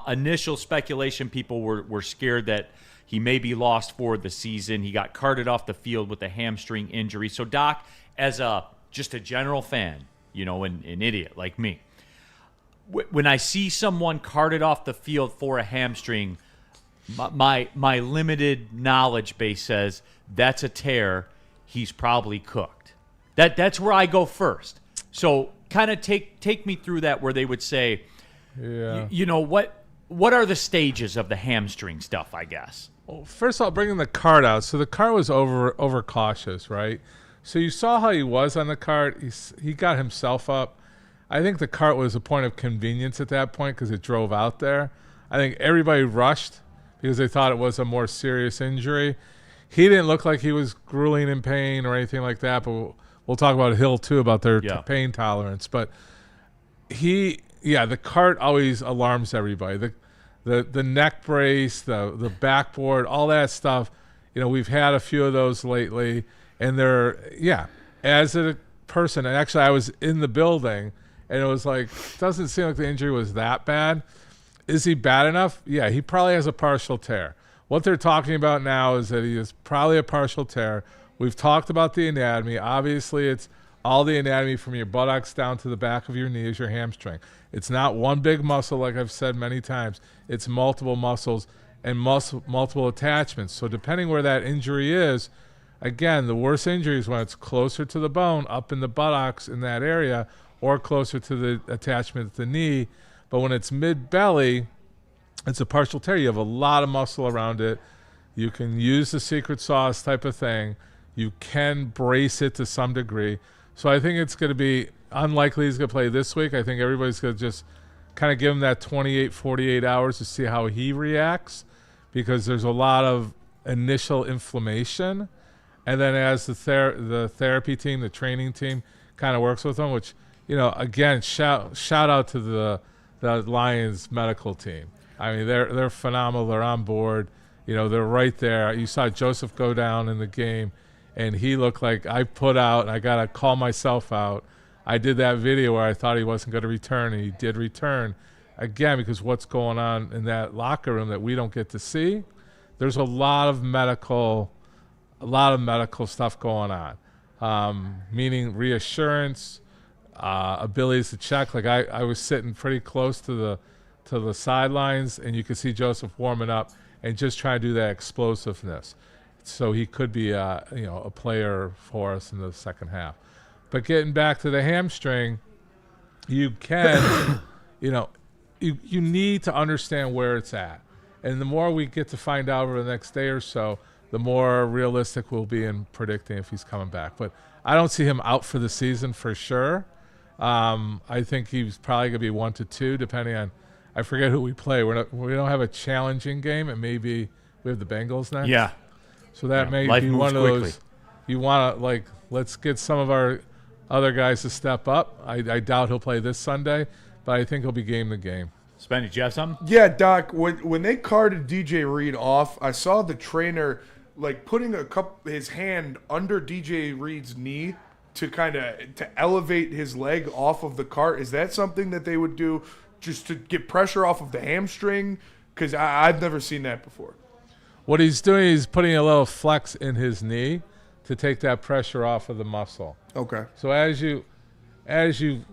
initial speculation, people were scared that he may be lost for the season. He got carted off the field with a hamstring injury. So Doc, as just a general fan, an idiot like me, when I see someone carted off the field for a hamstring, my limited knowledge base says that's a tear. He's probably cooked. That's where I go first. So kind of take me through that where they would say, what are the stages of the hamstring stuff, I guess? Well, first of all, bringing the cart out. So the cart was over cautious, right? So you saw how he was on the cart. He got himself up. I think the cart was a point of convenience at that point because it drove out there. I think everybody rushed because they thought it was a more serious injury. He didn't look like he was grueling in pain or anything like that, but we'll talk about Hill too, about their pain tolerance. But the cart always alarms everybody. The neck brace, the backboard, all that stuff, we've had a few of those lately. And as a person, and actually I was in the building, and it was like, doesn't seem like the injury was that bad. Is he bad enough? Yeah, he probably has a partial tear. What they're talking about now is that he is probably a partial tear. We've talked about the anatomy. Obviously, it's all the anatomy from your buttocks down to the back of your knee is your hamstring. It's not one big muscle, like I've said many times. It's multiple muscles and multiple attachments. So depending where that injury is, again, the worst injury is when it's closer to the bone, up in the buttocks in that area, or closer to the attachment at the knee. But when it's mid-belly, it's a partial tear. You have a lot of muscle around it. You can use the secret sauce type of thing. You can brace it to some degree. So I think it's going to be unlikely he's going to play this week. I think everybody's going to just kind of give him that 28, 48 hours to see how he reacts because there's a lot of initial inflammation. And then as the therapy team, the training team kind of works with him, which, again, shout out to the Lions medical team. I mean, they're phenomenal. They're on board. They're right there. You saw Joseph go down in the game, and he looked like I put out, and I got to call myself out. I did that video where I thought he wasn't going to return, and he did return. Again, because what's going on in that locker room that we don't get to see, there's a lot of medical stuff going on, meaning reassurance, abilities to check. Like I was sitting pretty close to the sidelines, and you could see Joseph warming up and just trying to do that explosiveness. So he could be a player for us in the second half. But getting back to the hamstring, you can, you need to understand where it's at. And the more we get to find out over the next day or so, the more realistic we'll be in predicting if he's coming back. But I don't see him out for the season for sure. I think he's probably going to be 1 to 2, depending on, I forget who we play. We don't have a challenging game. It may be we have the Bengals next. Yeah. So that may Life be moves one of quickly. those. You want to, let's get some of our other guys to step up. I doubt he'll play this Sunday, but I think he'll be game to game. Spenny, do you have something? Yeah, Doc, when they carted DJ Reed off, I saw the trainer putting his hand under DJ Reed's knee to elevate his leg off of the cart. Is that something that they would do just to get pressure off of the hamstring? Because I've never seen that before. What he's doing is putting a little flex in his knee to take that pressure off of the muscle. Okay. So as you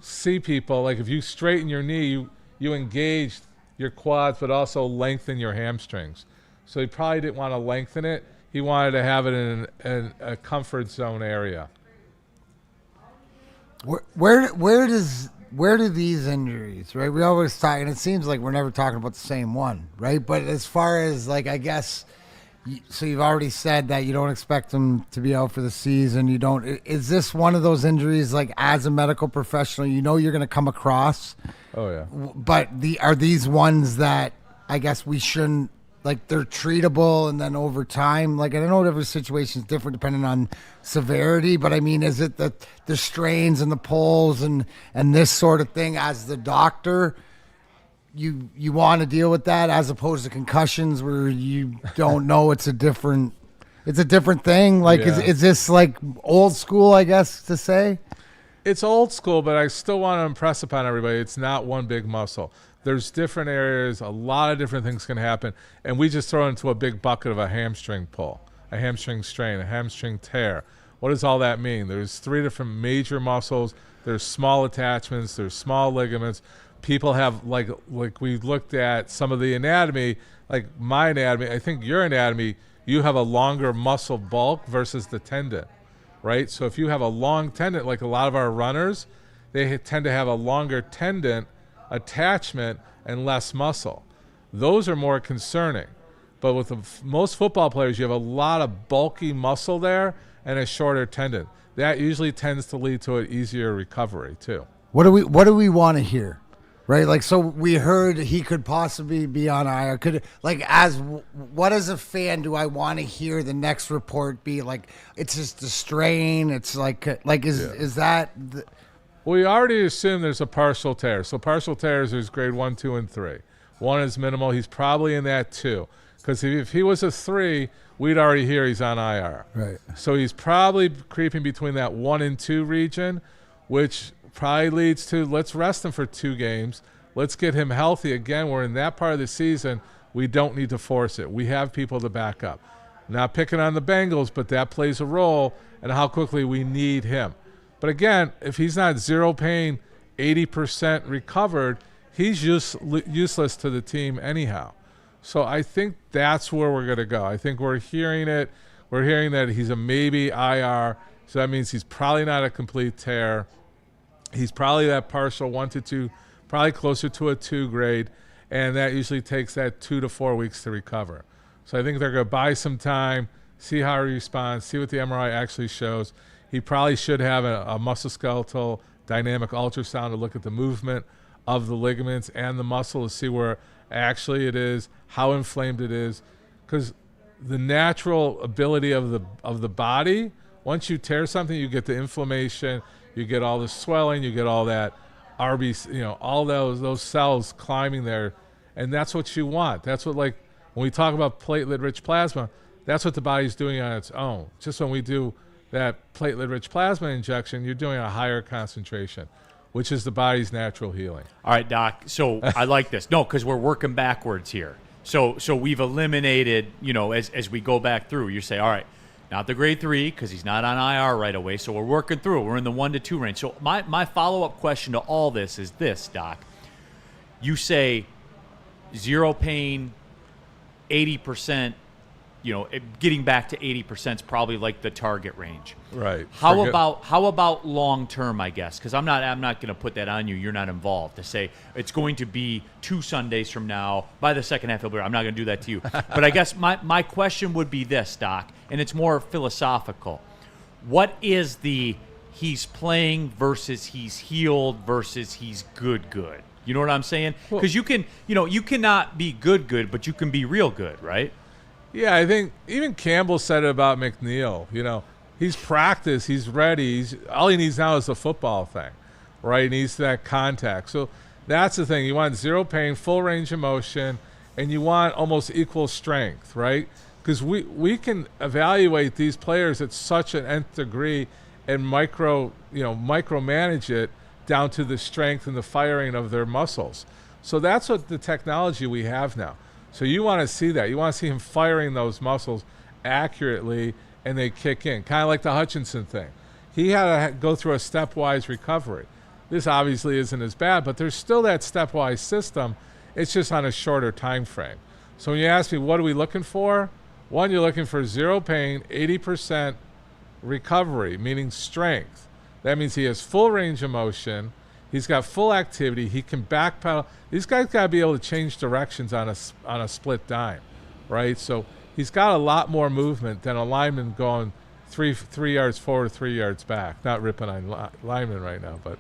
see people, if you straighten your knee, you engage your quads, but also lengthen your hamstrings. So he probably didn't want to lengthen it. He wanted to have it in a comfort zone area. Where do these injuries, right? We always talk, and it seems like we're never talking about the same one, right? But as far as, like, I guess, so you've already said that you don't expect him to be out for the season. You don't. Is this one of those injuries, like, as a medical professional, you know you're going to come across? Oh, yeah. But are these ones that I guess we shouldn't, like, they're treatable and then over time? Like, I know every situation is different depending on severity, but I mean, is it the strains and the pulls and this sort of thing as the doctor, you want to deal with that as opposed to concussions where you don't know it's a different thing? Like, Yeah. is this like old school, I guess, to say? It's old school, but I still want to impress upon everybody, it's not one big muscle. There's different areas, a lot of different things can happen, and we just throw into a big bucket of a hamstring pull, a hamstring strain, a hamstring tear. What does all that mean? There's 3 different major muscles. There's small attachments. There's small ligaments. People have, like we looked at some of the anatomy, like my anatomy, I think your anatomy, you have a longer muscle bulk versus the tendon, right? So if you have a long tendon, like a lot of our runners, they tend to have a longer tendon attachment and less muscle. Those are more concerning. But with most football players, you have a lot of bulky muscle there and a shorter tendon. That usually tends to lead to an easier recovery too. What do we want to hear? Right? Like, so we heard he could possibly be on IR. What as a fan do I want to hear the next report be? Like, it's just a strain. It's is that... We already assume there's a partial tear. So partial tears, there's grade 1, 2, and 3. 1 is minimal. He's probably in that 2. Because if he was a 3, we'd already hear he's on IR. Right. So he's probably creeping between that 1 and 2 region, which probably leads to let's rest him for 2 games. Let's get him healthy. Again, we're in that part of the season. We don't need to force it. We have people to back up. Not picking on the Bengals, but that plays a role in how quickly we need him. But again, if he's not zero pain, 80% recovered, he's useless to the team anyhow. So I think that's where we're going to go. I think we're hearing it. We're hearing that he's a maybe IR, so that means he's probably not a complete tear. He's probably that partial 1 to 2, probably closer to a 2 grade, and that usually takes that 2 to 4 weeks to recover. So I think they're going to buy some time, see how he responds, see what the MRI actually shows. He probably should have a musculoskeletal dynamic ultrasound to look at the movement of the ligaments and the muscle to see where actually it is, how inflamed it is. Because the natural ability of the body, once you tear something, you get the inflammation, you get all the swelling, you get all that RBC, all those cells climbing there. And that's what you want. That's what, like, when we talk about platelet-rich plasma, that's what the body's doing on its own. Just when we do that platelet-rich plasma injection, you're doing a higher concentration, which is the body's natural healing. All right, Doc. So I like this. No, because we're working backwards here. So we've eliminated, as we go back through, you say, all right, not the grade 3 because he's not on IR right away. So we're working through it. We're in the 1 to 2 range. So my follow-up question to all this is this, Doc. You say zero pain, 80%. Getting back to 80% is probably like the target range. Right. How about long term, I guess? Because I'm not going to put that on you. You're not involved to say it's going to be 2 Sundays from now. By the second half of the year, I'm not going to do that to you. But I guess my question would be this, Doc, and it's more philosophical. What is the he's playing versus he's healed versus he's good? You know what I'm saying? Because you cannot be good, but you can be real good, right? Yeah, I think even Campbell said it about McNeal. He's practiced, he's ready. All he needs now is the football thing, right? He needs that contact. So that's the thing. You want zero pain, full range of motion, and you want almost equal strength, right? Because we can evaluate these players at such an nth degree and micromanage it down to the strength and the firing of their muscles. So that's what the technology we have now. So you want to see that. You want to see him firing those muscles accurately, and they kick in. Kind of like the Hutchinson thing. He had to go through a stepwise recovery. this obviously isn't as bad, but there's still that stepwise system. It's just on a shorter time frame. So when you ask me, what are we looking for? One, you're looking for 0 pain, 80% recovery, meaning strength. That means he has full range of motion. He's got full activity. He can backpedal. These guys got to be able to change directions on a split dime, right? So he's got a lot more movement than a lineman going three yards forward, 3 yards back. Not ripping on linemen right now, but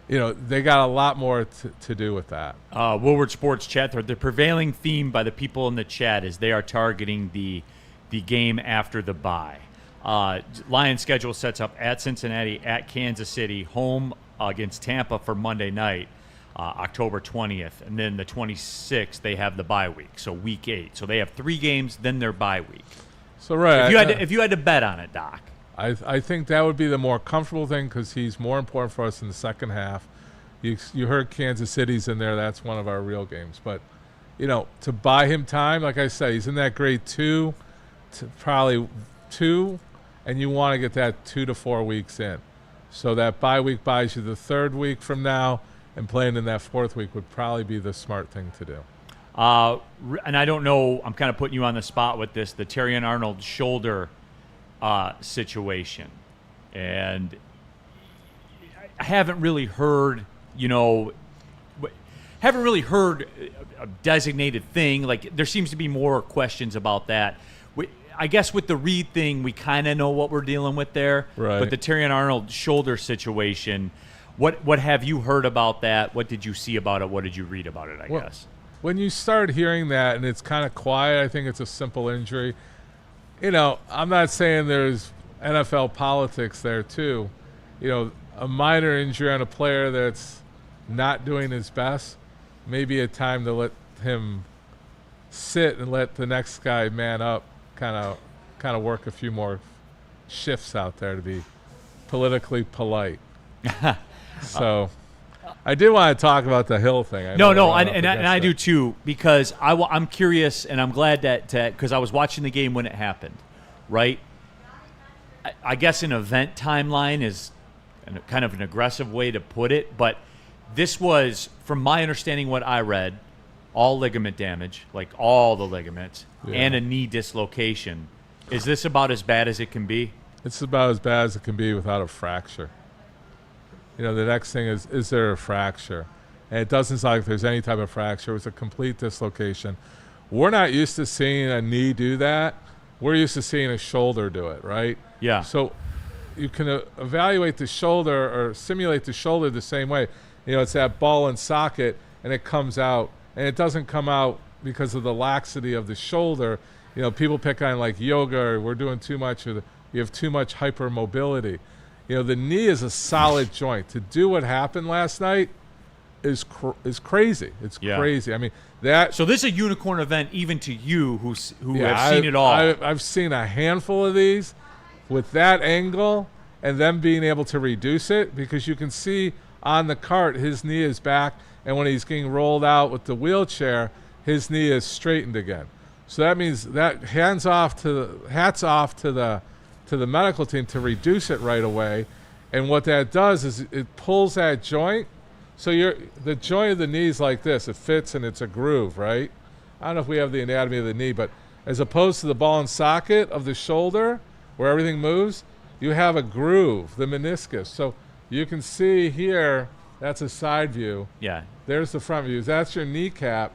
they got a lot more to do with that. Woodward Sports Chat, the prevailing theme by the people in the chat is they are targeting the game after the bye. Lions schedule sets up at Cincinnati, at Kansas City, home against Tampa for Monday night, October 20th, and then the 26th they have the bye week, so week 8. So they have 3 games, then their bye week. So right, if you had to bet on it, Doc, I think that would be the more comfortable thing because he's more important for us in the second half. You heard Kansas City's in there. That's one of our real games. But, to buy him time, like I said, he's in that grade 2 to probably 2, and you want to get that 2 to 4 weeks in. So that bye week buys you the 3rd week from now, and playing in that 4th week would probably be the smart thing to do. And I don't know, I'm kind of putting you on the spot with this, the Terrion Arnold shoulder situation. And I haven't really heard, a designated thing. Like, there seems to be more questions about that. I guess with the Reed thing, we kind of know what we're dealing with there. Right. But the Terrion Arnold shoulder situation, what have you heard about that? What did you see about it? What did you read about it, I guess? When you start hearing that and it's kind of quiet, I think it's a simple injury. I'm not saying there's NFL politics there too. A minor injury on a player that's not doing his best, maybe a time to let him sit and let the next guy man up, kind of work a few more shifts out there to be politically polite. So I did want to talk about the Hill thing. And I do too, because I'm curious, and I'm glad that because I was watching the game when it happened, right? I guess an event timeline is kind of an aggressive way to put it, but this was, from my understanding, what I read, all ligament damage, like all the ligaments, and a knee dislocation. Is this about as bad as it can be? It's about as bad as it can be without a fracture. The next thing is there a fracture? And it doesn't sound like there's any type of fracture. It was a complete dislocation. We're not used to seeing a knee do that. We're used to seeing a shoulder do it, right? Yeah. So you can evaluate the shoulder or simulate the shoulder the same way. It's that ball and socket, and it comes out. And it doesn't come out because of the laxity of the shoulder. People pick on like yoga, or we're doing too much, or you have too much hypermobility. The knee is a solid joint. To do what happened last night is crazy. It's crazy. I mean, that. So this is a unicorn event, even to you, who have seen it all. I've seen a handful of these with that angle, and them being able to reduce it, because you can see on the cart his knee is back, and when he's getting rolled out with the wheelchair, his knee is straightened again. So that means that hats off to the medical team to reduce it right away. And what that does is it pulls that joint. So the joint of the knee is like this. It fits and it's a groove, right? I don't know if we have the anatomy of the knee, but as opposed to the ball and socket of the shoulder where everything moves, you have a groove, the meniscus. So you can see here, that's a side view. Yeah. There's the front view. That's your kneecap.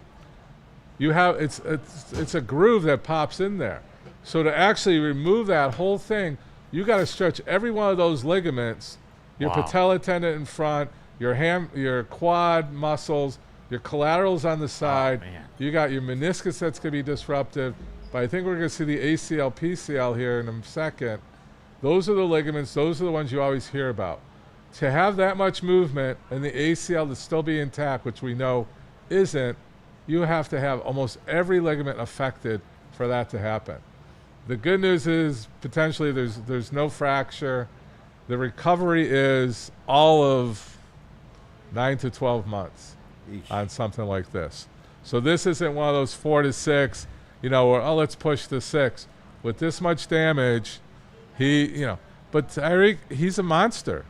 You have it's a groove that pops in there. So to actually remove that whole thing, you got to stretch every one of those ligaments, your patella tendon in front, your quad muscles, your collaterals on the side. You got your meniscus that's going to be disrupted. But I think we're going to see the ACL, PCL here in a second. Those are the ligaments. Those are the ones you always hear about. To have that much movement and the ACL to still be intact, which we know isn't, you have to have almost every ligament affected for that to happen. The good news is potentially there's no fracture. The recovery is all of 9 to 12 months on something like this. So this isn't one of those 4 to 6, or let's push to 6. With this much damage, but Tyreek, he's a monster.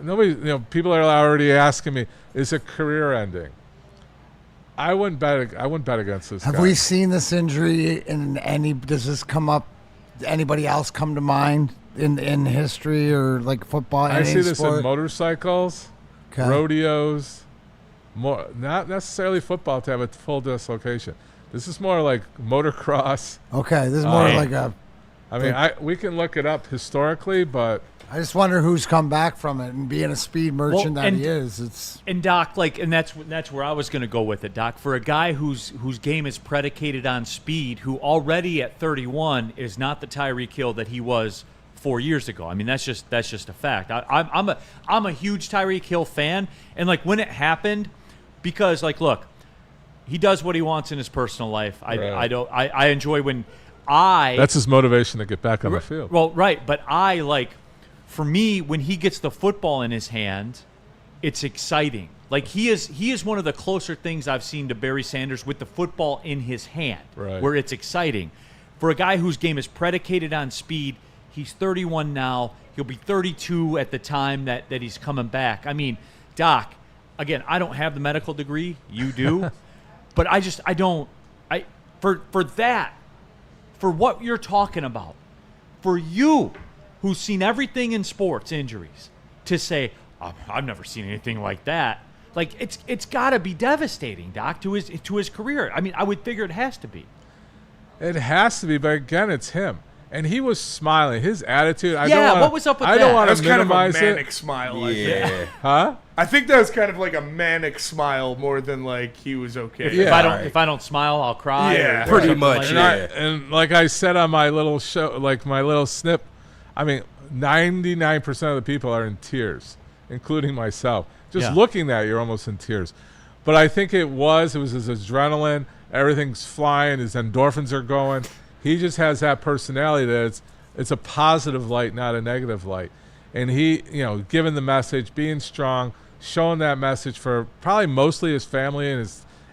nobody, people are already asking me, is it career ending? I wouldn't bet against this guy. Have we seen this injury in any? Does this come up? Anybody else come to mind in history or like football? I see this sport? in motorcycles, rodeos, not necessarily football to have a full dislocation. This is more like motocross. Okay, this is more like a. I mean, we can look it up historically, but I just wonder who's come back from it, and being a speed merchant he is. It's and Doc, and that's where I was going to go with it, Doc. For a guy whose game is predicated on speed, who already at 31 is not the Tyreek Hill that he was 4 years ago. I mean, that's just a fact. I'm a huge Tyreek Hill fan, and like when it happened, because like look, he does what he wants in his personal life. I enjoy when that's his motivation to get back on the field. Well, right, but for me, when he gets the football in his hand, it's exciting. Like he is one of the closer things I've seen to Barry Sanders with the football in his hand, where it's exciting. For a guy whose game is predicated on speed, he's 31 now. He'll be 32 at the time that he's coming back. I mean, Doc, again, I don't have the medical degree. You do. But for what you're talking about, for you, who's seen everything in sports injuries, to say, oh, I've never seen anything like that. Like it's got to be devastating, Doc, to his career. I mean, I would figure it has to be. It has to be, but again, it's him. And he was smiling. His attitude. What was up with that? I don't want to minimize kind of a manic smile. Yeah. Huh? I think that was kind of like a manic smile more than like he was okay. If I don't smile, I'll cry. Yeah, pretty much. And like I said on my little show, like my little snip, I mean, 99% of the people are in tears, including myself. Just looking at you, you're almost in tears. But I think it was his adrenaline. Everything's flying. His endorphins are going. He just has that personality that it's a positive light, not a negative light. And he, giving the message, being strong, showing that message for probably mostly his family and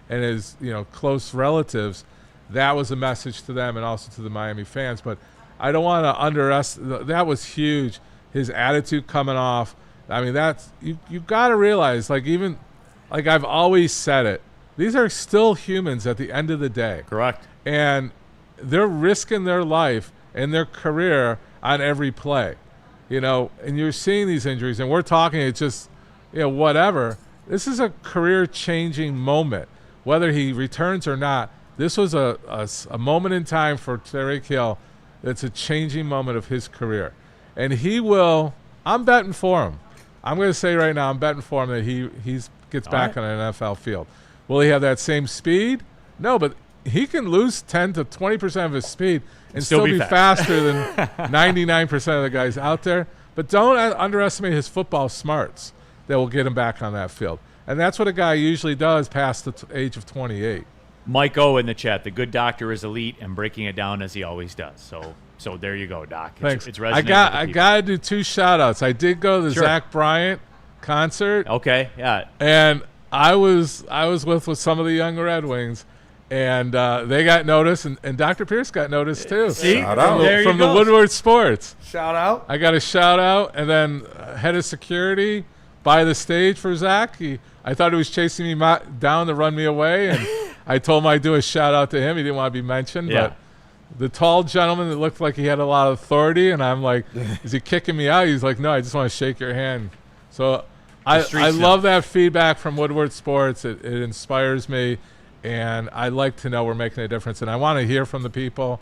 his close relatives. That was a message to them and also to the Miami fans. But I don't want to underestimate. That was huge. His attitude coming off. I mean, that's you got to realize, like I've always said it. These are still humans at the end of the day. Correct. And they're risking their life and their career on every play, and you're seeing these injuries, and we're talking, it's just, whatever. This is a career-changing moment, whether he returns or not. This was a moment in time for Tyreek Hill. It's a changing moment of his career, and he will. I'm betting for him. I'm going to say right now, I'm betting for him that he gets back on an NFL field. Will he have that same speed? No, but he can lose 10 to 20% of his speed and still be faster than 99% of the guys out there. But don't underestimate his football smarts that will get him back on that field. And that's what a guy usually does past the age of 28. Mike O in the chat, the good doctor is elite and breaking it down as he always does. So there you go, Doc. Thanks. It's resonating with the I people. got to do 2 shout-outs. I did go to the Zach Bryant concert. Okay, yeah. And I was with some of the young Red Wings. And they got noticed, and Dr. Pierce got noticed too. See? Shout out. From the Woodward Sports. Shout out. I got a shout out, and then head of security by the stage for Zach. I thought he was chasing me down to run me away, and I told him I'd do a shout out to him. He didn't want to be mentioned, but the tall gentleman that looked like he had a lot of authority, and I'm like, is he kicking me out? He's like, no, I just want to shake your hand. So I love that feedback from Woodward Sports. It inspires me. And I like to know we're making a difference, and I want to hear from the people,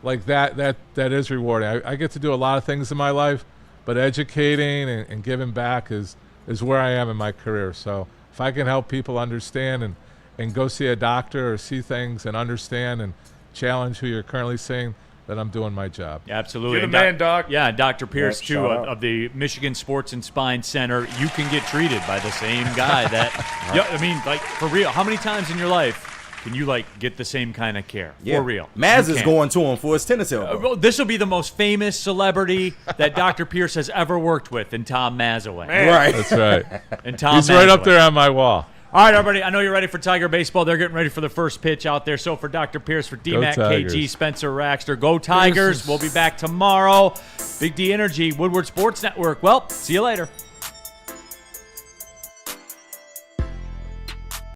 like that is rewarding. I get to do a lot of things in my life, but educating and giving back is where I am in my career. So if I can help people understand and go see a doctor or see things and understand and challenge who you're currently seeing, then I'm doing my job. Absolutely. You're the man, Doc. Yeah, Dr. Pierce, too, shout out. of the Michigan Sports and Spine Center. You can get treated by the same guy that, I mean, like, for real, how many times in your life can you, like, get the same kind of care? Yeah. For real. Maz You is can. going to him for his tennis elbow. This will be the most famous celebrity that Dr. Pierce has ever worked with in Tom Mazaway. Right. That's right. And Tom He's right up Mazaway. there on my wall. All right, everybody, I know you're ready for Tiger Baseball. They're getting ready for the first pitch out there. So for Dr. Pierce, for DMAC, Tigers. KG, Spencer Raxter, go Tigers. We'll be back tomorrow. Big D Energy, Woodward Sports Network. Well, see you later.